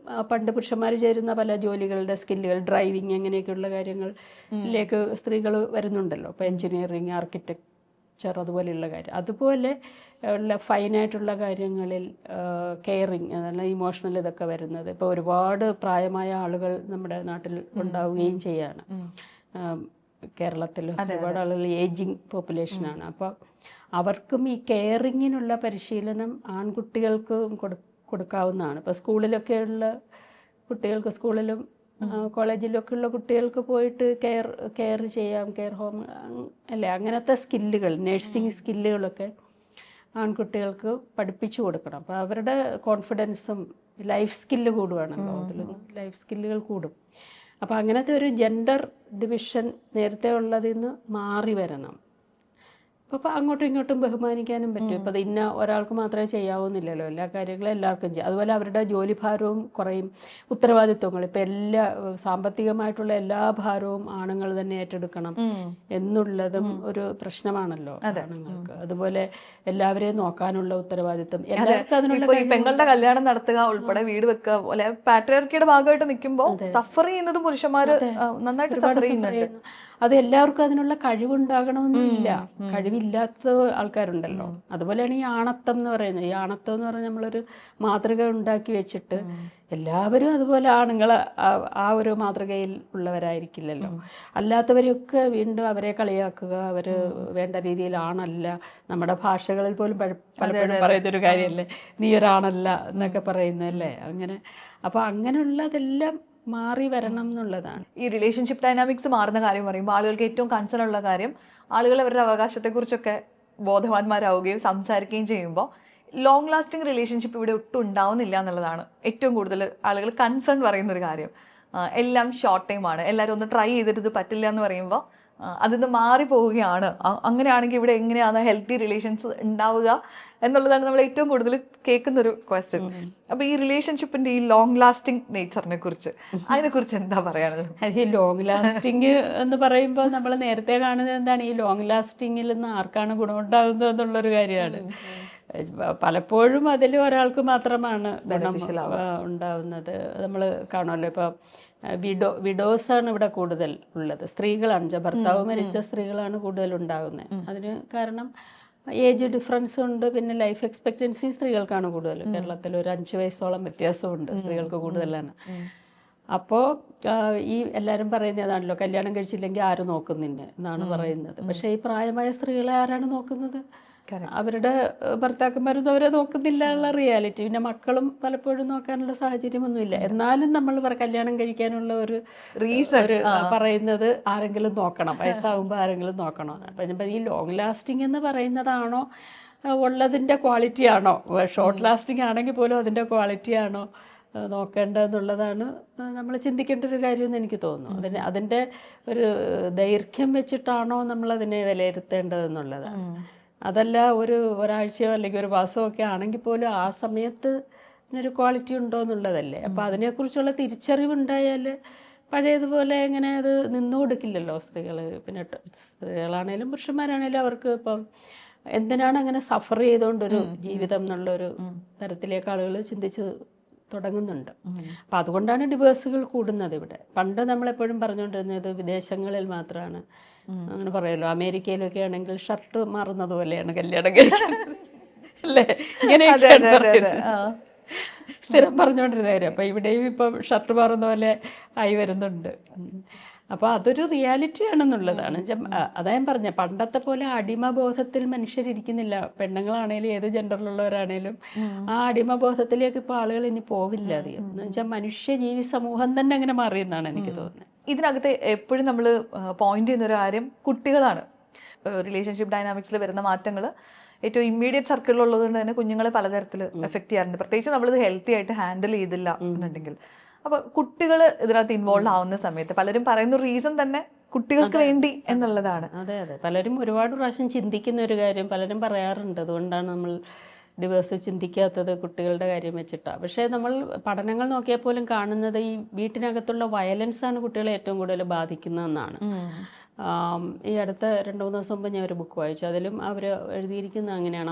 പണ്ട് പുരുഷന്മാർ ചേരുന്ന പല ജോലികളുടെ സ്കില്ലുകൾ, ഡ്രൈവിങ് അങ്ങനെയൊക്കെയുള്ള കാര്യങ്ങളിലേക്ക് സ്ത്രീകൾ വരുന്നുണ്ടല്ലോ. ഇപ്പോൾ എൻജിനീയറിങ്, ആർക്കിടെക്ചർ, അതുപോലെയുള്ള കാര്യം. അതുപോലെ ഉള്ള ഫൈനായിട്ടുള്ള കാര്യങ്ങളിൽ കെയറിങ്, അതായത് ഇമോഷണൽ ഇതൊക്കെ വരുന്നത് ഇപ്പോൾ ഒരുപാട് പ്രായമായ ആളുകൾ നമ്മുടെ നാട്ടിൽ ഉണ്ടാവുകയും ചെയ്യാണ്. കേരളത്തിൽ ഒരുപാട് ആളുകൾ ഏജിങ് പോപ്പുലേഷനാണ്. അപ്പോൾ അവർക്കും ഈ കെയറിങ്ങിനുള്ള പരിശീലനം ആൺകുട്ടികൾക്കും കൊടുക്കാവുന്നതാണ്. ഇപ്പോൾ സ്കൂളിലൊക്കെയുള്ള കുട്ടികൾക്ക്, സ്കൂളിലും കോളേജിലൊക്കെ ഉള്ള കുട്ടികൾക്ക് പോയിട്ട് കെയർ ചെയ്യാം, കെയർ ഹോം അല്ലേ, അങ്ങനത്തെ സ്കില്ലുകൾ, നഴ്സിംഗ് സ്കില്ലുകളൊക്കെ ആൺകുട്ടികൾക്ക് പഠിപ്പിച്ചു കൊടുക്കണം. അപ്പോൾ അവരുടെ കോൺഫിഡൻസും ലൈഫ് സ്കില്ല് കൂടുവാണല്ലോ, അതിലൊന്നും ലൈഫ് സ്കില്ലുകൾ കൂടും. അപ്പോൾ അങ്ങനത്തെ ഒരു ജെൻഡർ ഡിവിഷൻ നേരത്തെ ഉള്ളതിൽ നിന്ന് മാറി വരണം. അപ്പോൾ അങ്ങോട്ടും ഇങ്ങോട്ടും ബഹുമാനിക്കാനും പറ്റും. ഇപ്പോൾ അത് ഇന്ന ഒരാൾക്ക് മാത്രമേ ചെയ്യാവുന്നില്ലല്ലോ, എല്ലാ കാര്യങ്ങളും എല്ലാവർക്കും ചെയ്യാം. അതുപോലെ അവരുടെ ജോലിഭാരവും കുറയും, ഉത്തരവാദിത്വങ്ങൾ, ഇപ്പോൾ സാമ്പത്തികമായിട്ടുള്ള എല്ലാ ഭാരവും ആണുങ്ങൾ തന്നെ ഏറ്റെടുക്കണം എന്നുള്ളതും ഒരു പ്രശ്നമാണല്ലോ ആണുങ്ങൾക്ക്. അതുപോലെ എല്ലാവരെയും നോക്കാനുള്ള ഉത്തരവാദിത്വം എല്ലാവർക്കും അതിനുള്ള, പെങ്ങളുടെ കല്യാണം നടത്തുക ഉൾപ്പെടെ വീട് വെക്കുക പോലെ പാട്രിയാർക്കിയുടെ ഭാഗമായിട്ട് നിൽക്കുമ്പോൾ സഫർ ചെയ്യുന്നത് പുരുഷന്മാർ നന്നായിട്ട് സഫർ ചെയ്യുന്നുണ്ട്. അത് എല്ലാവർക്കും അതിനുള്ള കഴിവുണ്ടാകണമെന്നില്ല, കഴിവില്ലാത്ത ആൾക്കാരുണ്ടല്ലോ. അതുപോലെയാണ് ഈ ആണത്തം എന്ന് പറയുന്നത്. ഈ ആണത്തം എന്ന് പറഞ്ഞാൽ നമ്മളൊരു മാതൃക ഉണ്ടാക്കി വെച്ചിട്ട് എല്ലാവരും അതുപോലെ ആണുങ്ങൾ ആ ഒരു മാതൃകയിൽ ഉള്ളവരായിരിക്കില്ലല്ലോ. അല്ലാത്തവരെയൊക്കെ വീണ്ടും അവരെ കളിയാക്കുക, അവർ വേണ്ട രീതിയിലാണല്ല. നമ്മുടെ ഭാഷകളിൽ പോലും പലപ്പോഴും പറയുന്നൊരു കാര്യമല്ലേ, നീ ഒരാണല്ല എന്നൊക്കെ പറയുന്നതല്ലേ അങ്ങനെ. അപ്പോൾ അങ്ങനെയുള്ളതെല്ലാം മാറി വരണം എന്നുള്ളതാണ്. ഈ റിലേഷൻഷിപ്പ് ഡൈനാമിക്സ് മാറുന്ന കാര്യം പറയുമ്പോൾ ആളുകൾക്ക് ഏറ്റവും കൺസേൺ ഉള്ള കാര്യം, ആളുകൾ അവരുടെ അവകാശത്തെക്കുറിച്ചൊക്കെ ബോധവാന്മാരാവുകയും സംസാരിക്കുകയും ചെയ്യുമ്പോൾ ലോങ് ലാസ്റ്റിംഗ് റിലേഷൻഷിപ്പ് ഇവിടെ ഒട്ടും ഉണ്ടാവുന്നില്ല എന്നുള്ളതാണ് ഏറ്റവും കൂടുതൽ ആളുകൾ കൺസേൺ പറയുന്നൊരു കാര്യം. എല്ലാം ഷോർട്ട് ടൈമാണ്, എല്ലാവരും ഒന്ന് ട്രൈ ചെയ്തിട്ട് ഇത് പറ്റില്ല എന്ന് പറയുമ്പോൾ അതിന്ന് മാറി പോവുകയാണ്. അങ്ങനെയാണെങ്കിൽ ഇവിടെ എങ്ങനെയാണ് ഹെൽത്തി റിലേഷൻസ് ഉണ്ടാവുക എന്നുള്ളതാണ് നമ്മൾ ഏറ്റവും കൂടുതൽ കേൾക്കുന്ന ഒരു ക്വസ്റ്റ്യൻ. അപ്പൊ ഈ റിലേഷൻഷിപ്പിന്റെ ഈ ലോങ് ലാസ്റ്റിംഗ് നേച്ചറിനെ കുറിച്ച് അതിനെക്കുറിച്ച് എന്താ പറയാനുള്ളത്? അത് ഈ ലോങ് ലാസ്റ്റിംഗ് എന്ന് പറയുമ്പോൾ നമ്മൾ നേരത്തെ കാണുന്നത് എന്താണ്, ഈ ലോങ് ലാസ്റ്റിങ്ങിൽ നിന്ന് ആർക്കാണ് ഗുണമുണ്ടാകുന്നത് എന്നുള്ളൊരു കാര്യമാണ്. പലപ്പോഴും അതിൽ ഒരാൾക്ക് മാത്രമാണ് ഗുണം ഉണ്ടാവുന്നത്. നമ്മൾ കാണുമല്ലോ, ഇപ്പോൾ വിഡോസാണ് ഇവിടെ കൂടുതൽ ഉള്ളത്, സ്ത്രീകളാണ്, ഭർത്താവ് മരിച്ച സ്ത്രീകളാണ് കൂടുതൽ ഉണ്ടാകുന്നത്. അതിന് കാരണം ഏജ് ഡിഫറൻസ് ഉണ്ട്, പിന്നെ ലൈഫ് എക്സ്പെക്റ്റൻസി സ്ത്രീകൾക്കാണ് കൂടുതൽ. കേരളത്തിൽ ഒരു 5 വയസ്സോളം വ്യത്യാസമുണ്ട്, സ്ത്രീകൾക്ക് കൂടുതലാണ്. അപ്പോൾ ഈ എല്ലാവരും പറയുന്നതാണല്ലോ, കല്യാണം കഴിച്ചില്ലെങ്കിൽ ആരും നോക്കുന്നില്ല എന്നാണ് പറയുന്നത്. പക്ഷേ ഈ പ്രായമായ സ്ത്രീകളെ ആരാണ് നോക്കുന്നത്? അവരുടെ ഭർത്താക്കന്മാരൊന്നും അവരെ നോക്കുന്നില്ല എന്നുള്ള റിയാലിറ്റി. പിന്നെ മക്കളും പലപ്പോഴും നോക്കാനുള്ള സാഹചര്യമൊന്നുമില്ല. എന്നാലും നമ്മൾ കല്യാണം കഴിക്കാനുള്ള ഒരു റീസൺ പറയുന്നത് ആരെങ്കിലും നോക്കണം, വയസ്സാകുമ്പോൾ ആരെങ്കിലും നോക്കണം. അപ്പം ഈ ലോങ് ലാസ്റ്റിംഗ് എന്ന് പറയുന്നതാണോ ഉള്ളതിൻ്റെ ക്വാളിറ്റി ആണോ, ഷോർട്ട് ലാസ്റ്റിംഗ് ആണെങ്കിൽ പോലും അതിൻ്റെ ക്വാളിറ്റി ആണോ നോക്കേണ്ടതെന്നുള്ളതാണ് നമ്മൾ ചിന്തിക്കേണ്ട ഒരു കാര്യമെന്ന് എനിക്ക് തോന്നുന്നു. അതിൻ്റെ ഒരു ദൈർഘ്യം വെച്ചിട്ടാണോ നമ്മളതിനെ വിലയിരുത്തേണ്ടതെന്നുള്ളതാണ്. അതല്ല ഒരാഴ്ചയോ അല്ലെങ്കിൽ ഒരു മാസമോ ഒക്കെ ആണെങ്കിൽ പോലും ആ സമയത്ത് ഇതിനൊരു ക്വാളിറ്റി ഉണ്ടോ എന്നുള്ളതല്ലേ. അപ്പോൾ അതിനെക്കുറിച്ചുള്ള തിരിച്ചറിവുണ്ടായാൽ പഴയതുപോലെ ഇങ്ങനെ അത് നിന്നു കൊടുക്കില്ലല്ലോ സ്ത്രീകൾ. പിന്നെ സ്ത്രീകളാണേലും പുരുഷന്മാരാണേലും അവർക്ക് ഇപ്പം എന്തിനാണ് അങ്ങനെ സഫർ ചെയ്തുകൊണ്ടൊരു ജീവിതം എന്നുള്ളൊരു തരത്തിലേക്ക് ആളുകൾ ചിന്തിച്ച് തുടങ്ങുന്നുണ്ട്. അപ്പം അതുകൊണ്ടാണ് ഡിവേഴ്സുകൾ കൂടുന്നത് ഇവിടെ. പണ്ട് നമ്മളെപ്പോഴും പറഞ്ഞുകൊണ്ടിരുന്നത് വിദേശങ്ങളിൽ മാത്രമാണ്, അങ്ങനെ പറയുമല്ലോ, അമേരിക്കയിലൊക്കെ ആണെങ്കിൽ ഷർട്ട് മാറുന്നത് പോലെയാണ് കല്യാണം കഴിക്കുന്നത് അല്ലേ, ഇങ്ങനെയൊക്കെയാണ് പറയുന്നത്, സ്ഥിരം പറഞ്ഞുകൊണ്ടിരുന്ന കാര്യം. അപ്പം ഇവിടെയും ഇപ്പം ഷർട്ട് മാറുന്ന പോലെ ആയി വരുന്നുണ്ട്. അപ്പോൾ അതൊരു റിയാലിറ്റി ആണെന്നുള്ളതാണ്. അതാ ഞാൻ പറഞ്ഞ, പണ്ടത്തെ പോലെ അടിമബോധത്തിൽ മനുഷ്യരിയ്ക്കുന്നില്ല. പെണ്ണുങ്ങളാണേലും ഏത് ജെൻഡറിലുള്ളവരാണേലും ആ അടിമബോധത്തിലേക്ക് ഇപ്പോൾ ആളുകൾ ഇനി പോകില്ല അധികം. എന്ന് വെച്ചാൽ മനുഷ്യ ജീവി സമൂഹം തന്നെ അങ്ങനെ മാറിയെന്നാണ് എനിക്ക് തോന്നുന്നത്. ഇതിനകത്ത് എപ്പോഴും നമ്മൾ പോയിന്റ് ചെയ്യുന്നൊരു കാര്യം കുട്ടികളാണ്. റിലേഷൻഷിപ്പ് ഡൈനാമിക്സിൽ വരുന്ന മാറ്റങ്ങൾ ഏറ്റവും ഇമ്മീഡിയറ്റ് സർക്കിളിലുള്ളത് കൊണ്ട് തന്നെ കുഞ്ഞുങ്ങളെ പലതരത്തിൽ എഫക്റ്റ് ചെയ്യാറുണ്ട്. പ്രത്യേകിച്ച് നമ്മളിത് ഹെൽത്തി ആയിട്ട് ഹാൻഡിൽ ചെയ്തില്ല എന്നുണ്ടെങ്കിൽ. അപ്പോൾ കുട്ടികൾ ഇതിനകത്ത് ഇൻവോൾവ് ആവുന്ന സമയത്ത് പലരും പറയുന്ന റീസൺ തന്നെ കുട്ടികൾക്ക് വേണ്ടി എന്നുള്ളതാണ്. അതെ, പലരും ഒരുപാട് പ്രാവശ്യം ചിന്തിക്കുന്ന ഒരു കാര്യം പലരും പറയാറുണ്ട്. അതുകൊണ്ടാണ് നമ്മൾ ഡിവേഴ്സ് ചിന്തിക്കാത്തത് കുട്ടികളുടെ കാര്യം വെച്ചിട്ടാണ്. പക്ഷേ നമ്മൾ പഠനങ്ങൾ നോക്കിയാൽ പോലും കാണുന്നത് ഈ വീട്ടിനകത്തുള്ള വയലൻസാണ് കുട്ടികളെ ഏറ്റവും കൂടുതൽ ബാധിക്കുന്നതെന്നാണ്. ഈ അടുത്ത 2-3 ദിവസം മുമ്പ് ഞാൻ ഒരു ബുക്ക് വായിച്ചു. അതിലും അവർ എഴുതിയിരിക്കുന്നത് അങ്ങനെയാണ്.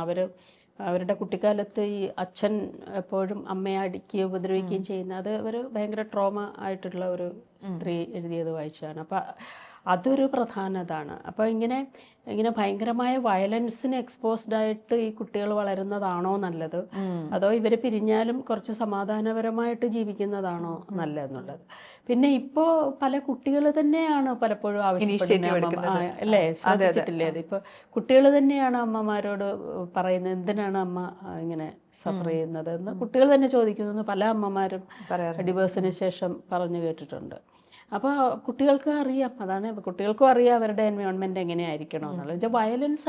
അവരുടെ കുട്ടിക്കാലത്ത് ഈ അച്ഛൻ എപ്പോഴും അമ്മയെ അടിക്കുകയും ഉപദ്രവിക്കുകയും ചെയ്യുന്ന അത് ഒരു ഭയങ്കര ട്രോമ ആയിട്ടുള്ള ഒരു സ്ത്രീ എഴുതിയത് വായിച്ചതാണ്. അപ്പം അതൊരു പ്രധാനതാണ്. അപ്പോൾ ഇങ്ങനെ ഭയങ്കരമായ വയലൻസിന് എക്സ്പോസ്ഡ് ആയിട്ട് ഈ കുട്ടികൾ വളരുന്നതാണോ നല്ലത്, അതോ ഇവർ പിരിഞ്ഞാലും കുറച്ച് സമാധാനപരമായിട്ട് ജീവിക്കുന്നതാണോ നല്ലതെന്നുള്ളത്. പിന്നെ ഇപ്പോൾ പല കുട്ടികൾ തന്നെയാണ് പലപ്പോഴും ആവശ്യപ്പെടുന്നത്, അല്ലേ, ശ്രദ്ധിച്ചിട്ടില്ലേ? അത് ഇപ്പോൾ കുട്ടികൾ തന്നെയാണ് അമ്മമാരോട് പറയുന്നത്, എന്തിനാണ് അമ്മ ഇങ്ങനെ സഫർ ചെയ്യുന്നത് എന്ന് കുട്ടികൾ തന്നെ ചോദിക്കുന്നു. പല അമ്മമാരും ഡിവോഴ്സിന് ശേഷം പറഞ്ഞു കേട്ടിട്ടുണ്ട്. അപ്പോൾ കുട്ടികൾക്ക് അറിയാം, അതാണ് കുട്ടികൾക്കും അറിയാം അവരുടെ എൻവയോൺമെൻറ്റ് എങ്ങനെയായിരിക്കണം എന്നുള്ളത്. വെച്ചാൽ വയലൻസ്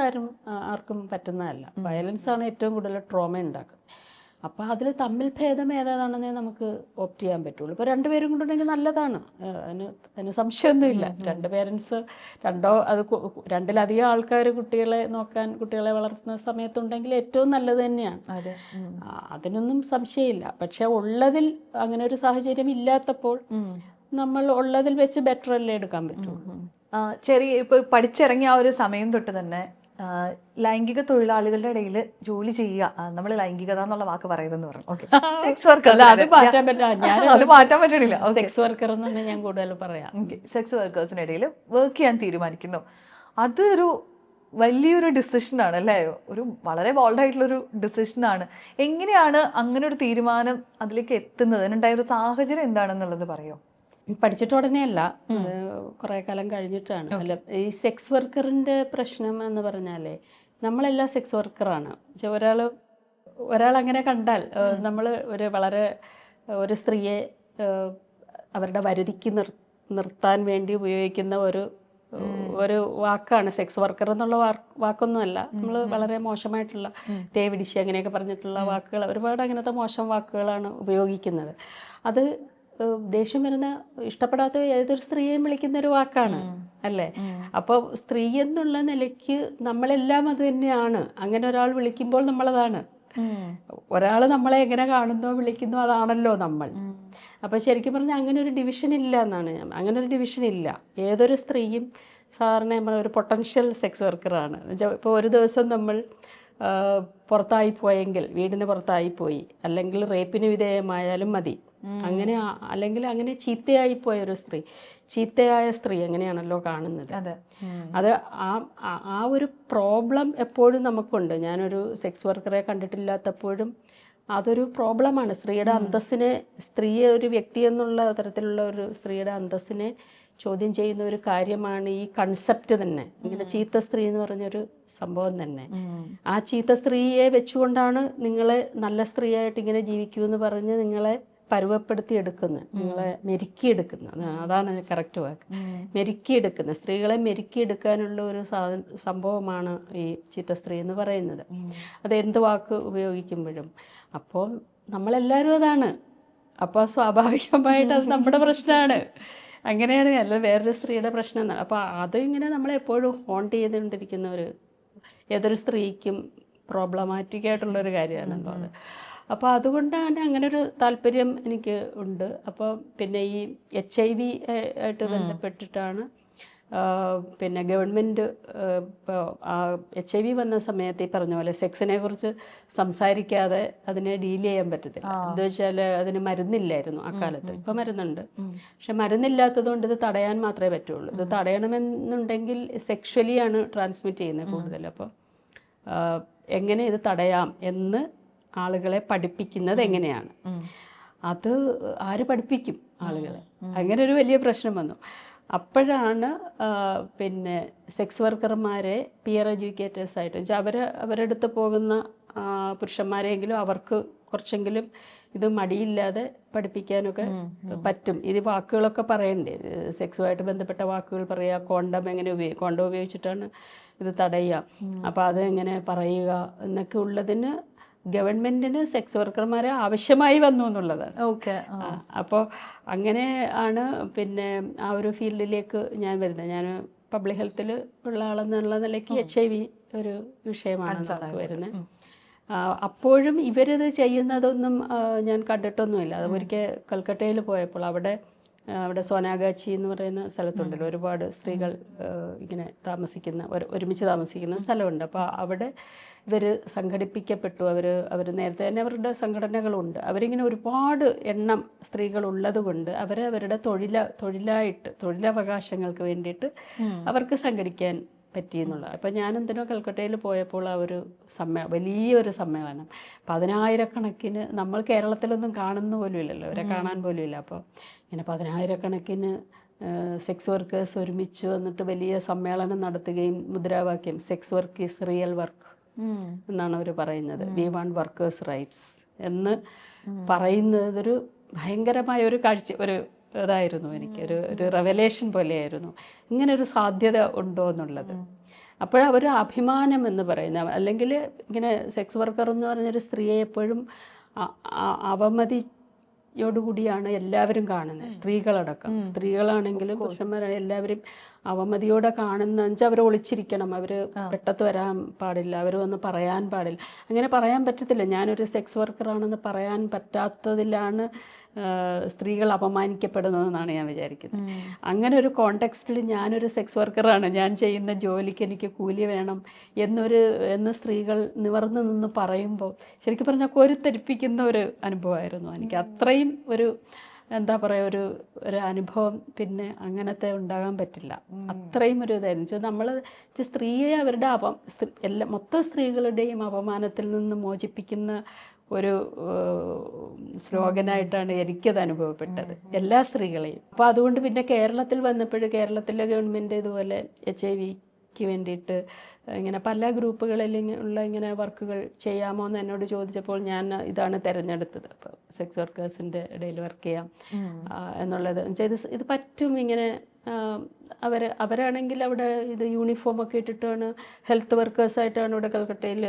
ആർക്കും പറ്റുന്നതല്ല. വയലൻസാണ് ഏറ്റവും കൂടുതൽ ട്രോമ ഉണ്ടാക്കുന്നത്. അപ്പോൾ അതിൽ തമ്മിൽ ഭേദം ഏതാണെന്നേ നമുക്ക് ഓപ്റ്റ് ചെയ്യാൻ പറ്റുള്ളൂ. ഇപ്പോൾ 2 പേരും കൊണ്ടുണ്ടെങ്കിൽ നല്ലതാണ്, അതിന് സംശയമൊന്നുമില്ല. 2 പേരൻസ് അത് 2-ലധികം ആൾക്കാർ കുട്ടികളെ വളർത്തുന്ന സമയത്തുണ്ടെങ്കിൽ ഏറ്റവും നല്ലത് തന്നെയാണ്, അതിനൊന്നും സംശയമില്ല. പക്ഷെ ഉള്ളതിൽ അങ്ങനെ ഒരു സാഹചര്യം ഇല്ലാത്തപ്പോൾ നമ്മൾ ഉള്ളതിൽ വെച്ച് ബെറ്റർ അല്ലേ എടുക്കാൻ പറ്റുള്ളൂ. ഇപ്പോൾ പഠിച്ചിറങ്ങിയ ആ ഒരു സമയം തൊട്ട് തന്നെ ലൈംഗിക തൊഴിലാളികളുടെ ഇടയിൽ ജോലി ചെയ്യുക, നമ്മൾ ലൈംഗികത എന്നുള്ള വാക്ക് പറയുന്നത് പറഞ്ഞു. ഓക്കെ, സെക്സ് വർക്കേഴ്സ്, അത് മാറ്റാൻ പറ്റണില്ല. സെക്സ് വർക്കർ എന്ന് ഞാൻ കൂടുതൽ പറയാം. സെക്സ് വർക്കേഴ്സിനിടയിൽ വർക്ക് ചെയ്യാൻ തീരുമാനിക്കുന്നു. അതൊരു വലിയൊരു ഡിസിഷനാണ് അല്ലേ, ഒരു വളരെ ബോൾഡായിട്ടുള്ളൊരു ഡിസിഷനാണ്. എങ്ങനെയാണ് അങ്ങനെ ഒരു തീരുമാനം അതിലേക്ക് എത്തുന്നത്? അതിനുണ്ടായ ഒരു സാഹചര്യം എന്താണെന്നുള്ളത് പറയോ? പഠിച്ചിട്ട് ഉടനെയല്ല, കുറേ കാലം കഴിഞ്ഞിട്ടാണ്. അല്ല, ഈ സെക്സ് വർക്കറിൻ്റെ പ്രശ്നം എന്ന് പറഞ്ഞാലേ നമ്മളെല്ലാം സെക്സ് വർക്കറാണ്. ഒരാൾ അങ്ങനെ കണ്ടാൽ നമ്മൾ ഒരു സ്ത്രീയെ അവരുടെ വരുതിക്ക് നിർത്താൻ വേണ്ടി ഉപയോഗിക്കുന്ന ഒരു വാക്കാണ് സെക്സ് വർക്കർ എന്നുള്ള വാക്കൊന്നുമല്ല. നമ്മൾ വളരെ മോശമായിട്ടുള്ള തേവിടിശി അങ്ങനെയൊക്കെ പറഞ്ഞിട്ടുള്ള വാക്കുകൾ, ഒരുപാട് അങ്ങനത്തെ മോശം വാക്കുകളാണ് ഉപയോഗിക്കുന്നത്. അത് ദേഷ്യം വരുന്ന, ഇഷ്ടപ്പെടാത്ത ഏതൊരു സ്ത്രീയെയും വിളിക്കുന്ന ഒരു വാക്കാണ് അല്ലേ? അപ്പോൾ സ്ത്രീ എന്നുള്ള നിലയ്ക്ക് നമ്മളെല്ലാം അത് തന്നെയാണ്. അങ്ങനെ ഒരാൾ വിളിക്കുമ്പോൾ നമ്മളതാണ്. ഒരാൾ നമ്മളെ എങ്ങനെ കാണുന്നോ വിളിക്കുന്നോ അതാണല്ലോ നമ്മൾ. അപ്പോൾ ശരിക്കും പറഞ്ഞാൽ അങ്ങനെ ഒരു ഡിവിഷൻ ഇല്ല എന്നാണ് അങ്ങനെ ഒരു ഡിവിഷൻ ഇല്ല. ഏതൊരു സ്ത്രീയും സാധാരണ നമ്മളൊരു പൊട്ടൻഷ്യൽ സെക്സ് വർക്കറാണ്. ഇപ്പോൾ ഒരു ദിവസം നമ്മൾ പുറത്തായി പോയെങ്കിൽ, വീടിന് പുറത്തായി പോയി, അല്ലെങ്കിൽ റേപ്പിന് വിധേയമായാലും മതി, അങ്ങനെ അല്ലെങ്കിൽ അങ്ങനെ ചീത്തയായി പോയ ഒരു സ്ത്രീ, ചീത്തയായ സ്ത്രീ അങ്ങനെയാണല്ലോ കാണുന്നത്. അത് ആ ഒരു പ്രോബ്ലം എപ്പോഴും നമുക്കുണ്ട്. ഞാനൊരു സെക്സ് വർക്കറെ കണ്ടിട്ടില്ലാത്തപ്പോഴും അതൊരു പ്രോബ്ലമാണ്. സ്ത്രീയുടെ അന്തസ്സിനെ, സ്ത്രീയെ ഒരു വ്യക്തി എന്നുള്ള തരത്തിലുള്ള ഒരു സ്ത്രീയുടെ അന്തസ്സിനെ ചോദ്യം ചെയ്യുന്ന ഒരു കാര്യമാണ് ഈ കൺസെപ്റ്റ് തന്നെ. ഇങ്ങനെ ചീത്ത സ്ത്രീ എന്ന് പറഞ്ഞൊരു സംഭവം തന്നെ. ആ ചീത്ത സ്ത്രീയെ വെച്ചുകൊണ്ടാണ് നിങ്ങളെ നല്ല സ്ത്രീയായിട്ട് ഇങ്ങനെ ജീവിക്കുമെന്ന് പറഞ്ഞ് നിങ്ങളെ പരുവപ്പെടുത്തി എടുക്കുന്നത്, നിങ്ങളെ മെരുക്കിയെടുക്കുന്നത്. അതാണ് കറക്റ്റ് വാക്ക്. മെരുക്കിയെടുക്കുന്നത്, സ്ത്രീകളെ മെരുക്കിയെടുക്കാനുള്ള ഒരു സംഭവമാണ് ഈ ചീത്ത സ്ത്രീ എന്ന് പറയുന്നത്. അത് എന്ത് വാക്ക് ഉപയോഗിക്കുമ്പോഴും. അപ്പോൾ നമ്മളെല്ലാവരും അതാണ്. അപ്പോൾ സ്വാഭാവികമായിട്ട് അത് നമ്മുടെ പ്രശ്നമാണ്. അങ്ങനെയാണ്, അല്ല വേറൊരു സ്ത്രീയുടെ പ്രശ്നം എന്നാണ്. അപ്പോൾ അതിങ്ങനെ നമ്മളെപ്പോഴും ഹോണ്ട് ചെയ്തുകൊണ്ടിരിക്കുന്ന ഒരു, ഏതൊരു സ്ത്രീക്കും പ്രോബ്ലമാറ്റിക് ആയിട്ടുള്ളൊരു കാര്യമാണല്ലോ അത്. അപ്പോൾ അതുകൊണ്ട് തന്നെ അങ്ങനെ ഒരു താല്പര്യം എനിക്ക് ഉണ്ട്. അപ്പോൾ പിന്നെ ഈ HIV ആയിട്ട് ബന്ധപ്പെട്ടിട്ടാണ് പിന്നെ ഗവൺമെൻറ് ഇപ്പോൾ HIV വന്ന സമയത്ത് ഈ പറഞ്ഞ പോലെ സെക്സിനെ കുറിച്ച് സംസാരിക്കാതെ അതിനെ ഡീൽ ചെയ്യാൻ പറ്റത്തില്ല. എന്താ വെച്ചാൽ അതിന് മരുന്നില്ലായിരുന്നു ആ കാലത്ത്. ഇപ്പോൾ മരുന്നുണ്ട്, പക്ഷെ മരുന്നില്ലാത്തത് കൊണ്ട് ഇത് തടയാൻ മാത്രമേ പറ്റുള്ളൂ. ഇത് തടയണമെന്നുണ്ടെങ്കിൽ സെക്ഷുവലിയാണ് ട്രാൻസ്മിറ്റ് ചെയ്യുന്നത് കൂടുതൽ. അപ്പോൾ എങ്ങനെ ഇത് തടയാം എന്ന് ആളുകളെ പഠിപ്പിക്കുന്നത് എങ്ങനെയാണ്, അത് ആര് പഠിപ്പിക്കും ആളുകളെ? അങ്ങനെ ഒരു വലിയ പ്രശ്നം വന്നു. അപ്പോഴാണ് പിന്നെ സെക്സ് വർക്കർമാരെ പിയർ എഡ്യൂക്കേറ്റേഴ്സായിട്ട് വെച്ചാൽ അവരുടെ അടുത്ത് പോകുന്ന പുരുഷന്മാരെങ്കിലും അവർക്ക് കുറച്ചെങ്കിലും ഇത് മടിയില്ലാതെ പഠിപ്പിക്കാനൊക്കെ പറ്റും. ഇത് വാക്കുകളൊക്കെ പറയണ്ടേ, സെക്സുമായിട്ട് ബന്ധപ്പെട്ട വാക്കുകൾ പറയുക, കോണ്ടം എങ്ങനെ കോണ്ടം ഉപയോഗിച്ചിട്ടാണ് ഇത് തടയുക, അപ്പോൾ അത് എങ്ങനെ പറയുക എന്നൊക്കെ ഉള്ളതിന് ഗവൺമെൻറ്റിന് സെക്സ് വർക്കർമാരെ ആവശ്യമായി വന്നു എന്നുള്ളതാണ്. അപ്പോൾ അങ്ങനെ ആണ് പിന്നെ ആ ഒരു ഫീൽഡിലേക്ക് ഞാൻ വരുന്നത്. ഞാൻ പബ്ലിക് ഹെൽത്തിൽ ഉള്ള ആളെന്നുള്ള നിലയ്ക്ക് HIV ഒരു വിഷയമാണ് നമുക്ക് വരുന്നത്. അപ്പോഴും ഇവരിത് ചെയ്യുന്നതൊന്നും ഞാൻ കണ്ടിട്ടൊന്നുമില്ല. അത് ഒരിക്കൽ കൽക്കട്ടയിൽ പോയപ്പോൾ അവിടെ സോനാഗാച്ചി എന്ന് പറയുന്ന സ്ഥലത്തുണ്ടല്ലോ ഒരുപാട് സ്ത്രീകൾ ഇങ്ങനെ താമസിക്കുന്ന, ഒരുമിച്ച് താമസിക്കുന്ന സ്ഥലമുണ്ട്. അപ്പോൾ അവിടെ ഇവർ സംഘടിപ്പിക്കപ്പെട്ടു. അവർ നേരത്തെ തന്നെ അവരുടെ സംഘടനകളുണ്ട്. അവരിങ്ങനെ ഒരുപാട് എണ്ണം സ്ത്രീകളുള്ളത് കൊണ്ട് അവരുടെ തൊഴിലവകാശങ്ങൾക്ക് വേണ്ടിയിട്ട് അവർക്ക് സംഘടിക്കാൻ പറ്റിയെന്നുള്ളത്. അപ്പം ഞാൻ എന്തിനോ കൽക്കട്ടയിൽ പോയപ്പോൾ ആ ഒരു വലിയൊരു സമ്മേളനം, 10,000-കണക്കിന്, നമ്മൾ കേരളത്തിലൊന്നും കാണുന്ന പോലും ഇല്ലല്ലോ, അവരെ കാണാൻ പോലും ഇല്ല. അപ്പോൾ ഇങ്ങനെ 10,000-കണക്കിന് സെക്സ് വർക്കേഴ്സ് ഒരുമിച്ച് വന്നിട്ട് വലിയ സമ്മേളനം നടത്തുകയും മുദ്രാവാക്യം sex work is real work എന്നാണ് അവർ പറയുന്നത്. വി വാണ്ട് വർക്കേഴ്സ് റൈറ്റ്സ് എന്ന് പറയുന്നത് ഒരു ഭയങ്കരമായ ഒരു ഇതായിരുന്നു എനിക്ക്, ഒരു റെവലേഷൻ പോലെയായിരുന്നു. ഇങ്ങനെ ഒരു സാധ്യത ഉണ്ടോ എന്നുള്ളത്. അപ്പോഴൊരു അഭിമാനം എന്ന് പറയുന്ന, അല്ലെങ്കിൽ ഇങ്ങനെ സെക്സ് വർക്കർ എന്ന് പറഞ്ഞൊരു സ്ത്രീയെ എപ്പോഴും അവമതിയോടുകൂടിയാണ് എല്ലാവരും കാണുന്നത്, സ്ത്രീകളടക്കം. സ്ത്രീകളാണെങ്കിലും പുരുഷന്മാരാണെങ്കിലും എല്ലാവരും അവമതിയോടെ കാണുന്ന വെച്ചാൽ അവർ ഒളിച്ചിരിക്കണം, അവർ പെട്ടത്ത് വരാൻ പാടില്ല, അവർ വന്ന് പറയാൻ പാടില്ല. അങ്ങനെ പറയാൻ പറ്റത്തില്ല. ഞാനൊരു സെക്സ് വർക്കറാണെന്ന് പറയാൻ പറ്റാത്തതിലാണ് സ്ത്രീകൾ അപമാനിക്കപ്പെടുന്നതെന്നാണ് ഞാൻ വിചാരിക്കുന്നത്. അങ്ങനെ ഒരു കോണ്ടെക്സ്റ്റിൽ ഞാനൊരു സെക്സ് വർക്കറാണ്, ഞാൻ ചെയ്യുന്ന ജോലിക്ക് എനിക്ക് കൂലി വേണം എന്ന് സ്ത്രീകൾ നിവർന്നു നിന്ന് പറയുമ്പോൾ ശരിക്കും പറഞ്ഞാൽ കോരിത്തരിപ്പിക്കുന്ന ഒരു അനുഭവമായിരുന്നു എനിക്ക്. അത്രയും ഒരു എന്താ പറയുക, ഒരു അനുഭവം പിന്നെ അങ്ങനത്തെ ഉണ്ടാകാൻ പറ്റില്ല. അത്രയും ഒരു ഇതായിരുന്നു. നമ്മൾ സ്ത്രീയെ അവരുടെ മൊത്തം സ്ത്രീകളുടെയും അപമാനത്തിൽ നിന്ന് മോചിപ്പിക്കുന്ന ഒരു സ്ലോഗനായിട്ടാണ് എനിക്കത് അനുഭവപ്പെട്ടത്, എല്ലാ സ്ത്രീകളെയും. അപ്പോൾ അതുകൊണ്ട് പിന്നെ കേരളത്തിൽ വന്നപ്പോൾ കേരളത്തിലെ ഗവൺമെൻറ് ഇതുപോലെ HIV വേണ്ടിയിട്ട് ഇങ്ങനെ പല ഗ്രൂപ്പുകളിൽ ഉള്ള ഇങ്ങനെ വർക്കുകൾ ചെയ്യാമോ എന്ന് എന്നോട് ചോദിച്ചപ്പോൾ ഞാൻ ഇതാണ് തിരഞ്ഞെടുത്തത്. അപ്പോൾ സെക്സ് വർക്കേഴ്സിൻ്റെ ഇടയിൽ വർക്ക് ചെയ്യാം എന്നുള്ളത്. ഇത് പറ്റും. ഇങ്ങനെ അവരാണെങ്കിൽ അവിടെ ഇത് യൂണിഫോമൊക്കെ ഇട്ടിട്ടാണ്, ഹെൽത്ത് വർക്കേഴ്സായിട്ടാണ് ഇവിടെ കൽക്കട്ടയിൽ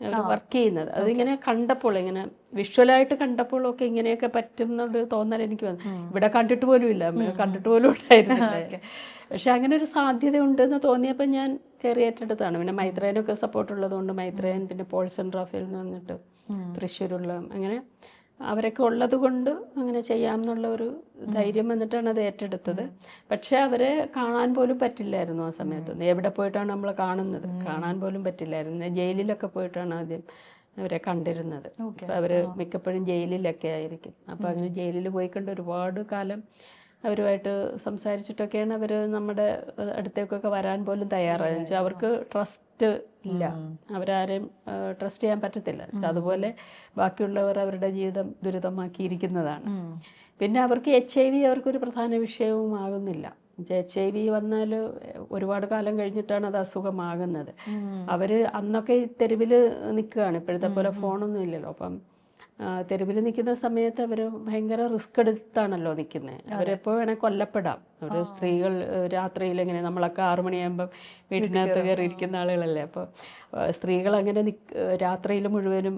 അവർ വർക്ക് ചെയ്യുന്നത്. അതിങ്ങനെ കണ്ടപ്പോൾ, ഇങ്ങനെ വിഷ്വലായിട്ട് കണ്ടപ്പോഴൊക്കെ ഇങ്ങനെയൊക്കെ പറ്റും എന്നൊരു തോന്നൽ എനിക്ക് വന്നു. ഇവിടെ കണ്ടിട്ട് പോലും ഇല്ല, കണ്ടിട്ട് പോലും ഉണ്ടായിരുന്നില്ല. പക്ഷെ അങ്ങനെ ഒരു സാധ്യത ഉണ്ടെന്ന് തോന്നിയപ്പോൾ ഞാൻ കയറി ഏറ്റെടുത്താണ്. പിന്നെ മൈത്രേനൊക്കെ സപ്പോർട്ടുള്ളത് കൊണ്ട് മൈത്രേൻ, പിന്നെ പോൾസൺ റാഫേൽ എന്ന് പറഞ്ഞിട്ട് തൃശ്ശൂരുള്ള, അങ്ങനെ അവരൊക്കെ ഉള്ളത് കൊണ്ട് അങ്ങനെ ചെയ്യാമെന്നുള്ള ഒരു ധൈര്യം വന്നിട്ടാണ് അത് ഏറ്റെടുത്തത്. പക്ഷെ അവരെ കാണാൻ പോലും പറ്റില്ലായിരുന്നു ആ സമയത്ത്. എവിടെ പോയിട്ടാണ് നമ്മൾ കാണുന്നത്? കാണാൻ പോലും പറ്റില്ലായിരുന്നു. ജയിലിലൊക്കെ പോയിട്ടാണ് ആദ്യം അവരെ കണ്ടിരുന്നത്. അപ്പം അവർ മിക്കപ്പോഴും ജയിലിലൊക്കെ ആയിരിക്കും. അപ്പോൾ അങ്ങനെ ജയിലിൽ പോയി കണ്ട് ഒരുപാട് കാലം അവരുമായിട്ട് സംസാരിച്ചിട്ടൊക്കെയാണ് അവർ നമ്മുടെ അടുത്തേക്കൊക്കെ വരാൻ പോലും തയ്യാറായത്. വെച്ചാൽ അവർക്ക് ട്രസ്റ്റ് ഇല്ല, അവരാരെയും ട്രസ്റ്റ് ചെയ്യാൻ പറ്റത്തില്ല. അതുപോലെ ബാക്കിയുള്ളവർ അവരുടെ ജീവിതം ദുരിതമാക്കിയിരിക്കുന്നതാണ്. പിന്നെ അവർക്ക് HIV അവർക്കൊരു പ്രധാന വിഷയവും ആകുന്നില്ല. HIV വന്നാൽ ഒരുപാട് കാലം കഴിഞ്ഞിട്ടാണ് അത് അസുഖമാകുന്നത്. അവർ അന്നൊക്കെ തെരുവിൽ നിൽക്കുകയാണ്, ഇപ്പോഴത്തെ പോലെ ഫോണൊന്നും ഇല്ലല്ലോ. അപ്പം തെരുവിൽ നിൽക്കുന്ന സമയത്ത് അവർ ഭയങ്കര റിസ്ക് എടുത്താണല്ലോ നിൽക്കുന്നത്. അവരെപ്പോൾ വേണേൽ കൊല്ലപ്പെടാം. അവർ സ്ത്രീകൾ രാത്രിയിൽ ഇങ്ങനെ, നമ്മളൊക്കെ 6 മണിയാകുമ്പം വീട്ടിനകത്ത് കയറി ഇരിക്കുന്ന ആളുകളല്ലേ. അപ്പോൾ സ്ത്രീകൾ അങ്ങനെ രാത്രിയിൽ മുഴുവനും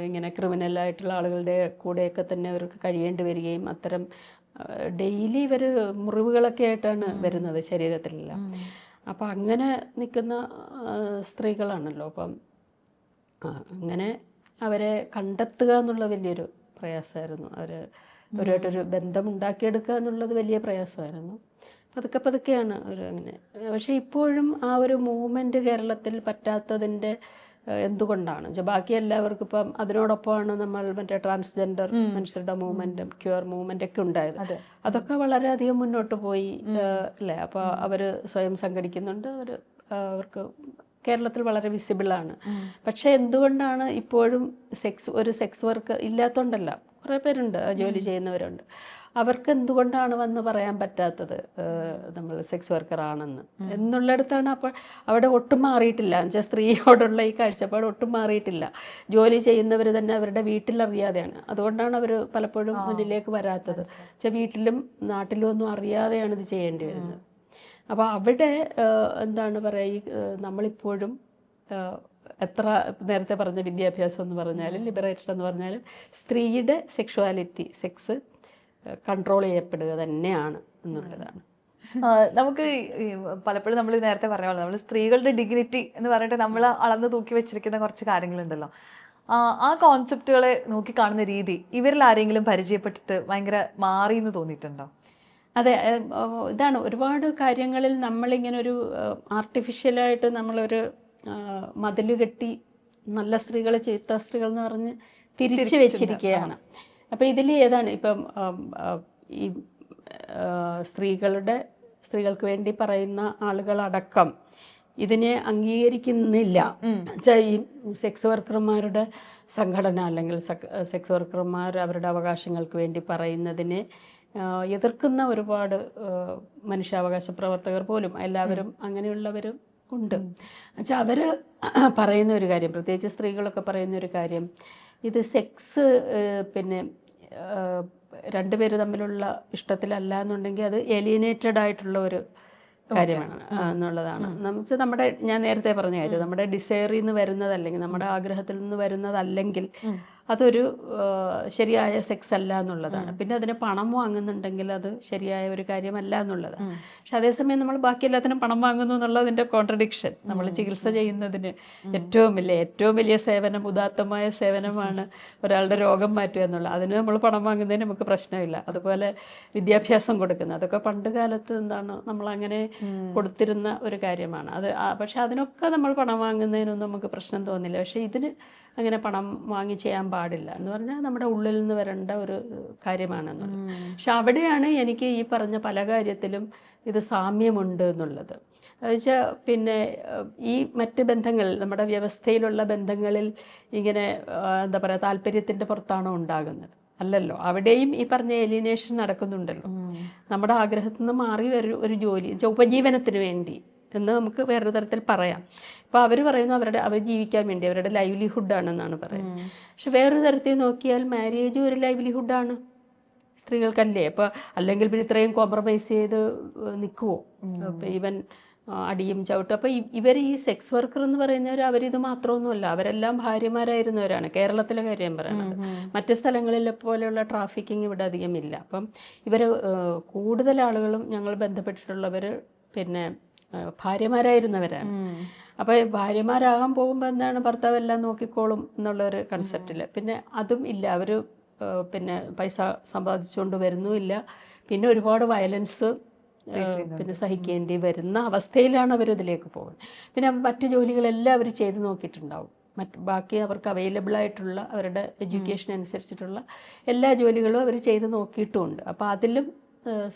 ഇങ്ങനെ ക്രിമിനലായിട്ടുള്ള ആളുകളുടെ കൂടെയൊക്കെ തന്നെ അവർക്ക് കഴിയേണ്ടി വരികയും, അത്തരം ഡെയിലി ഇവർ മുറിവുകളൊക്കെ ആയിട്ടാണ് വരുന്നത് ശരീരത്തിലെല്ലാം. അപ്പം അങ്ങനെ നിൽക്കുന്ന സ്ത്രീകളാണല്ലോ. അപ്പം അങ്ങനെ അവരെ കണ്ടെത്തുക എന്നുള്ള വലിയൊരു പ്രയാസമായിരുന്നു. അവരുമായിട്ടൊരു ബന്ധം ഉണ്ടാക്കിയെടുക്കുക എന്നുള്ളത് വലിയ പ്രയാസമായിരുന്നു. പതുക്കെ പതുക്കെയാണ് അവർ അങ്ങനെ. പക്ഷേ ഇപ്പോഴും ആ ഒരു മൂവ്മെൻറ്റ് കേരളത്തിൽ പറ്റാത്തതിൻ്റെ എന്തുകൊണ്ടാണ് വെച്ചാൽ, ബാക്കി എല്ലാവർക്കും ഇപ്പം അതിനോടൊപ്പമാണ് നമ്മൾ മറ്റേ ട്രാൻസ്ജെൻഡർ മനുഷ്യരുടെ മൂവ്മെൻറ്റും ക്യൂർ മൂവ്മെൻ്റ് ഒക്കെ ഉണ്ടായത്. അതൊക്കെ വളരെയധികം മുന്നോട്ട് പോയി അല്ലേ. അപ്പോൾ അവർ സ്വയം സംഘടിക്കുന്നുണ്ട്, അവർക്ക് കേരളത്തിൽ വളരെ വിസിബിളാണ്. പക്ഷേ എന്തുകൊണ്ടാണ് ഇപ്പോഴും ഒരു സെക്സ് വർക്ക് ഇല്ലാത്തതുകൊണ്ടല്ല, കുറേ പേരുണ്ട്, ജോലി ചെയ്യുന്നവരുണ്ട്. അവർക്ക് എന്തുകൊണ്ടാണ് വന്ന് പറയാൻ പറ്റാത്തത് നമ്മൾ സെക്സ് വർക്കർ ആണെന്ന് എന്നുള്ളിടത്താണ്. അപ്പോൾ അവിടെ ഒട്ടും മാറിയിട്ടില്ല എന്നുവെച്ചാൽ, സ്ത്രീയോടുള്ള ഈ കാഴ്ചപ്പാട് ഒട്ടും മാറിയിട്ടില്ല. ജോലി ചെയ്യുന്നവർ തന്നെ അവരുടെ വീട്ടിലറിയാതെയാണ്. അതുകൊണ്ടാണ് അവർ പലപ്പോഴും മുന്നിലേക്ക് വരാത്തത്. വെച്ചാൽ വീട്ടിലും നാട്ടിലും ഒന്നും അറിയാതെയാണ് ഇത് ചെയ്യേണ്ടി വരുന്നത്. അപ്പോൾ അവിടെ എന്താണ് പറയുക, നമ്മളിപ്പോഴും എത്ര നേരത്തെ പറഞ്ഞ വിദ്യാഭ്യാസം എന്ന് പറഞ്ഞാലും ലിബറേറ്റഡ് എന്ന് പറഞ്ഞാലും സ്ത്രീയുടെ സെക്ഷുവാലിറ്റി, സെക്സ് കൺട്രോൾ ചെയ്യപ്പെടുക തന്നെയാണ് എന്നുള്ളതാണ്. നമുക്ക് പലപ്പോഴും നമ്മൾ നേരത്തെ പറഞ്ഞ പോലെ നമ്മൾ സ്ത്രീകളുടെ ഡിഗ്നിറ്റി എന്ന് പറഞ്ഞിട്ട് നമ്മൾ അളന്ന് തൂക്കി വെച്ചിരിക്കുന്ന കുറച്ച് കാര്യങ്ങളുണ്ടല്ലോ. ആ കോൺസെപ്റ്റുകളെ നോക്കി കാണുന്ന രീതി ഇവരിൽ ആരെങ്കിലും പരിചയപ്പെട്ടിട്ട് ഭയങ്കര മാറി എന്ന് തോന്നിയിട്ടുണ്ടോ? അതെ, ഇതാണ് ഒരുപാട് കാര്യങ്ങളിൽ നമ്മളിങ്ങനെ ഒരു ആർട്ടിഫിഷ്യലായിട്ട് നമ്മളൊരു മതിൽ കെട്ടി നല്ല സ്ത്രീകൾ ചീത്ത സ്ത്രീകൾ എന്ന് പറഞ്ഞ് തിരിച്ചു വെച്ചിരിക്കുകയാണ്. അപ്പോൾ ഇതിൽ ഏതാണ് ഇപ്പം ഈ സ്ത്രീകൾക്ക് വേണ്ടി പറയുന്ന ആളുകളടക്കം ഇതിനെ അംഗീകരിക്കുന്നില്ല. ഈ സെക്സ് വർക്കർമാരുടെ സംഘടന അല്ലെങ്കിൽ സെക്സ് വർക്കർമാർ അവരുടെ അവകാശങ്ങൾക്ക് വേണ്ടി പറയുന്നതിനെ എതിർക്കുന്ന ഒരുപാട് മനുഷ്യാവകാശ പ്രവർത്തകർ പോലും, എല്ലാവരും അങ്ങനെയുള്ളവരും ഉണ്ട്. എന്നുവെച്ചാൽ അവർ പറയുന്ന ഒരു കാര്യം, പ്രത്യേകിച്ച് സ്ത്രീകളൊക്കെ പറയുന്ന ഒരു കാര്യം, ഇത് സെക്സ് പിന്നെ രണ്ടുപേര് തമ്മിലുള്ള ഇഷ്ടത്തിലല്ല എന്നുണ്ടെങ്കിൽ അത് ഏലിയനേറ്റഡ് ആയിട്ടുള്ള ഒരു കാര്യമാണ് എന്നുള്ളതാണ്. നമ്മുടെ ഞാൻ നേരത്തെ പറഞ്ഞ കാര്യം, നമ്മുടെ ഡിസയറിൽ നിന്ന് വരുന്നതല്ലെങ്കിൽ, നമ്മുടെ ആഗ്രഹത്തിൽ നിന്ന് വരുന്നതല്ലെങ്കിൽ അതൊരു ശരിയായ സെക്സ് അല്ല എന്നുള്ളതാണ്. പിന്നെ അതിന് പണം വാങ്ങുന്നുണ്ടെങ്കിൽ അത് ശരിയായ ഒരു കാര്യമല്ല എന്നുള്ളതാണ്. പക്ഷെ അതേസമയം നമ്മൾ ബാക്കി എല്ലാത്തിനും പണം വാങ്ങുന്നു എന്നുള്ളതിൻ്റെ കോൺട്രഡിക്ഷൻ. നമ്മൾ ചികിത്സ ചെയ്യുന്നതിന് ഏറ്റവും വലിയ സേവനം, ഉദാത്തമായ സേവനമാണ് ഒരാളുടെ രോഗം മാറ്റുക എന്നുള്ളത്. അതിന് നമ്മൾ പണം വാങ്ങുന്നതിന് നമുക്ക് പ്രശ്നമില്ല. അതുപോലെ വിദ്യാഭ്യാസം കൊടുക്കുന്നത്, അതൊക്കെ പണ്ട് കാലത്ത് എന്താണ് നമ്മളങ്ങനെ കൊടുത്തിരുന്ന ഒരു കാര്യമാണ്. പക്ഷെ അതിനൊക്കെ നമ്മൾ പണം വാങ്ങുന്നതിനൊന്നും നമുക്ക് പ്രശ്നം തോന്നില്ല. പക്ഷേ ഇതിന് അങ്ങനെ പണം വാങ്ങി ചെയ്യാൻ പാടില്ല എന്ന് പറഞ്ഞാൽ നമ്മുടെ ഉള്ളിൽ നിന്ന് വരേണ്ട ഒരു കാര്യമാണെന്നുള്ളത്. പക്ഷെ അവിടെയാണ് എനിക്ക് ഈ പറഞ്ഞ പല കാര്യത്തിലും ഇത് സാമ്യമുണ്ട് എന്നുള്ളത്. എന്നുവെച്ചാൽ പിന്നെ ഈ മറ്റ് ബന്ധങ്ങളിൽ, നമ്മുടെ വ്യവസ്ഥയിലുള്ള ബന്ധങ്ങളിൽ ഇങ്ങനെ എന്താ പറയുക, താല്പര്യത്തിൻ്റെ പുറത്താണോ ഉണ്ടാകുന്നത്? അല്ലല്ലോ. അവിടെയും ഈ പറഞ്ഞ എലിനേഷൻ നടക്കുന്നുണ്ടല്ലോ. നമ്മുടെ ആഗ്രഹത്തിൽ നിന്ന് മാറി ഒരു ജോലി, ഉപജീവനത്തിന് വേണ്ടി എന്ന് നമുക്ക് വേറൊരു തരത്തിൽ പറയാം. ഇപ്പോൾ അവർ പറയുന്നു അവർ ജീവിക്കാൻ വേണ്ടി, അവരുടെ ലൈവ്ലിഹുഡാണെന്നാണ് പറയുന്നത്. പക്ഷെ വേറൊരു തരത്തിൽ നോക്കിയാൽ മാരേജ് ഒരു ലൈവ്ലിഹുഡാണ്. സ്ത്രീകൾക്കല്ലേ. അപ്പോൾ അല്ലെങ്കിൽ പിന്നെ ഇത്രയും കോംപ്രമൈസ് ചെയ്ത് നിൽക്കുമോ? ഈവൻ അടിയും ചവിട്ടും. അപ്പോൾ ഇവർ ഈ സെക്സ് വർക്കർ എന്ന് പറയുന്നവർ അവരിത് മാത്രമൊന്നുമല്ല, അവരെല്ലാം ഭാര്യമാരായിരുന്നവരാണ്. കേരളത്തിലെ കാര്യം പറയണത്. മറ്റ് സ്ഥലങ്ങളിലെ പോലെയുള്ള ട്രാഫിക്കിംഗ് ഇവിടെ അധികം ഇല്ല. അപ്പം ഇവർ കൂടുതൽ ആളുകളും ഞങ്ങൾ ബന്ധപ്പെട്ടിട്ടുള്ളവർ പിന്നെ ഭാര്യമാരായിരുന്നവരാണ്. അപ്പോൾ ഭാര്യമാരാകാൻ പോകുമ്പോൾ എന്താണ്, ഭർത്താവ് എല്ലാം നോക്കിക്കോളും എന്നുള്ളൊരു കൺസെപ്റ്റിൽ. പിന്നെ അതും ഇല്ല, അവർ പിന്നെ പൈസ സമ്പാദിച്ചുകൊണ്ട് വരുന്നുമില്ല. പിന്നെ ഒരുപാട് വയലൻസ് പിന്നെ സഹിക്കേണ്ടി വരുന്ന അവസ്ഥയിലാണ് അവരിതിലേക്ക് പോകുന്നത്. പിന്നെ മറ്റു ജോലികളെല്ലാം അവർ ചെയ്ത് നോക്കിയിട്ടുണ്ടാവും. ബാക്കി അവർക്ക് അവൈലബിൾ ആയിട്ടുള്ള അവരുടെ എഡ്യൂക്കേഷൻ അനുസരിച്ചിട്ടുള്ള എല്ലാ ജോലികളും അവർ ചെയ്ത് നോക്കിയിട്ടുമുണ്ട്. അപ്പോൾ അതിലും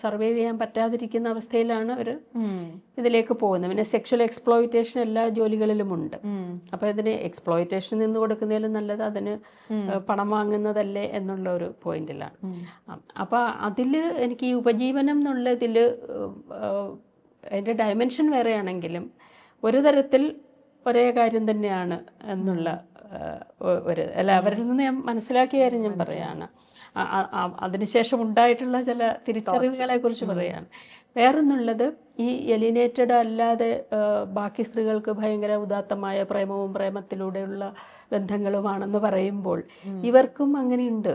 സർവൈവ് ചെയ്യാൻ പറ്റാതിരിക്കുന്ന അവസ്ഥയിലാണ് അവർ ഇതിലേക്ക് പോകുന്നത്. പിന്നെ സെക്ഷൽ എക്സ്പ്ലോയിറ്റേഷൻ എല്ലാ ജോലികളിലും ഉണ്ട്. അപ്പോൾ ഇതിന് എക്സ്പ്ലോയിറ്റേഷൻ നിന്ന് കൊടുക്കുന്നതിലും നല്ലത് അതിന് പണം വാങ്ങുന്നതല്ലേ എന്നുള്ള ഒരു പോയിന്റിലാണ്. അപ്പോൾ അതിൽ എനിക്ക് ഈ ഉപജീവനം എന്നുള്ള ഇതിൽ അതിൻ്റെ ഡയമെൻഷൻ വേറെയാണെങ്കിലും ഒരു തരത്തിൽ ഒരേ കാര്യം തന്നെയാണ് എന്നുള്ള അല്ല അവരിൽ നിന്ന് ഞാൻ മനസ്സിലാക്കിയ കാര്യം ഞാൻ പറയാണ്. അതിനുശേഷം ഉണ്ടായിട്ടുള്ള ചില തിരിച്ചറിവുകളെ കുറിച്ച് പറയാണ്. വേറൊന്നുള്ളത്, ഈ എലിനേറ്റഡ് അല്ലാതെ ബാക്കി സ്ത്രീകൾക്ക് ഭയങ്കര ഉദാത്തമായ പ്രേമവും പ്രേമത്തിലൂടെയുള്ള ബന്ധങ്ങളുമാണെന്ന് പറയുമ്പോൾ ഇവർക്കും അങ്ങനെയുണ്ട്.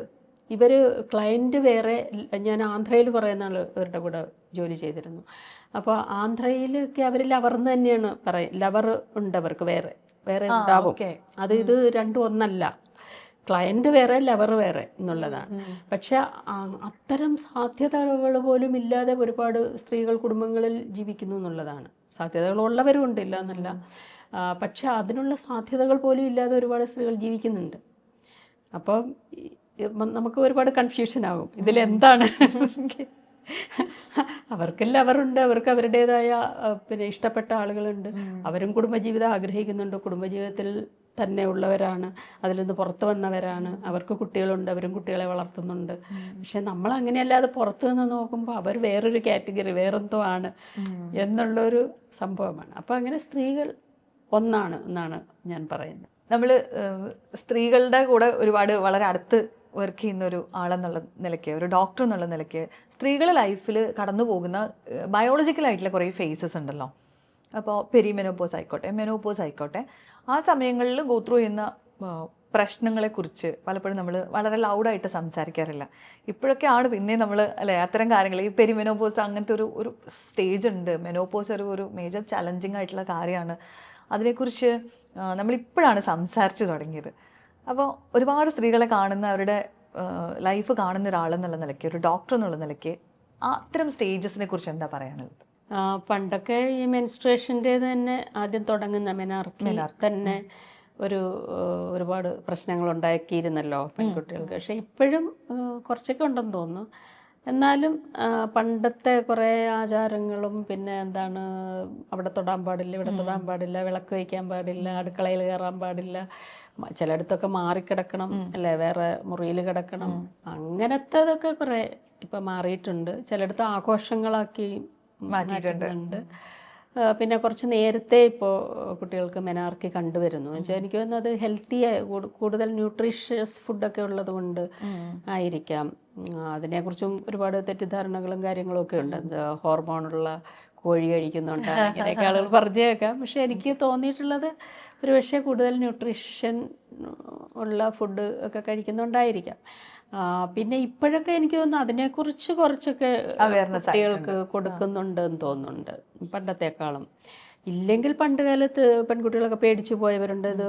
ഇവർ ക്ലയൻറ്റ് വേറെ. ഞാൻ ആന്ധ്രയിൽ കുറേ നാൾ ഇവരുടെ കൂടെ ജോലി ചെയ്തിരുന്നു. അപ്പോൾ ആന്ധ്രയിലൊക്കെ അവർ ലവർന്ന് തന്നെയാണ് ലവർ ഉണ്ട് അവർക്ക്, വേറെ ഉണ്ടാവും. ഇത് രണ്ടും ഒന്നല്ല, ക്ലയൻറ്റ് വേറെ ലവർ വേറെ എന്നുള്ളതാണ്. പക്ഷെ അത്തരം സാധ്യതകൾ പോലും ഇല്ലാതെ ഒരുപാട് സ്ത്രീകൾ കുടുംബങ്ങളിൽ ജീവിക്കുന്നു എന്നുള്ളതാണ്. സാധ്യതകൾ ഉള്ളവരും ഉണ്ട്, ഇല്ല എന്നല്ല. പക്ഷെ അതിനുള്ള സാധ്യതകൾ പോലും ഇല്ലാതെ ഒരുപാട് സ്ത്രീകൾ ജീവിക്കുന്നുണ്ട്. അപ്പം നമുക്ക് ഒരുപാട് കൺഫ്യൂഷൻ ആകും ഇതിലെന്താണ്. അവർക്ക് ലവറുണ്ട്, അവർക്ക് അവരുടേതായ പിന്നെ ഇഷ്ടപ്പെട്ട ആളുകളുണ്ട്, അവരും കുടുംബജീവിതം ആഗ്രഹിക്കുന്നുണ്ട്, കുടുംബജീവിതത്തിൽ തന്നെ ഉള്ളവരാണ്, അതിൽ നിന്ന് പുറത്ത് വന്നവരാണ്, അവർക്ക് കുട്ടികളുണ്ട്, അവരും കുട്ടികളെ വളർത്തുന്നുണ്ട്. പക്ഷെ നമ്മൾ അങ്ങനെയല്ലാതെ പുറത്തു നിന്ന് നോക്കുമ്പോൾ അവർ വേറൊരു കാറ്റഗറി, വേറെന്തോ ആണ് എന്നുള്ളൊരു സംഭവമാണ്. അപ്പോൾ അങ്ങനെ സ്ത്രീകൾ ഒന്നാണ് എന്നാണ് ഞാൻ പറയുന്നത്. നമ്മൾ സ്ത്രീകളുടെ കൂടെ ഒരുപാട് വളരെ അടുത്ത് വർക്ക് ചെയ്യുന്ന ഒരു ആളെന്നുള്ള നിലയ്ക്ക്, ഒരു ഡോക്ടർ എന്നുള്ള നിലയ്ക്ക്, സ്ത്രീകളുടെ ലൈഫിൽ കടന്നു പോകുന്ന ബയോളജിക്കലായിട്ടുള്ള കുറേ ഫേസസ് ഉണ്ടല്ലോ. അപ്പോൾ പെരിമെനോപോസ് ആയിക്കോട്ടെ, മെനോപോസ് ആയിക്കോട്ടെ, ആ സമയങ്ങളിൽ ഗോ ത്രൂ ചെയ്യുന്ന പ്രശ്നങ്ങളെക്കുറിച്ച് പലപ്പോഴും നമ്മൾ വളരെ ലൗഡായിട്ട് സംസാരിക്കാറില്ല. ഇപ്പോഴൊക്കെയാണ് പിന്നെ നമ്മൾ അല്ലേ അത്തരം കാര്യങ്ങൾ, ഈ പെരിമെനോപോസ് അങ്ങനത്തെ ഒരു സ്റ്റേജ് ഉണ്ട്. മെനോപോസ് ഒരു മേജർ ചലഞ്ചിങ് ആയിട്ടുള്ള കാര്യമാണ്. അതിനെക്കുറിച്ച് നമ്മളിപ്പോഴാണ് സംസാരിച്ചു തുടങ്ങിയത്. അപ്പോൾ ഒരുപാട് സ്ത്രീകളെ കാണുന്ന, അവരുടെ ലൈഫ് കാണുന്ന ഒരാളെന്നുള്ള നിലയ്ക്ക്, ഒരു ഡോക്ടർ എന്നുള്ള നിലയ്ക്ക് അത്തരം സ്റ്റേജസിനെ കുറിച്ച് എന്താ പറയാനുള്ളത്? പണ്ടൊക്കെ ഈ മെൻസ്ട്രേഷൻ്റെ തന്നെ ആദ്യം തുടങ്ങുന്ന മെനാർക്കി തന്നെ ഒരുപാട് പ്രശ്നങ്ങൾ ഉണ്ടാക്കിയിരുന്നല്ലോ പെൺകുട്ടികൾക്ക്. പക്ഷെ ഇപ്പോഴും കുറച്ചൊക്കെ ഉണ്ടെന്ന് തോന്നുന്നു. എന്നാലും പണ്ടത്തെ കുറേ ആചാരങ്ങളും പിന്നെ എന്താണ്, അവിടെ തൊടാൻ പാടില്ല, ഇവിടെ തൊടാൻ പാടില്ല, വിളക്ക് വയ്ക്കാൻ പാടില്ല, അടുക്കളയിൽ കയറാൻ പാടില്ല, ചിലയിടത്തൊക്കെ മാറിക്കിടക്കണം അല്ലേ, വേറെ മുറിയിൽ കിടക്കണം, അങ്ങനത്തേതൊക്കെ കുറേ ഇപ്പം മാറിയിട്ടുണ്ട്. ചിലയിടത്ത് ആഘോഷങ്ങളാക്കി മാറ്റിയിട്ടുണ്ട്. പിന്നെ കുറച്ച് നേരത്തെ ഇപ്പോൾ കുട്ടികൾക്ക് മെനാർക്കി കണ്ടുവരുന്നു വെച്ചാൽ എനിക്ക് തോന്നുന്നത് അത് ഹെൽത്തിയായ കൂടുതൽ ന്യൂട്രീഷ്യസ് ഫുഡൊക്കെ ഉള്ളത് കൊണ്ട് ആയിരിക്കാം. അതിനെക്കുറിച്ചും ഒരുപാട് തെറ്റിദ്ധാരണകളും കാര്യങ്ങളും ഒക്കെ ഉണ്ട്. എന്താ ഹോർമോണുള്ള കോഴി കഴിക്കുന്നുണ്ട് അങ്ങനെയൊക്കെ ആളുകൾ പറഞ്ഞു കേൾക്കാം. പക്ഷെ എനിക്ക് തോന്നിയിട്ടുള്ളത് ഒരു പക്ഷേ കൂടുതൽ ന്യൂട്രീഷൻ ഉള്ള ഫുഡ് ഒക്കെ കഴിക്കുന്നുണ്ടായിരിക്കാം. പിന്നെ ഇപ്പോഴൊക്കെ എനിക്ക് തോന്നുന്നു അതിനെക്കുറിച്ച് കുറച്ചൊക്കെ കുട്ടികൾക്ക് കൊടുക്കുന്നുണ്ട് എന്ന് തോന്നുന്നുണ്ട് പണ്ടത്തെക്കാളും. ഇല്ലെങ്കിൽ പണ്ട് കാലത്ത് പെൺകുട്ടികളൊക്കെ പേടിച്ചു പോയവരുണ്ട്. ഇത്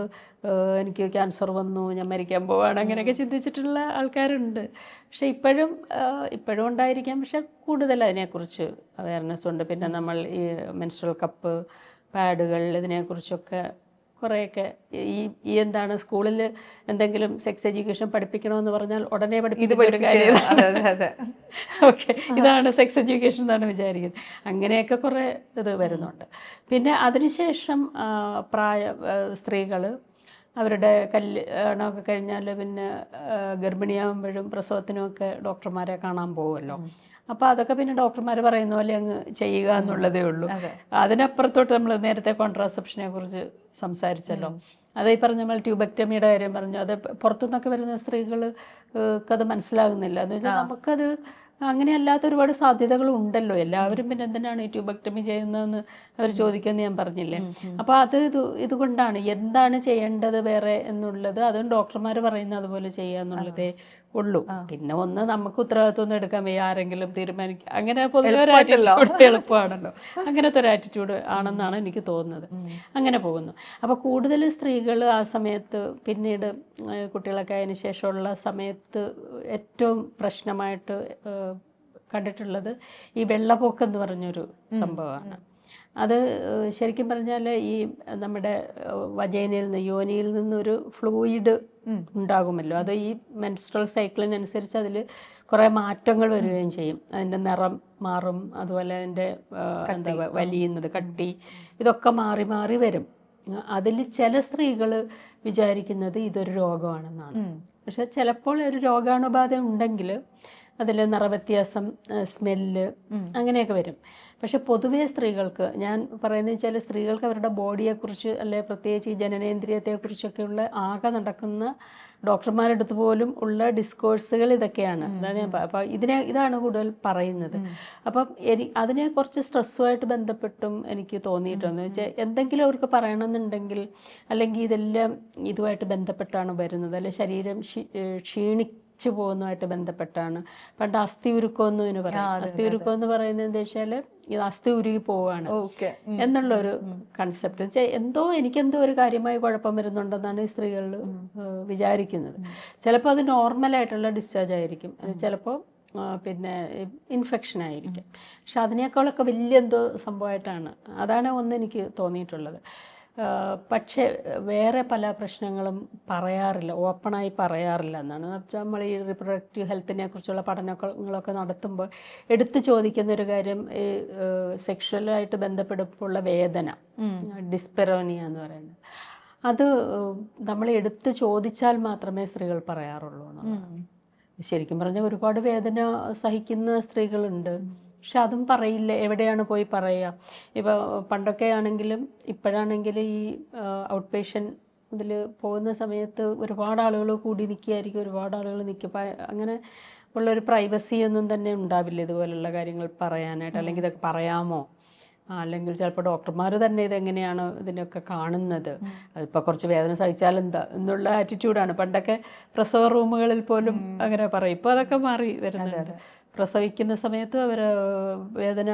എനിക്ക് ക്യാൻസർ വന്നു, ഞാൻ മരിക്കാൻ പോവാണ്, അങ്ങനെയൊക്കെ ചിന്തിച്ചിട്ടുള്ള ആൾക്കാരുണ്ട്. പക്ഷെ ഇപ്പോഴും ഉണ്ടായിരിക്കാം. പക്ഷെ കൂടുതൽ അതിനെക്കുറിച്ച് അവയർനെസ് ഉണ്ട്. പിന്നെ നമ്മൾ ഈ മെൻസ്ട്രൽ കപ്പ്, പാഡുകൾ, ഇതിനെക്കുറിച്ചൊക്കെ കുറേയൊക്കെ ഈ എന്താണ് സ്കൂളിൽ എന്തെങ്കിലും സെക്സ് എഡ്യൂക്കേഷൻ പഠിപ്പിക്കണമെന്ന് പറഞ്ഞാൽ ഉടനെ പഠിപ്പിക്കുന്ന ഒരു കാര്യമാണ്. ഓക്കെ, ഇതാണ് സെക്സ് എഡ്യൂക്കേഷൻ എന്നാണ് വിചാരിക്കുന്നത്. അങ്ങനെയൊക്കെ കുറേ ഇത് വരുന്നുണ്ട്. പിന്നെ അതിനുശേഷം സ്ത്രീകൾ അവരുടെ കല്യാണമൊക്കെ കഴിഞ്ഞാൽ പിന്നെ ഗർഭിണിയാകുമ്പോഴും പ്രസവത്തിനുമൊക്കെ ഡോക്ടർമാരെ കാണാൻ പോകുമല്ലോ. അപ്പോൾ അതൊക്കെ പിന്നെ ഡോക്ടർമാർ പറയുന്ന പോലെ അങ്ങ് ചെയ്യുക എന്നുള്ളതേ ഉള്ളൂ. അതിനപ്പുറത്തോട്ട് നമ്മൾ നേരത്തെ കോൺട്രാസെപ്ഷനെ കുറിച്ച് സംസാരിച്ചല്ലോ. അത് ഈ പറഞ്ഞ നമ്മൾ ട്യൂബക്ടമിയുടെ കാര്യം പറഞ്ഞു. അത് പുറത്തുനിന്നൊക്കെ വരുന്ന സ്ത്രീകൾക്ക് അത് മനസ്സിലാകുന്നില്ല. എന്ന് വെച്ചാൽ നമുക്കത് അങ്ങനെ അല്ലാത്ത ഒരുപാട് സാധ്യതകൾ ഉണ്ടല്ലോ. എല്ലാവരും പിന്നെ എന്തിനാണ് ഈ ട്യൂബക്ടമി ചെയ്യുന്നതെന്ന് അവർ ചോദിക്കുമെന്ന് ഞാൻ പറഞ്ഞില്ലേ. അപ്പോൾ ഇതുകൊണ്ടാണ് എന്താണ് ചെയ്യേണ്ടത് വേറെ എന്നുള്ളത് അതും ഡോക്ടർമാർ പറയുന്ന അതുപോലെ ചെയ്യുക എന്നുള്ളതേ ഉള്ളൂ. പിന്നെ ഒന്ന് നമുക്ക് ഉത്തരവാദിത്വം ഒന്നും എടുക്കാൻ വയ്യ, ആരെങ്കിലും തീരുമാനിക്കുക, അങ്ങനെ പൊതുവെ ഒരു ആറ്റിറ്റ്യൂഡ് എളുപ്പമാണല്ലോ. അങ്ങനത്തെ ഒരു ആറ്റിറ്റ്യൂഡ് ആണെന്നാണ് എനിക്ക് തോന്നുന്നത്. അങ്ങനെ പോകുന്നു. അപ്പോൾ കൂടുതൽ സ്ത്രീകൾ ആ സമയത്ത് പിന്നീട് കുട്ടികളൊക്കെ അതിന് ശേഷമുള്ള സമയത്ത് ഏറ്റവും പ്രശ്നമായിട്ട് കണ്ടിട്ടുള്ളത് ഈ വെള്ളപ്പൊക്കം എന്ന് പറഞ്ഞൊരു സംഭവമാണ്. അത് ശരിക്കും പറഞ്ഞാൽ ഈ നമ്മുടെ വജൈനയിൽ നിന്ന് യോനിയിൽ നിന്നൊരു ഫ്ലൂയിഡ് ഉണ്ടാകുമല്ലോ. അത് ഈ മെൻസ്ട്രൽ സൈക്കിളിനനുസരിച്ച് അതിൽ കുറേ മാറ്റങ്ങൾ വരികയും ചെയ്യും. അതിൻ്റെ നിറം മാറും, അതുപോലെ അതിൻ്റെ എന്താ വലിയുന്നത്, കട്ടി, ഇതൊക്കെ മാറി മാറി വരും. അതിൽ ചില സ്ത്രീകൾ വിചാരിക്കുന്നത് ഇതൊരു രോഗമാണെന്നാണ്. പക്ഷെ ചിലപ്പോൾ ഒരു രോഗാണുബാധ ഉണ്ടെങ്കിൽ അതിൽ നിറവ്യത്യാസം, സ്മെല്ല്, അങ്ങനെയൊക്കെ വരും. പക്ഷെ പൊതുവേ സ്ത്രീകൾക്ക് ഞാൻ പറയുന്നത് വെച്ചാൽ സ്ത്രീകൾക്ക് അവരുടെ ബോഡിയെക്കുറിച്ച് അല്ലെ പ്രത്യേകിച്ച് ഈ ജനനേന്ദ്രിയത്തെക്കുറിച്ചൊക്കെയുള്ള ആകെ നടക്കുന്ന ഡോക്ടർമാരുടെ അടുത്ത് പോലും ഉള്ള ഡിസ്കോഴ്സുകൾ ഇതൊക്കെയാണ്. അതാണ് ഞാൻ അപ്പോൾ ഇതാണ് കൂടുതൽ പറയുന്നത്. അപ്പം അതിനെ കുറച്ച് സ്ട്രെസ്സുമായിട്ട് ബന്ധപ്പെട്ടും എനിക്ക് തോന്നിയിട്ടെന്ന് വെച്ചാൽ എന്തെങ്കിലും അവർക്ക് പറയണമെന്നുണ്ടെങ്കിൽ അല്ലെങ്കിൽ ഇതെല്ലാം ഇതുമായിട്ട് ബന്ധപ്പെട്ടാണ് വരുന്നത്. അല്ലെ ശരീരം ക്ഷീണിച്ചു പോകുന്നതുമായിട്ട് ബന്ധപ്പെട്ടാണ്. പണ്ട് അസ്ഥി ഉരുക്കം എന്ന് ഇതിന് പറയും. അസ്ഥി ഉരുക്കം എന്ന് പറയുന്നത് എന്താ വെച്ചാൽ ഇത് അസ്ഥി ഉരുകി പോവാണ് എന്നുള്ളൊരു കൺസെപ്റ്റ്. വെച്ചാൽ എനിക്കെന്തോ ഒരു കാര്യമായി കുഴപ്പം വരുന്നുണ്ടെന്നാണ് ഈ സ്ത്രീകൾ വിചാരിക്കുന്നത്. ചിലപ്പോൾ അത് നോർമലായിട്ടുള്ള ഡിസ്ചാർജ് ആയിരിക്കും, ചിലപ്പോൾ പിന്നെ ഇൻഫെക്ഷൻ ആയിരിക്കും. പക്ഷെ അതിനേക്കാളൊക്കെ വലിയ എന്തോ സംഭവമായിട്ടാണ്. അതാണ് ഒന്ന് എനിക്ക് തോന്നിയിട്ടുള്ളത്. പക്ഷേ വേറെ പല പ്രശ്നങ്ങളും പറയാറില്ല, ഓപ്പണായി പറയാറില്ല എന്നാണ്. വെച്ചാൽ നമ്മൾ ഈ റിപ്രൊഡക്റ്റീവ് ഹെൽത്തിനെ കുറിച്ചുള്ള പഠനങ്ങളൊക്കെ നടത്തുമ്പോൾ എടുത്തു ചോദിക്കുന്നൊരു കാര്യം ഈ സെക്ഷുവലായിട്ട് ബന്ധപ്പെടുമ്പോഴുള്ള വേദന, ഡിസ്പെറോണിയ എന്ന് പറയുന്നത്. അത് നമ്മൾ എടുത്തു ചോദിച്ചാൽ മാത്രമേ സ്ത്രീകൾ പറയാറുള്ളൂ എന്നുള്ളതാണ്. ശരിക്കും പറഞ്ഞാൽ ഒരുപാട് വേദന സഹിക്കുന്ന സ്ത്രീകളുണ്ട്, പക്ഷെ അതും പറയില്ല. എവിടെയാണ് പോയി പറയുക? ഇപ്പോൾ പണ്ടൊക്കെ ആണെങ്കിലും ഇപ്പോഴാണെങ്കിലും ഈ ഔട്ട് പേഷ്യൻ്റ് ഇതിൽ പോകുന്ന സമയത്ത് ഒരുപാട് ആളുകൾ കൂടി നിൽക്കുകയായിരിക്കും, ഒരുപാട് ആളുകൾ നിൽക്കും. അങ്ങനെ ഉള്ളൊരു പ്രൈവസി ഒന്നും തന്നെ ഉണ്ടാവില്ല ഇതുപോലുള്ള കാര്യങ്ങൾ പറയാനായിട്ട്. അല്ലെങ്കിൽ ഇതൊക്കെ പറയാമോ, അല്ലെങ്കിൽ ചിലപ്പോൾ ഡോക്ടർമാർ തന്നെ ഇതെങ്ങനെയാണ് ഇതിനൊക്കെ കാണുന്നത്, അതിപ്പോൾ കുറച്ച് വേദന സഹിച്ചാൽ എന്താ എന്നുള്ള ആറ്റിറ്റ്യൂഡാണ്. പണ്ടൊക്കെ പ്രസവ റൂമുകളിൽ പോലും അങ്ങനെ പറയും. ഇപ്പോൾ അതൊക്കെ മാറി വരുന്നുണ്ട്. പ്രസവിക്കുന്ന സമയത്ത് അവർ വേദന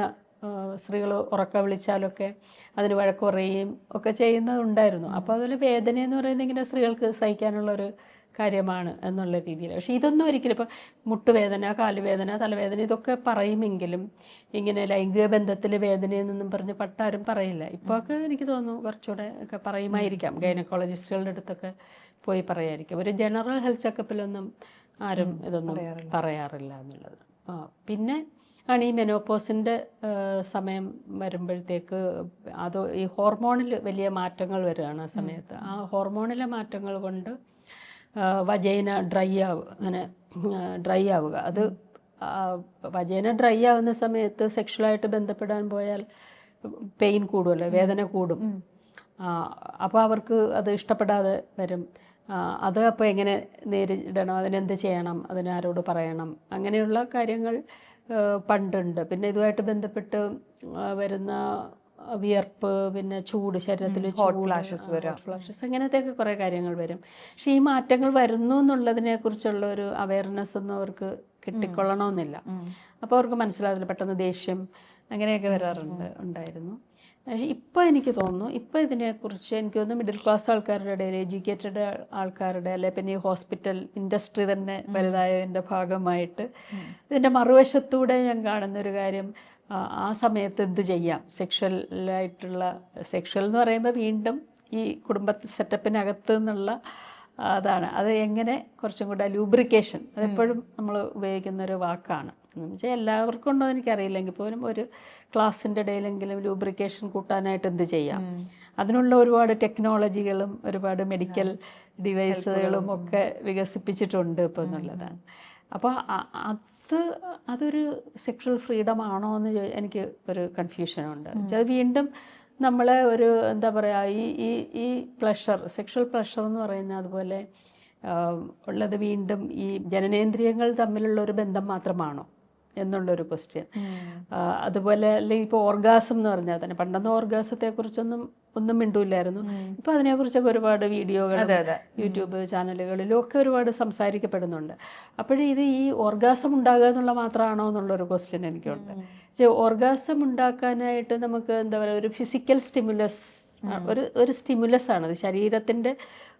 സ്ത്രീകൾ ഉറക്ക വിളിച്ചാലൊക്കെ അതിന് വഴക്ക് പറയുകയും ഒക്കെ ചെയ്യുന്നതുണ്ടായിരുന്നു. അപ്പോൾ അതിൽ വേദന എന്ന് പറയുന്നത് ഇങ്ങനെ സ്ത്രീകൾക്ക് സഹിക്കാനുള്ളൊരു കാര്യമാണ് എന്നുള്ള രീതിയിൽ. പക്ഷേ ഇതൊന്നും ഒരിക്കലും ഇപ്പോൾ മുട്ടുവേദന, കാലുവേദന, തലവേദന ഇതൊക്കെ പറയുമെങ്കിലും ഇങ്ങനെ ലൈംഗിക ബന്ധത്തിൽ വേദനയെന്നൊന്നും പറഞ്ഞ് പട്ടാരും പറയില്ല. ഇപ്പോൾ ഒക്കെ എനിക്ക് തോന്നുന്നു കുറച്ചുകൂടെ ഒക്കെ പറയുമായിരിക്കാം. ഗൈനക്കോളജിസ്റ്റുകളുടെ അടുത്തൊക്കെ പോയി പറയായിരിക്കും. ഒരു ജനറൽ ഹെൽത്ത് ചെക്കപ്പിലൊന്നും ആരും ഇതൊന്നും പറയാറില്ല എന്നുള്ളത്. പിന്നെ ആണ് ഈ മെനോപോസിൻ്റെ സമയം വരുമ്പോഴത്തേക്ക് അത് ഈ ഹോർമോണിൽ വലിയ മാറ്റങ്ങൾ വരികയാണ് ആ സമയത്ത്. ആ ഹോർമോണിലെ മാറ്റങ്ങൾ കൊണ്ട് വജൈന ഡ്രൈ ആവുക. അത് വജൈന ഡ്രൈ ആവുന്ന സമയത്ത് സെക്ഷുവലായിട്ട് ബന്ധപ്പെടാൻ പോയാൽ പെയിൻ കൂടുമല്ലോ, വേദന കൂടും. അപ്പോൾ അവർക്ക് അത് ഇഷ്ടപ്പെടാതെ വരും. അത് അപ്പോൾ എങ്ങനെ നേരിടണം, അതിനെന്ത് ചെയ്യണം, അതിനാരോട് പറയണം, അങ്ങനെയുള്ള കാര്യങ്ങൾ പണ്ടുണ്ട്. പിന്നെ ഇതുമായിട്ട് ബന്ധപ്പെട്ട് വരുന്ന വിയർപ്പ്, പിന്നെ ചൂട്, ശരീരത്തിൽ ഹോട്ട് ഫ്ലാഷസ്, അങ്ങനത്തെയൊക്കെ കുറേ കാര്യങ്ങൾ വരും. പക്ഷേ ഈ മാറ്റങ്ങൾ വരുന്നു എന്നുള്ളതിനെക്കുറിച്ചുള്ള ഒരു അവയർനെസ് ഒന്നും അവർക്ക് കിട്ടിക്കൊള്ളണമെന്നില്ല. അപ്പോൾ അവർക്ക് മനസ്സിലാവില്ല. പെട്ടെന്ന് ദേഷ്യം അങ്ങനെയൊക്കെ ഉണ്ടായിരുന്നു. ഇപ്പോൾ എനിക്ക് തോന്നുന്നു ഇപ്പോൾ ഇതിനെക്കുറിച്ച് എനിക്ക് തോന്നുന്നു മിഡിൽ ക്ലാസ് ആൾക്കാരുടെ ഇടയിൽ, എഡ്യൂക്കേറ്റഡ് ആൾക്കാരുടെ, അല്ലെ പിന്നെ ഈ ഹോസ്പിറ്റൽ ഇൻഡസ്ട്രി തന്നെ വലുതായതിൻ്റെ ഭാഗമായിട്ട് ഇതിൻ്റെ മറുവശത്തൂടെ ഞാൻ കാണുന്നൊരു കാര്യം, ആ സമയത്ത് എന്ത് ചെയ്യാം, സെക്ഷൽ എന്ന് പറയുമ്പോൾ വീണ്ടും ഈ കുടുംബ സെറ്റപ്പിനകത്ത് നിന്നുള്ള അതാണ്. അത് എങ്ങനെ കുറച്ചും കൂടെ ലൂബ്രിക്കേഷൻ, അതെപ്പോഴും നമ്മൾ ഉപയോഗിക്കുന്നൊരു വാക്കാണ്. എന്ന് വെച്ചാൽ എല്ലാവർക്കും ഉണ്ടോ എന്ന് എനിക്കറിയില്ലെങ്കിൽ പോലും ഒരു ക്ലാസ്സിൻ്റെ ഇടയിലെങ്കിലും ലൂബ്രിക്കേഷൻ കൂട്ടാനായിട്ട് എന്ത് ചെയ്യാം, അതിനുള്ള ഒരുപാട് ടെക്നോളജികളും ഒരുപാട് മെഡിക്കൽ ഡിവൈസുകളും ഒക്കെ വികസിപ്പിച്ചിട്ടുണ്ട് ഇപ്പോൾ എന്നുള്ളതാണ്. അപ്പോൾ അതൊരു സെക്ഷൽ ഫ്രീഡം ആണോ എന്ന് എനിക്ക് ഒരു കൺഫ്യൂഷനുണ്ട്. അത് വീണ്ടും നമ്മളെ ഒരു എന്താ പറയുക, ഈ പ്ലഷർ, സെക്ഷൽ പ്ലഷർ എന്ന് പറയുന്നത് അതുപോലെ ഉള്ളത് വീണ്ടും ഈ ജനനേന്ദ്രിയങ്ങൾ തമ്മിലുള്ള ഒരു ബന്ധം മാത്രമാണോ എന്നുള്ളൊരു ക്വസ്റ്റ്യൻ. അതുപോലെ അല്ലെങ്കിൽ ഇപ്പോൾ ഓർഗാസം എന്ന് പറഞ്ഞാൽ തന്നെ പണ്ടൊന്നും ഒന്നും മിണ്ടൂല്ലായിരുന്നു. ഇപ്പോൾ അതിനെക്കുറിച്ചൊക്കെ ഒരുപാട് വീഡിയോകൾ യൂട്യൂബ് ചാനലുകളിലും ഒക്കെ ഒരുപാട് സംസാരിക്കപ്പെടുന്നുണ്ട്. ഇത് ഈ ഓർഗാസം ഉണ്ടാകുക എന്നുള്ള മാത്രമാണോ എന്നുള്ളൊരു ക്വസ്റ്റ്യൻ എനിക്കുണ്ട്. ഓർഗാസം ഉണ്ടാക്കാനായിട്ട് നമുക്ക് എന്താ പറയുക, ഒരു ഫിസിക്കൽ സ്റ്റിമുലസ്, ഒരു സ്റ്റിമുലസ് ആണ്, അത് ശരീരത്തിൻ്റെ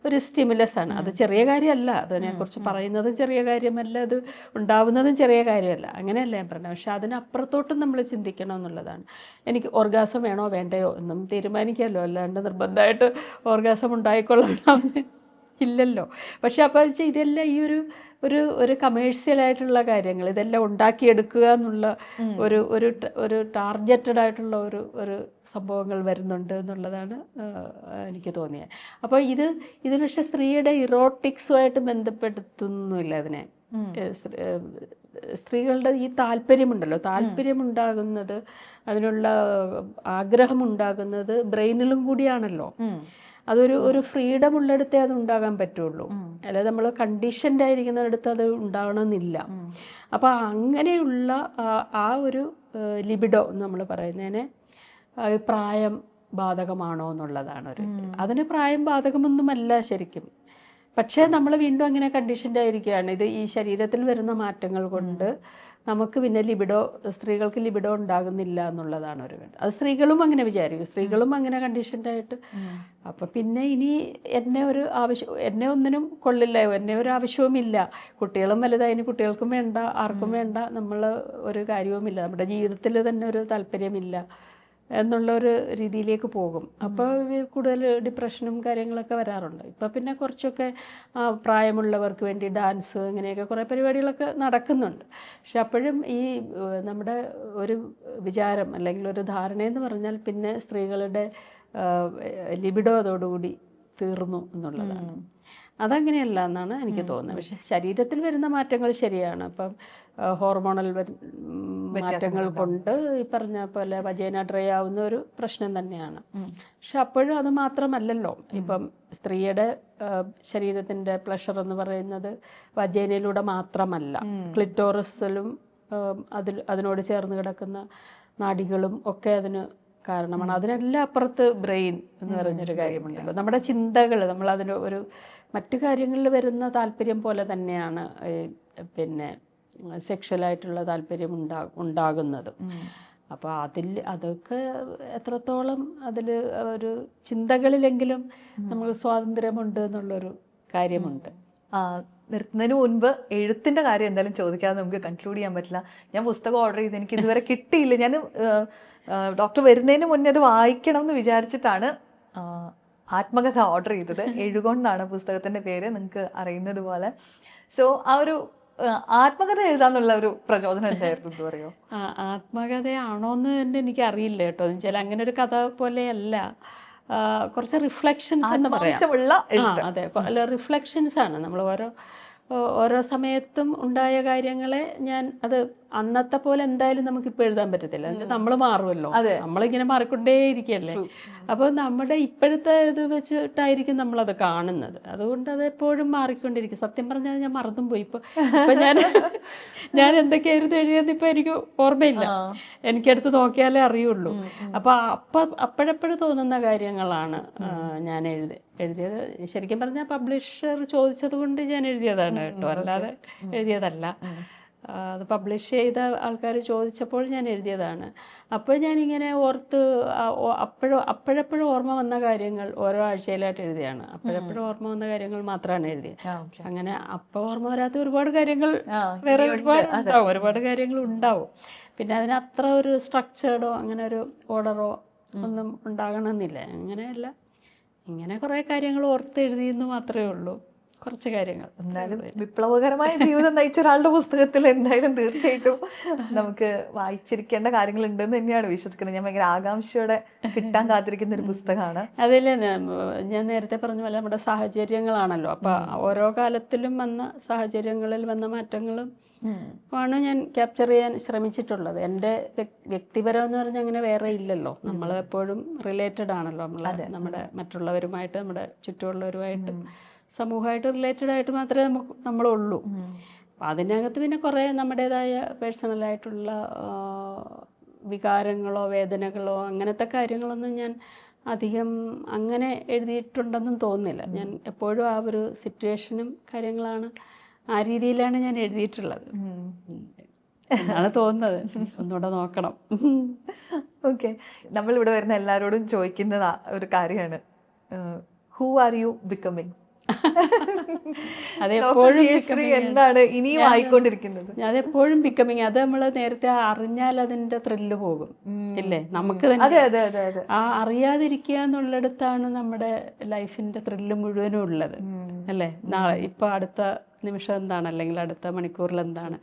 ഒരു സ്റ്റിമുലസ് ആണ്. അത് ചെറിയ കാര്യമല്ല, അതിനെക്കുറിച്ച് പറയുന്നതും ചെറിയ കാര്യമല്ല, അത് ഉണ്ടാവുന്നതും ചെറിയ കാര്യമല്ല, അങ്ങനെയല്ല ഞാൻ പറഞ്ഞത്. പക്ഷെ അതിനപ്പുറത്തോട്ടും നമ്മൾ ചിന്തിക്കണം എന്നുള്ളതാണ്. എനിക്ക് ഓർഗാസം വേണോ വേണ്ടയോ എന്നും തീരുമാനിക്കാമല്ലോ, അല്ലാണ്ട് നിർബന്ധമായിട്ട് ഓർഗാസം ഉണ്ടായിക്കൊള്ളണം ഇല്ലല്ലോ. പക്ഷെ അപ്പോൾ ഇതെല്ലാം ഈ ഒരു കമേഴ്സ്യലായിട്ടുള്ള കാര്യങ്ങൾ, ഇതെല്ലാം ഉണ്ടാക്കിയെടുക്കുക എന്നുള്ള ഒരു ടാർഗറ്റഡ് ആയിട്ടുള്ള ഒരു സംഭവങ്ങൾ വരുന്നുണ്ട് എന്നുള്ളതാണ് എനിക്ക് തോന്നിയത്. അപ്പോൾ ഇതിന് പക്ഷേ സ്ത്രീയുടെ ഇറോട്ടിക്സുമായിട്ട് ബന്ധപ്പെടുത്തുന്നില്ല അതിനെ. സ്ത്രീകളുടെ ഈ താല്പര്യമുണ്ടാകുന്നത്, അതിനുള്ള ആഗ്രഹമുണ്ടാകുന്നത് ബ്രെയിനിലും കൂടിയാണല്ലോ. ഒരു ഫ്രീഡം ഉള്ളിടത്തേ അത് ഉണ്ടാകാൻ പറ്റുള്ളൂ, അല്ലാതെ നമ്മൾ കണ്ടീഷൻഡ് ആയിരിക്കുന്നിടത്ത് അത് ഉണ്ടാവണമെന്നില്ല. അപ്പോൾ അങ്ങനെയുള്ള ആ ഒരു ലിബിഡോ നമ്മൾ പറയുന്നതിനെ പ്രായം ബാധകമാണോ എന്നുള്ളതാണ്. അതിന് പ്രായം ബാധകമൊന്നുമല്ല ശരിക്കും. പക്ഷേ നമ്മൾ വീണ്ടും അങ്ങനെ കണ്ടീഷൻഡ് ആയിരിക്കുകയാണ്. ഇത് ഈ ശരീരത്തിൽ വരുന്ന മാറ്റങ്ങൾ കൊണ്ട് നമുക്ക് പിന്നെ സ്ത്രീകൾക്ക് ലിബിഡോ ഉണ്ടാകുന്നില്ല എന്നുള്ളതാണ് ഒരു വേണ്ട. അത് സ്ത്രീകളും അങ്ങനെ വിചാരിക്കും, സ്ത്രീകളും അങ്ങനെ കണ്ടീഷൻഡായിട്ട്. അപ്പം പിന്നെ ഇനി എന്നെ ഒന്നിനും കൊള്ളില്ല, എന്നെ ഒരു ആവശ്യവുമില്ല, കുട്ടികളും വലുതായി, കുട്ടികൾക്കും വേണ്ട, ആർക്കും വേണ്ട, നമ്മൾ ഒരു കാര്യവുമില്ല, നമ്മുടെ ജീവിതത്തിൽ തന്നെ ഒരു താല്പര്യമില്ല എന്നുള്ളൊരു രീതിയിലേക്ക് പോകും. അപ്പോൾ കൂടുതൽ ഡിപ്രഷനും കാര്യങ്ങളൊക്കെ വരാറുണ്ട്. ഇപ്പം പിന്നെ കുറച്ചൊക്കെ പ്രായമുള്ളവർക്ക് വേണ്ടി ഡാൻസ്, ഇങ്ങനെയൊക്കെ കുറേ പരിപാടികളൊക്കെ നടക്കുന്നുണ്ട്. പക്ഷെ അപ്പോഴും ഈ നമ്മുടെ ഒരു വിചാരം അല്ലെങ്കിൽ ഒരു ധാരണയെന്ന് പറഞ്ഞാൽ പിന്നെ സ്ത്രീകളുടെ ലിബിഡോ അതോടുകൂടി തീർന്നു എന്നുള്ളതാണ്. അതങ്ങനെയല്ല എന്നാണ് എനിക്ക് തോന്നുന്നത്. പക്ഷെ ശരീരത്തിൽ വരുന്ന മാറ്റങ്ങൾ ശരിയാണ്. ഇപ്പം ഹോർമോണൽ മാറ്റങ്ങൾ കൊണ്ട് ഈ പറഞ്ഞ പോലെ വജേന ഡ്രൈ ആവുന്ന ഒരു പ്രശ്നം തന്നെയാണ്. പക്ഷെ അപ്പോഴും അത് മാത്രമല്ലല്ലോ. ഇപ്പം സ്ത്രീയുടെ ശരീരത്തിൻ്റെ പ്ലഷർ എന്ന് പറയുന്നത് വജേനയിലൂടെ മാത്രമല്ല, ക്ലിറ്റോറസിലും അതിനോട് ചേർന്ന് കിടക്കുന്ന നാഡികളും ഒക്കെ അതിന് കാരണമാണ്. അതിനെല്ലാം അപ്പുറത്ത് ബ്രെയിൻ എന്ന് പറഞ്ഞൊരു കാര്യമുണ്ടല്ലോ. നമ്മുടെ ചിന്തകൾ, നമ്മളതിന് മറ്റു കാര്യങ്ങളിൽ വരുന്ന താല്പര്യം പോലെ തന്നെയാണ് പിന്നെ സെക്ഷലായിട്ടുള്ള താല്പര്യം ഉണ്ടാകുന്നത്. അപ്പോൾ അതൊക്കെ എത്രത്തോളം അതിൽ ഒരു ചിന്തകളിലെങ്കിലും നമുക്ക് സ്വാതന്ത്ര്യമുണ്ട് എന്നുള്ളൊരു കാര്യമുണ്ട്. നിർത്തുന്നതിന് മുൻപ് എഴുത്തിൻ്റെ കാര്യം എന്തായാലും ചോദിക്കാതെ നമുക്ക് കൺക്ലൂഡ് ചെയ്യാൻ പറ്റില്ല. ഞാൻ പുസ്തകം ഓർഡർ ചെയ്ത് എനിക്ക് ഇതുവരെ കിട്ടിയില്ല. ഞാൻ ഡോക്ടർ വരുന്നതിന് മുന്നേ അത് വായിക്കണം എന്ന് വിചാരിച്ചിട്ടാണ് ആത്മകഥ ഓർഡർ ചെയ്തത്. എഴുകൊണ്ടാണ് പുസ്തകത്തിൻ്റെ പേര്, നിങ്ങൾക്ക് അറിയുന്നത് പോലെ. സോ ആ ഒരു ആത്മകഥ എഴുതാന്നുള്ള ഒരു പ്രചോദനം എന്തായിരുന്നു എന്ന് പറയുമോ? ആത്മകഥയാണോന്ന് തന്നെ എനിക്ക് അറിയില്ല കേട്ടോ. എന്ന് വെച്ചാൽ അങ്ങനെ ഒരു കഥ പോലെയല്ല, കുറച്ച് റിഫ്ലക്ഷൻസ് എന്ന് പറയാം. അതെ, റിഫ്ലക്ഷൻസ് ആണ്. നമ്മൾ ഓരോ സമയത്തും ഉണ്ടായ കാര്യങ്ങളെ അത് അന്നത്തെ പോലെ എന്തായാലും നമുക്കിപ്പോൾ എഴുതാൻ പറ്റത്തില്ല. എന്നുവെച്ചാൽ നമ്മൾ മാറുമല്ലോ, നമ്മളിങ്ങനെ മാറിക്കൊണ്ടേയിരിക്കുകയല്ലേ. അപ്പോൾ നമ്മുടെ ഇപ്പോഴത്തെ ഇത് വെച്ചിട്ടായിരിക്കും നമ്മളത് കാണുന്നത്. അതുകൊണ്ട് അത് എപ്പോഴും മാറിക്കൊണ്ടിരിക്കും. സത്യം പറഞ്ഞാൽ ഞാൻ മറന്നും പോയി. ഇപ്പം ഞാൻ എന്തൊക്കെയായിരുന്നു എഴുതിയത് ഇപ്പോൾ എനിക്ക് ഓർമ്മയില്ല. എനിക്കടുത്ത് നോക്കിയാലേ അറിയുള്ളൂ. അപ്പോൾ അപ്പോഴപ്പോഴും തോന്നുന്ന കാര്യങ്ങളാണ് ഞാൻ എഴുതിയത്. ശരിക്കും പറഞ്ഞാൽ പബ്ലിഷർ ചോദിച്ചത് കൊണ്ട് ഞാൻ എഴുതിയതാണ് കേട്ടോ, അല്ലാതെ എഴുതിയതല്ല. അത് പബ്ലിഷ് ചെയ്ത ആൾക്കാർ ചോദിച്ചപ്പോൾ ഞാൻ എഴുതിയതാണ്. അപ്പോൾ ഞാനിങ്ങനെ ഓർത്ത് അപ്പോഴപ്പോഴും ഓർമ്മ വന്ന കാര്യങ്ങൾ ഓരോ ആഴ്ചയിലായിട്ട് എഴുതിയാണ്. അപ്പോഴപ്പോഴും ഓർമ്മ വന്ന കാര്യങ്ങൾ മാത്രമാണ് എഴുതിയത്. അങ്ങനെ അപ്പോൾ ഓർമ്മ വരാത്ത ഒരുപാട് കാര്യങ്ങൾ വേറെ ഒരുപാട് കാര്യങ്ങൾ ഉണ്ടാവും. പിന്നെ അതിന് അത്ര ഒരു സ്ട്രക്ചേർഡോ അങ്ങനെ ഒരു ഓർഡറോ ഒന്നും ഉണ്ടാകണമെന്നില്ല. അങ്ങനെയല്ല, ഇങ്ങനെ കുറേ കാര്യങ്ങൾ ഓർത്ത് എഴുതിയെന്ന് മാത്രമേ ഉള്ളൂ. കുറച്ച് കാര്യങ്ങൾ. എന്നാലും വിപ്ലവകരമായ ജീവിതം നയിച്ച ഒരാളുടെ പുസ്തകത്തിൽ എന്തായാലും തീർച്ചയായിട്ടും നമുക്ക് വായിച്ചിരിക്കേണ്ട കാര്യങ്ങൾ ഉണ്ടെന്ന് തന്നെയാണ് വിശ്വസിക്കുന്നത്. ഞാൻ ഭയങ്കര ആകാംക്ഷയോടെ കിട്ടാൻ കാത്തിരിക്കുന്ന ഒരു പുസ്തകമാണ്. അതിൽ ഞാൻ നേരത്തെ പറഞ്ഞ പോലെ നമ്മുടെ സാഹചര്യങ്ങളാണല്ലോ. അപ്പം ഓരോ കാലത്തിലും വന്ന സാഹചര്യങ്ങളിൽ വന്ന മാറ്റങ്ങളും ആണ് ഞാൻ ക്യാപ്ചർ ചെയ്യാൻ ശ്രമിച്ചിട്ടുള്ളത്. എൻ്റെ വ്യക്തിപരം എന്ന് പറഞ്ഞാൽ അങ്ങനെ വേറെ ഇല്ലല്ലോ. നമ്മൾ എപ്പോഴും റിലേറ്റഡ് ആണല്ലോ. നമ്മുടെ മറ്റുള്ളവരുമായിട്ട്, നമ്മുടെ ചുറ്റുമുള്ളവരുമായിട്ട്, സമൂഹമായിട്ട് റിലേറ്റഡ് ആയിട്ട് മാത്രമേ നമ്മളുള്ളൂ. അപ്പം അതിനകത്ത് പിന്നെ കുറേ നമ്മുടേതായ പേഴ്സണലായിട്ടുള്ള വികാരങ്ങളോ വേദനകളോ അങ്ങനത്തെ കാര്യങ്ങളൊന്നും ഞാൻ അധികം അങ്ങനെ എഴുതിയിട്ടുണ്ടെന്നും തോന്നുന്നില്ല. ഞാൻ എപ്പോഴും ആ ഒരു സിറ്റുവേഷനും കാര്യങ്ങളാണ്, ആ രീതിയിലാണ് ഞാൻ എഴുതിയിട്ടുള്ളത് എന്നാണ് തോന്നുന്നത്. ഒന്നുകൂടെ നോക്കണം. ഓക്കെ, നമ്മളിവിടെ വരുന്ന എല്ലാവരോടും ചോദിക്കുന്ന ഒരു കാര്യമാണ്, ഹൂ ആർ യു ബിക്കമിങ്? എന്താണ് ഇനിയും ആയിക്കൊണ്ടിരിക്കുന്നത്? അതെപ്പോഴും ബിക്കമിങ്. അത് നമ്മൾ നേരത്തെ അറിഞ്ഞാൽ അതിന്റെ ത്രില്ല് പോകും, ഇല്ലേ? നമുക്ക് തന്നെ ആ അറിയാതിരിക്കുക എന്നുള്ളിടത്താണ് നമ്മുടെ ലൈഫിന്റെ ത്രില്ല് മുഴുവനും ഉള്ളത്, അല്ലേ? നാളെ ഇപ്പൊ അടുത്ത നിമിഷം എന്താണ്, അല്ലെങ്കിൽ അടുത്ത മണിക്കൂറിൽ എന്താണ്,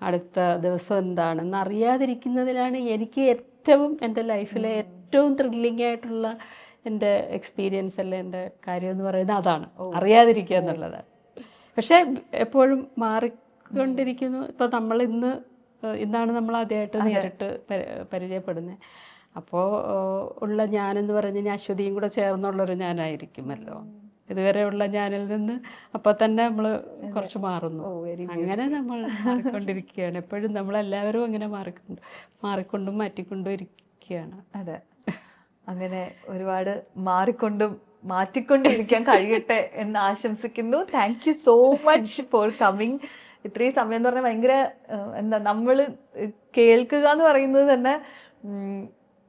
അടുത്ത ദിവസം എന്താണെന്ന് അറിയാതിരിക്കുന്നതിലാണ് എനിക്ക് ഏറ്റവും എൻ്റെ ലൈഫിലെ ഏറ്റവും ത്രില്ലിംഗ് ആയിട്ടുള്ള എൻ്റെ എക്സ്പീരിയൻസ് അല്ല എൻ്റെ കാര്യം എന്ന് പറയുന്നത് അതാണ്, അറിയാതിരിക്കുക എന്നുള്ളതാണ്. പക്ഷേ എപ്പോഴും മാറിക്കൊണ്ടിരിക്കുന്നു. ഇപ്പം നമ്മൾ ഇന്നാണ് നമ്മൾ ആദ്യമായിട്ട് നേരിട്ട് പരിചയപ്പെടുന്നത്. അപ്പോൾ ഉള്ള ഞാനെന്ന് പറഞ്ഞ് അശ്വതിയും കൂടെ ചേർന്നുള്ളൊരു ഞാനായിരിക്കുമല്ലോ ഇതുവരെയുള്ള ഞാനിൽ നിന്ന്. അപ്പോൾ തന്നെ നമ്മൾ കുറച്ച് മാറുന്നു. അങ്ങനെ നമ്മൾ മാറിക്കൊണ്ടിരിക്കുകയാണ്. എപ്പോഴും നമ്മളെല്ലാവരും അങ്ങനെ മാറിക്കൊണ്ടും മാറ്റിക്കൊണ്ടും ഇരിക്കുകയാണ്. അതെ, അങ്ങനെ ഒരുപാട് മാറ്റിക്കൊണ്ടിരിക്കാൻ കഴിയട്ടെ എന്ന് ആശംസിക്കുന്നു. Thank you so much for coming. ഇത്രയും സമയം എന്ന് പറഞ്ഞാൽ ഭയങ്കര എന്താ, നമ്മൾ കേൾക്കുക എന്ന് പറയുന്നത് തന്നെ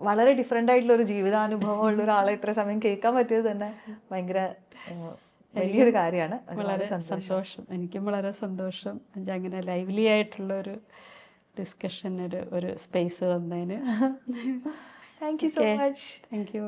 വളരെ ഡിഫറെൻ്റ് ആയിട്ടുള്ള ഒരു ജീവിതാനുഭവം ഉള്ള ഒരാളെ ഇത്ര സമയം കേൾക്കാൻ പറ്റിയത് തന്നെ ഭയങ്കര വലിയൊരു കാര്യമാണ്. വളരെ സന്തോഷം. എനിക്കും വളരെ സന്തോഷം അങ്ങനെ ലൈവ്ലി ആയിട്ടുള്ള ഒരു ഡിസ്കഷൻ, ഒരു സ്പേസ് തന്നതിന്. Thank you so much. Thank you.